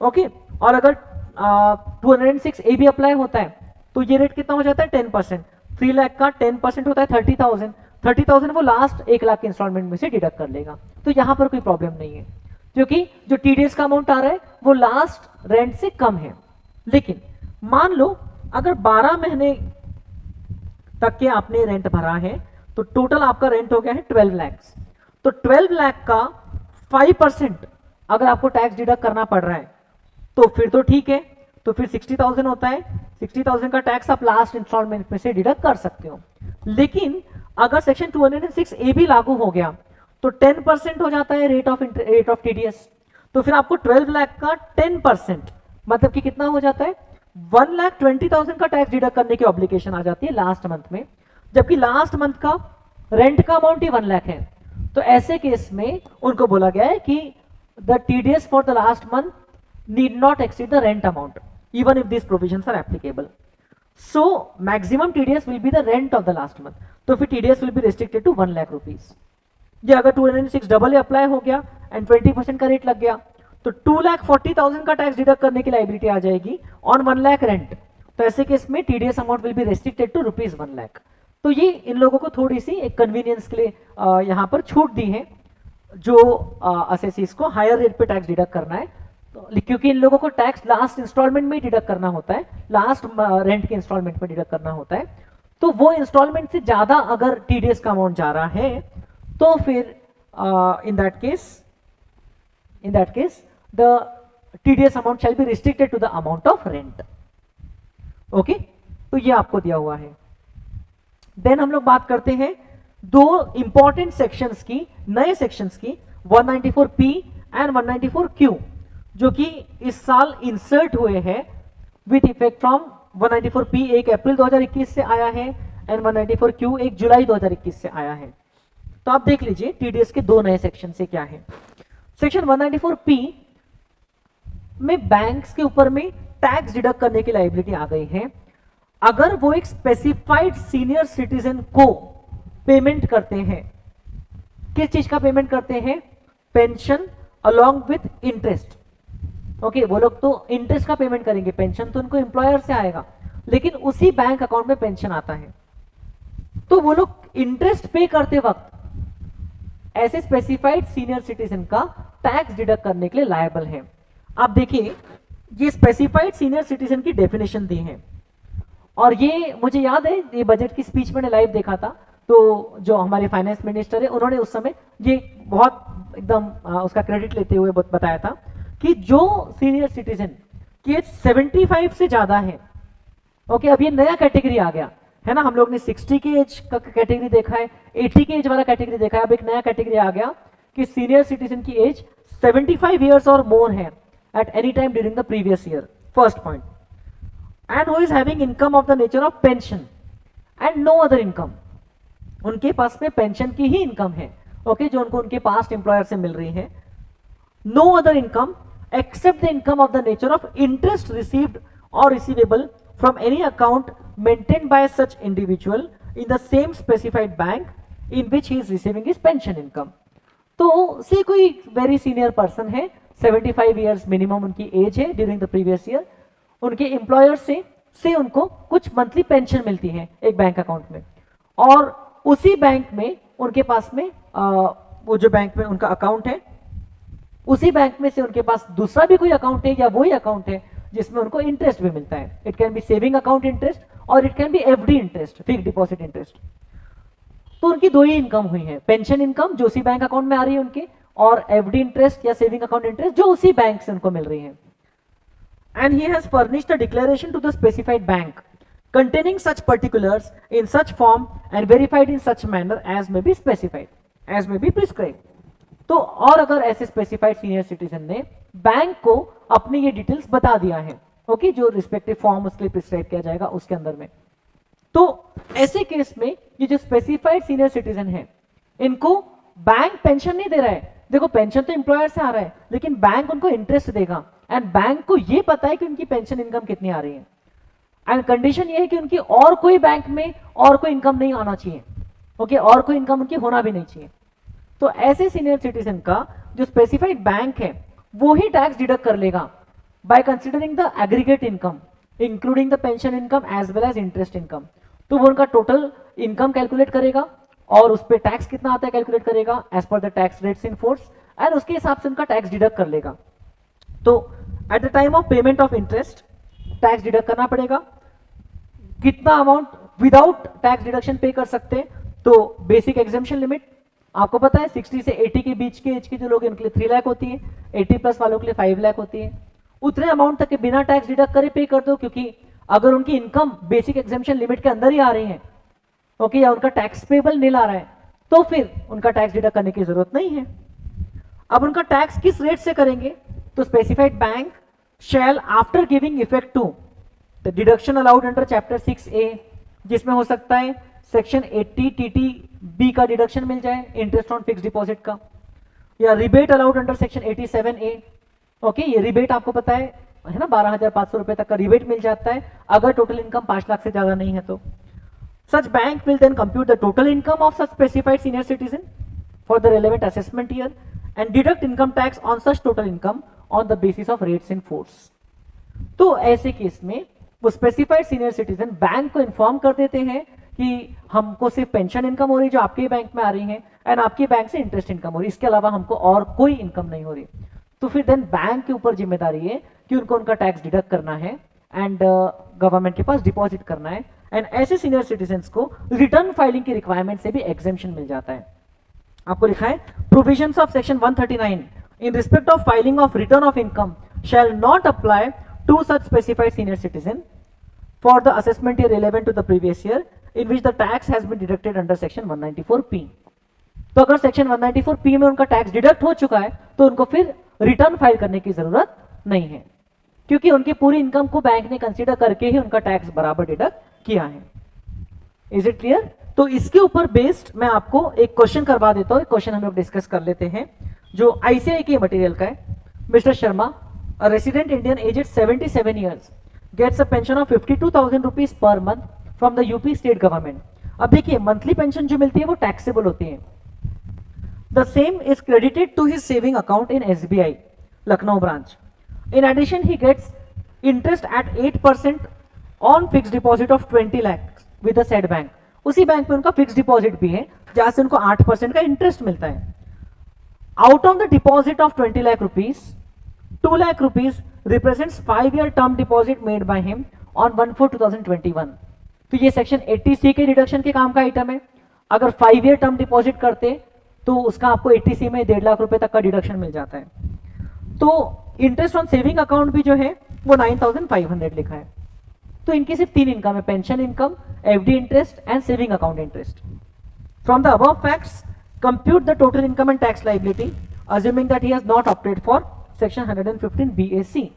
ओके, और अगर 206 ए भी अप्लाई होता है तो ये रेट कितना हो जाता है? 10%। 3 लाख का 10% होता है 30,000। 30,000 वो लास्ट 1 लाख के इंस्टॉलमेंट में से डिडक्ट कर लेगा। तो यहां पर कोई प्रॉब्लम नहीं है, क्योंकि जो टीडीएस का अमाउंट आ रहा है वो लास्ट रेंट से कम है। लेकिन मान लो अगर 12 महीने तक के आपने रेंट भरा है तो टोटल आपका रेंट हो गया है 12 लाख। तो 12 लाख का 5% अगर आपको टैक्स डिडक्ट करना पड़ रहा है तो फिर तो ठीक है, तो फिर 60,000 होता है। 60,000 का टैक्स आप लास्ट इंस्टॉलमेंट में से डिडक्ट कर सकते हो। लेकिन अगर सेक्शन 206 ए भी लागू हो गया तो 10% हो जाता है रेट ऑफ टीडीएस। तो फिर आपको 12 लाख का 10% मतलब कि कितना हो जाता है? 1,20,000 का टैक्स डिडक्ट करने की ऑब्लिगेशन आ जाती है लास्ट मंथ में, जबकि लास्ट मंथ का रेंट का अमाउंट ही 1 लाख है। तो ऐसे केस में उनको बोला गया है कि the TDS for the last month need not exceed the rent amount even if this provisions are applicable. So maximum TDS will be the rent of the last month. तो फिर TDS will be restricted to 1 lakh rupees. ये अगर 206 double apply हो गया and 20% का rate लग गया तो 2,40,000 का टैक्स डिडक्ट करने की लाइबिलिटी आ जाएगी ऑन 1 लाख रेंट। तो ऐसे केस में TDS amount will be restricted to rupees 1 lakh. तो ये इन लोगों को थोड़ी सी एक कन्वीनियंस के लिए यहाँ पर छूट दी है, जो असेसीज को हायर रेट पे टैक्स डिडक्ट करना है, तो क्योंकि इन लोगों को टैक्स लास्ट इंस्टॉलमेंट में डिडक्ट करना होता है, लास्ट रेंट के इंस्टॉलमेंट में डिडक्ट करना होता है। तो वो इंस्टॉलमेंट से ज्यादा अगर टीडीएस का अमाउंट जा रहा है तो फिर in that case the TDS amount shall be restricted to the amount of rent. Okay, तो ये आपको दिया हुआ है। देन हम लोग बात करते हैं दो इंपॉर्टेंट सेक्शंस की, नए सेक्शंस की, 194P एंड 194Q, जो कि इस साल इंसर्ट हुए हैं with effect from 194P 1 April 2021 से आया है एंड 194Q 1 जुलाई 2021 से आया है। तो आप देख लीजिए टीडीएस के दो नए सेक्शन से क्या है। सेक्शन 194P में बैंक्स के ऊपर में टैक्स डिडक्ट करने की लायबिलिटी आ गई है अगर वो एक स्पेसिफाइड सीनियर सिटीजन को पेमेंट करते हैं। किस चीज का पेमेंट करते हैं? Pension along with interest. Okay, वो लोग तो इंटरेस्ट का पेमेंट करेंगे, पेंशन तो उनको एम्प्लॉयर से आएगा, लेकिन उसी बैंक अकाउंट में पेंशन आता है। तो वो लोग इंटरेस्ट पे करते वक्त ऐसे स्पेसिफाइड सीनियर सिटीजन का टैक्स डिडक्ट करने के लिए लायबल है। आप देखिए, ये स्पेसिफाइड सीनियर सिटीजन की डेफिनेशन दी है, और ये मुझे याद है ये बजट की स्पीच मैंने लाइव देखा था, तो जो हमारे फाइनेंस मिनिस्टर है उन्होंने उस समय ये बहुत एकदम उसका क्रेडिट लेते हुए बताया था कि जो सीनियर सिटीजन की एज 75 से ज्यादा है, ओके, अब ये नया कैटेगरी आ गया है ना, हम लोग ने 60 की एज का कैटेगरी देखा है, 80 की एज वाला कैटेगरी देखा है, अब एक नया कैटेगरी आ गया कि सीनियर सिटीजन की एज 75 ईयर्स और मोर है at any time during the previous year, first point, and who is having income of the nature of pension and no other income. उनके पास में पेंशन की ही income है, okay, जो उनको उनके पास्ट एम्प्लॉयर से मिल रही है। No other income except the income of the nature of interest received or receivable from any account maintained by such individual in the same specified bank in which he is receiving his pension income। तो से कोई very senior person है, 75 years minimum उनकी as है during the previous year, उनके employer से उनको कुछ मंथली पेंशन मिलती है एक बैंक अकाउंट में, और उसी बैंक में उनके पास में वो जो बैंक में उनका अकाउंट है, उसी बैंक में से उनके पास दूसरा भी कोई अकाउंट है या वही अकाउंट है जिसमें उनको इंटरेस्ट भी मिलता है। It can be saving account interest or it can be FD interest, fixed deposit interest. तो उनकी दो ही इनकम हुई है, पेंशन इनकम जो उसी बैंक अकाउंट में आ रही है उनके, और एफडी इंटरेस्ट या सेविंग अकाउंट इंटरेस्ट जो उसी बैंक से उनको मिल रही है। And he has furnished a declaration to the specified bank containing such particulars in such form and verified in such manner as may be specified, as may be prescribed। तो और अगर ऐसे स्पेसिफाइड सीनियर सिटीजन ने bank को अपनी ये details बता दिया है, ओके, जो रिस्पेक्टिव फॉर्म उसके लिए प्रिस्क्राइब किया जाएगा उसके अंदर में, तो ऐसे केस में ये जो स्पेसिफाइड सीनियर सिटीजन है इनको बैंक पेंशन नहीं दे रहा है। देखो पेंशन तो एम्प्लॉयर से आ रहा है, लेकिन बैंक उनको इंटरेस्ट देगा, एंड बैंक को ये पता है कि उनकी पेंशन इनकम कितनी आ रही है, एंड कंडीशन ये है कि उनकी और कोई बैंक में और कोई इनकम नहीं आना चाहिए, ओके, और कोई इनकम उनकी होना भी नहीं चाहिए। तो ऐसे सीनियर सिटीजन का जो स्पेसिफाइड बैंक है वो ही टैक्स डिडक्ट कर लेगा by considering the aggregate income including the pension income as well as interest income. तो वो उनका टोटल इनकम कैलकुलेट करेगा और उस पर टैक्स कितना आता है कैलकुलेट करेगा as per the tax rates in force, and उसके हिसाब से उनका टैक्स डिडक्ट कर लेगा। तो at the time of payment of interest tax deduct करना पड़ेगा। कितना अमाउंट विदाउट टैक्स डिडक्शन पे कर सकते हैं, तो बेसिक एग्जेम्पशन लिमिट आपको पता है 60 से 80 के बीच के एज के जो लोग इनके लिए 3 लाख होती है, 80 प्लस वालों के लिए 5 लाख होती है। उतने अमाउंट तक के बिना टैक्स डिडक्ट करे पे कर दो, क्योंकि अगर उनकी इनकम बेसिक एग्जेम्पशन लिमिट के अंदर ही आ रही है, ओके, या उनका टैक्स पेबल नहीं ला रहा है, तो फिर उनका टैक्स डिडक्ट करने की जरूरत नहीं है। अब उनका टैक्स किस रेट से करेंगे, तो specified bank shall after giving effect to the deduction allowed under chapter 6A, जिसमें हो सकता है सेक्शन 80 TTB का डिडक्शन मिल जाए इंटरेस्ट ऑन फिक्स डिपॉजिट का, या rebate allowed under section 87A, okay, ये रिबेट आपको पता है ना 12,500 रुपए तक का रिबेट मिल जाता है अगर टोटल इनकम 5 लाख से ज्यादा नहीं है। तो such bank will then compute the total income of such specified senior citizen for the relevant assessment year and deduct income tax on such total income on the basis of rates in force। तो ऐसे case में वो specified senior citizen bank को inform कर देते हैं कि हमको सिर्फ पेंशन इनकम हो रही जो आपके बैंक में आ रही है, एंड आपके बैंक से इंटरेस्ट इनकम हो रही, इसके अलावा हमको और कोई इनकम नहीं हो रही। तो फिर देन बैंक के ऊपर जिम्मेदारी है कि उनको उनका टैक्स डिडक्ट करना है एंड गवर्नमेंट के पास डिपॉजिट करना है, एंड ऐसे सीनियर सिटीजन्स को रिटर्न फाइलिंग की रिक्वायरमेंट से भी एग्जेम्पशन मिल जाता है। आपको लिखा है provisions of section 139 in respect of filing of return of income shall not apply to such specified senior citizen for the assessment year relevant to the previous year in which the tax has been deducted under section 194P। तो अगर section 194P में उनका tax deduct हो चुका है तो उनको फिर रिटर्न फाइल करने की जरूरत नहीं है, क्योंकि उनकी पूरी इनकम को बैंक ने कंसीडर करके ही उनका टैक्स बराबर डिडक्ट किया है। Is it clear? तो इसके ऊपर बेस्ड मैं आपको एक क्वेश्चन करवा देता हूं, क्वेश्चन हम लोग डिस्कस कर लेते हैं जो आईसीआई के मटेरियल का है। Mister Sharma, a resident Indian aged 77 years gets a pension of 52,000 rupees per month from the UP state government। अब देखिए मंथली पेंशन जो मिलती है वो टैक्सेबल होती है। The same is credited to his saving account in SBI Lucknow branch। In addition he gets interest at 8% on fixed deposit of 20 lakhs with the said bank। उसी bank में उनका fix deposit भी है जहां से उनको 8% का इंटरेस्ट मिलता है। Out of the deposit of 20 lakh rupees 2 lakh rupees represents 5-year term deposit made by him on 1/4/2021। तो ये सेक्शन 80C के डिडक्शन के काम का आइटम है। अगर 5-year term डिपॉजिट करते तो उसका आपको 80C में 1.5 लाख रुपए तक का डिडक्शन मिल जाता है। तो इंटरेस्ट ऑन सेविंग अकाउंट भी जो है वो 9,500 लिखा है। तो इनकी सिर्फ 3 इनकम है, pension income, FD interest and saving account interest. From the above facts compute the total income and tax liability assuming that he has not opted for section 115 BAC।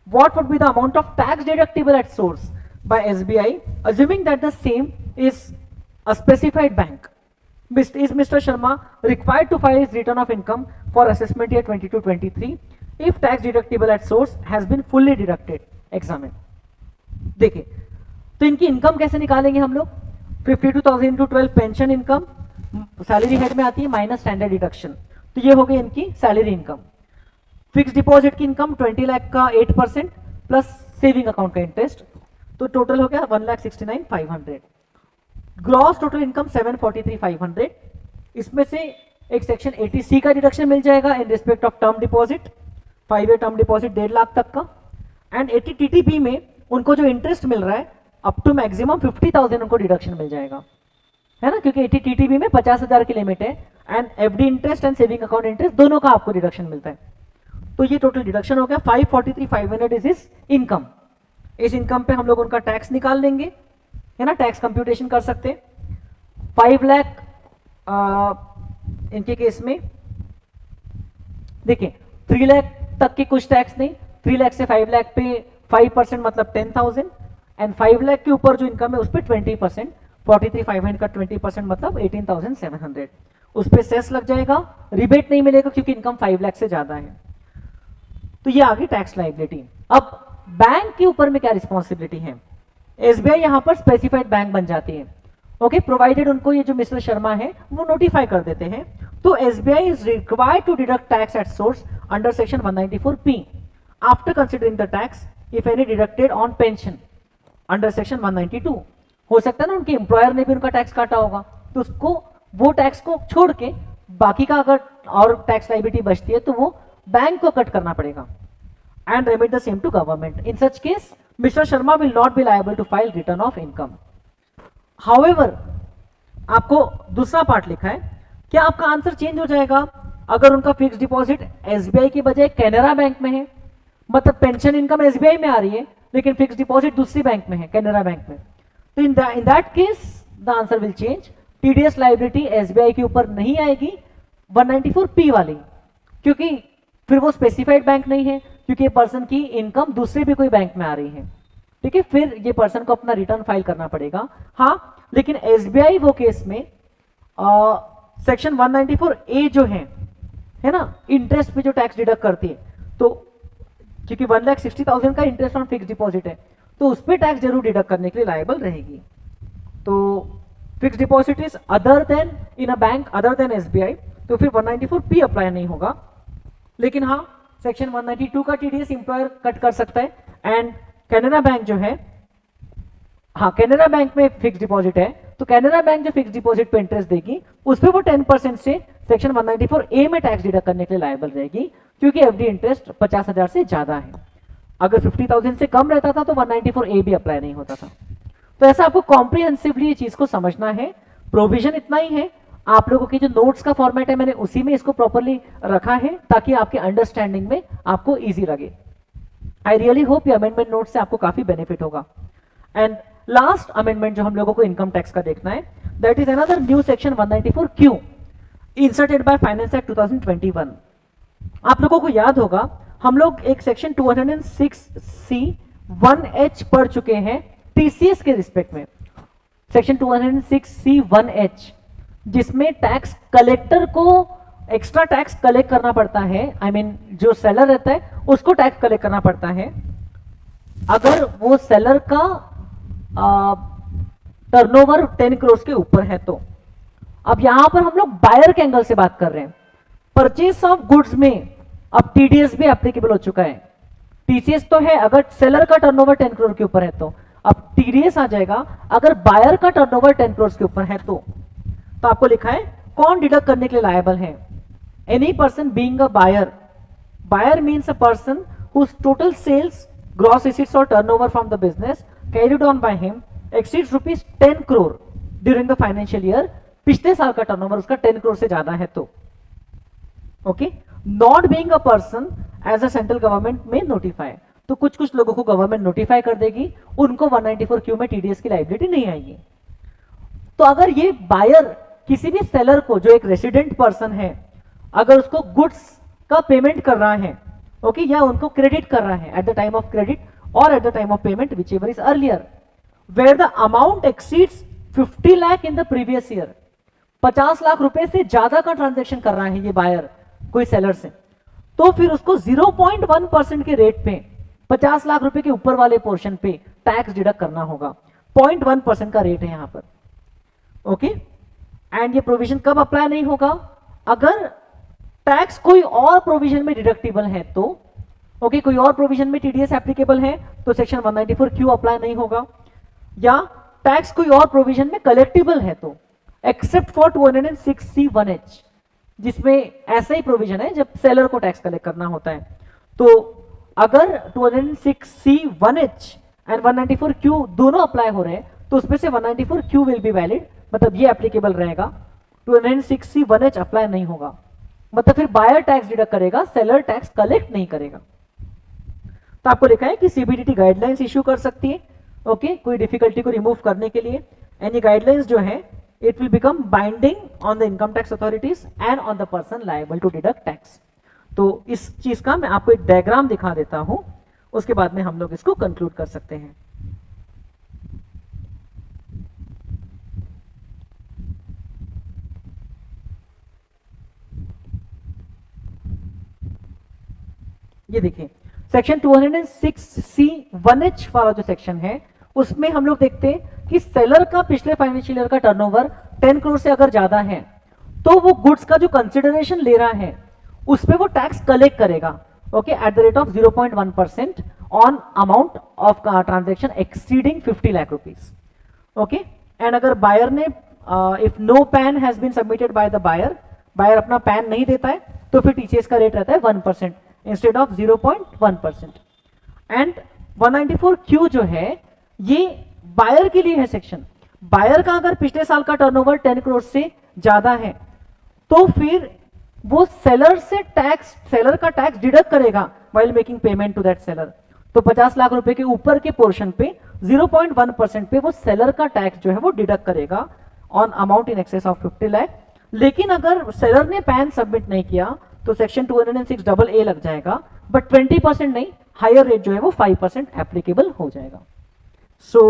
What would be the amount of tax deductible at source by SBI assuming that the same is a specified bank? Is Mr. Sharma required to file his return of income for assessment year 22-23 if tax deductible at source has been fully deducted? Examine। देखिए तो इनकी income कैसे निकालेंगे हम लोग? 52,000 into 12 pension income salary head में आती है माइनस स्टैंडर्ड डिडक्शन, तो ये हो गई इनकी सैलरी इनकम। फिक्स डिपॉजिट की इनकम 20 लाख का 8% प्लस सेविंग अकाउंट का इंटरेस्ट, तो टोटल हो गया 1,69,500। Gross total income 743,500। इसमें से एक सेक्शन 80C का डिडक्शन मिल जाएगा इन respect of term deposit, 5-year term deposit 1.5 lakh तक का, एंड 80 TTB में उनको जो इंटरेस्ट मिल रहा है अप टू मैक्सिमम 50,000 उनको डिडक्शन मिल जाएगा, है ना, क्योंकि 80 TTB में 50,000 की लिमिट है, and FD interest and saving account interest दोनों का आपको डिडक्शन मिलता है। तो ये टोटल डिडक्शन हो गया 543,500 इज इज इनकम। इस इनकम पे हम लोग उनका टैक्स निकाल लेंगे, है ना, टैक्स कंप्यूटेशन कर सकते हैं। 5 लाख इनके केस में देखिए 3 लाख तक के कुछ टैक्स नहीं, 3 लाख से 5 लाख पे 5% मतलब 10,000, एंड 5 लाख के ऊपर जो इनकम है उस पर 20%, 43,500 का 20% मतलब 18,700, उस पर सेस लग जाएगा, रिबेट नहीं मिलेगा क्योंकि इनकम 5 लाख से ज्यादा है। तो ये आ गई टैक्स लाइबिलिटी। अब बैंक के ऊपर में क्या रिस्पॉन्सिबिलिटी है? एसबीआई यहां पर स्पेसिफाइड बैंक बन जाती है, ओके, प्रोवाइडेड उनको ये जो मिस्टर शर्मा है वो नोटिफाई कर देते हैं। तो SBI is required to deduct tax at source under section 194P after considering the tax if any deducted on pension under section 192। हो सकता है ना उनके एम्प्लॉयर ने भी उनका टैक्स काटा होगा, तो उसको वो टैक्स को छोड़ के बाकी का अगर और टैक्स लाइबिलिटी बचती है तो वो बैंक को कट करना पड़ेगा, and remit the same to government. In such case, Mr. Sharma will not be liable to file return of income. However, आपको दूसरा पार्ट लिखा है, क्या आपका आंसर चेंज हो जाएगा अगर उनका फिक्स डिपॉजिट एसबीआई की बजाय कैनरा बैंक में है? मतलब पेंशन इनकम एसबीआई में आ रही है लेकिन फिक्स डिपॉजिट दूसरी बैंक में है, कैनरा बैंक में। तो in that case the answer will change. TDS liability SBI के ऊपर नहीं आएगी 194P वाली, क्योंकि फिर वो स्पेसिफाइड बैंक नहीं है, क्योंकि पर्सन की इनकम दूसरे भी कोई बैंक में आ रही है, ठीक है, फिर ये पर्सन को अपना रिटर्न फाइल करना पड़ेगा। हाँ, लेकिन एसबीआई वो केस में सेक्शन 194A जो है ना, इंटरेस्ट पे जो टैक्स डिडक्ट करती है, तो क्योंकि 1,60,000 का इंटरेस्ट ऑन फिक्स डिपॉजिट है तो उस पर टैक्स जरूर डिडक्ट करने के लिए लायबल रहेगी। तो fix deposit is other then in a bank other than SBI, तो फिर 194P अप्लाई नहीं होगा। लेकिन हाँ, सेक्शन 192 का टीडीएस एम्प्लॉयर कट कर सकता है। एंड कैनरा बैंक जो है, हाँ कैनरा बैंक में फिक्स डिपॉजिट है, तो कैनरा बैंक जो फिक्स डिपॉजिट पे इंटरेस्ट देगी उस पर वो 10% से सेक्शन 194A में टैक्स डिडक्ट करने के लिए लायबल रहेगी, क्योंकि एफडी इंटरेस्ट 50,000 से ज्यादा है। अगर 50,000 से कम रहता था तो 194A भी अप्लाई नहीं होता था। तो ऐसा आपको कॉम्प्रिहेंसिवली ये चीज को समझना है। प्रोविजन इतना ही है, आप लोगों की जो नोट्स का फॉर्मेट है मैंने उसी में इसको प्रॉपर्ली रखा है ताकि आपके अंडरस्टैंडिंग में आपको इजी लगे। आई रियली होप ये अमेंडमेंट नोट से आपको काफी बेनिफिट होगा। एंड लास्ट अमेंडमेंट जो हम लोगों को इनकम टैक्स का देखना है, that is another new section 194Q inserted by finance act 2021। आप लोगों को याद होगा हम लोग एक सेक्शन 206C(1H) पढ़ चुके हैं टीसीएस के रिस्पेक्ट में, सेक्शन 206C(1H), जिसमें टैक्स कलेक्टर को एक्स्ट्रा टैक्स कलेक्ट करना पड़ता है। आई मीन जो सेलर रहता है उसको टैक्स कलेक्ट करना पड़ता है अगर वो सेलर का टर्नओवर 10 करोड़ के ऊपर है तो। अब यहां पर हम लोग बायर के एंगल से बात कर रहे हैं। परचेस ऑफ गुड्स में अब टीडीएस भी एप्लीकेबल हो चुका है। टीसीएस तो है अगर सेलर का टर्नओवर 10 करोड़ के ऊपर है तो, अब टीडीएस आ जाएगा अगर बायर का टर्नओवर 10 करोड़ के ऊपर है तो। आपको लिखा है कौन डिडक्ट करने के लिए लायबल है? Any person being a buyer. Buyer means a person whose total sales, gross receipts or turnover from the business carried on by him exceeds ₹10 crore during the financial year. पिछले साल का टर्नओवर उसका 10 करोड़ से ज्यादा है तो। Okay, not being a person as a central government में notified, तो कुछ कुछ लोगों को गवर्नमेंट नोटिफाई कर देगी, उनको 194Q में टीडीएस की लायबिलिटी नहीं आएगी। तो अगर ये बायर किसी भी सेलर को जो एक रेसिडेंट पर्सन है अगर उसको गुड्स का पेमेंट कर रहा है, ओके, या उनको क्रेडिट कर रहा है at the time of credit or at the time of payment whichever is earlier, where the amount exceeds 50 lakh in the previous year, 50 lakh रुपए से ज्यादा का ट्रांजेक्शन कर रहा है ये बायर कोई सेलर से, तो फिर उसको 0.1% के रेट पे 50 लाख रुपए के ऊपर वाले पोर्शन पे टैक्स डिडक्ट करना होगा। 0.1% का रेट है यहां पर। ओके, एंड ये प्रोविजन कब अप्लाई नहीं होगा? अगर टैक्स कोई और प्रोविजन में डिडक्टिबल है तो। ओके, कोई और प्रोविजन में टीडीएस एप्लीकेबल है तो सेक्शन 194Q अप्लाई नहीं होगा, या टैक्स कोई और प्रोविजन में कलेक्टिबल है तो, एक्सेप्ट फॉर 206C(1H), जिसमें ऐसा ही प्रोविजन है जब सेलर को टैक्स कलेक्ट करना होता है। तो अगर 206C(1H) एंड 194Q दोनों अप्लाई हो रहे हैं तो उसमें से 194Q विल बी वैलिड, मतलब ये एप्लीकेबल रहेगा। 206C(1H) अप्लाई नहीं होगा, मतलब फिर बायर टैक्स डिडक्ट करेगा, सेलर टैक्स कलेक्ट नहीं करेगा। तो आपको लिखा है कि सीबीडीटी गाइडलाइंस इश्यू कर सकती है, ओके, कोई डिफिकल्टी को रिमूव करने के लिए। एंड ये गाइडलाइंस जो है it will become binding on the income tax authorities and on the person liable to deduct tax. तो इस चीज का मैं आपको एक डायग्राम दिखा देता हूं, उसके बाद में हम लोग इसको कंक्लूड कर सकते हैं। ये देखिए सेक्शन 206C 1H वाला जो सेक्शन है, उसमें हम लोग देखते हैं कि सेलर का पिछले फाइनेंशियल ईयर का टर्नओवर 10 करोड़ से अगर ज्यादा है तो वो गुड्स का जो कंसिडरेशन ले रहा है उस पे वो टैक्स कलेक्ट करेगा, okay, at the rate of 0.1% on amount of transaction exceeding 50 lakh rupees, okay. And अगर बायर ने if no PAN has been submitted by the buyer, buyer अपना पैन नहीं देता है तो फिर टीसीएस का रेट रहता है 1% इंस्टेड ऑफ 0.1%। एंड 194Q जो है ये बायर के लिए है सेक्शन। बायर का अगर पिछले साल का टर्नओवर 10 करोड़ से ज्यादा है तो फिर वो सेलर से टैक्स, सेलर का टैक्स डिडक्ट करेगा while making payment to that seller. तो 50 लाख रुपए के ऊपर के पोर्शन पे 0.1% पे वो सेलर का टैक्स जो है वो डिडक्ट करेगा on amount in excess of 50 lakh. लेकिन अगर सेलर ने पैन सबमिट नहीं किया तो सेक्शन 206AA लग जाएगा, बट 20% नहीं, हायर रेट जो है वो 5% एप्लीकेबल हो जाएगा। सो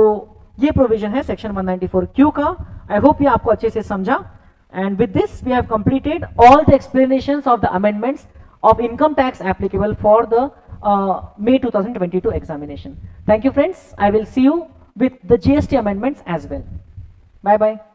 ये प्रोविजन है सेक्शन 194Q का। आई होप ये आपको अच्छे से समझा। And with this we have completed all the explanations of the amendments of income tax applicable for the May 2022 examination. Thank you friends. I will see you with the GST amendments as well. Bye bye.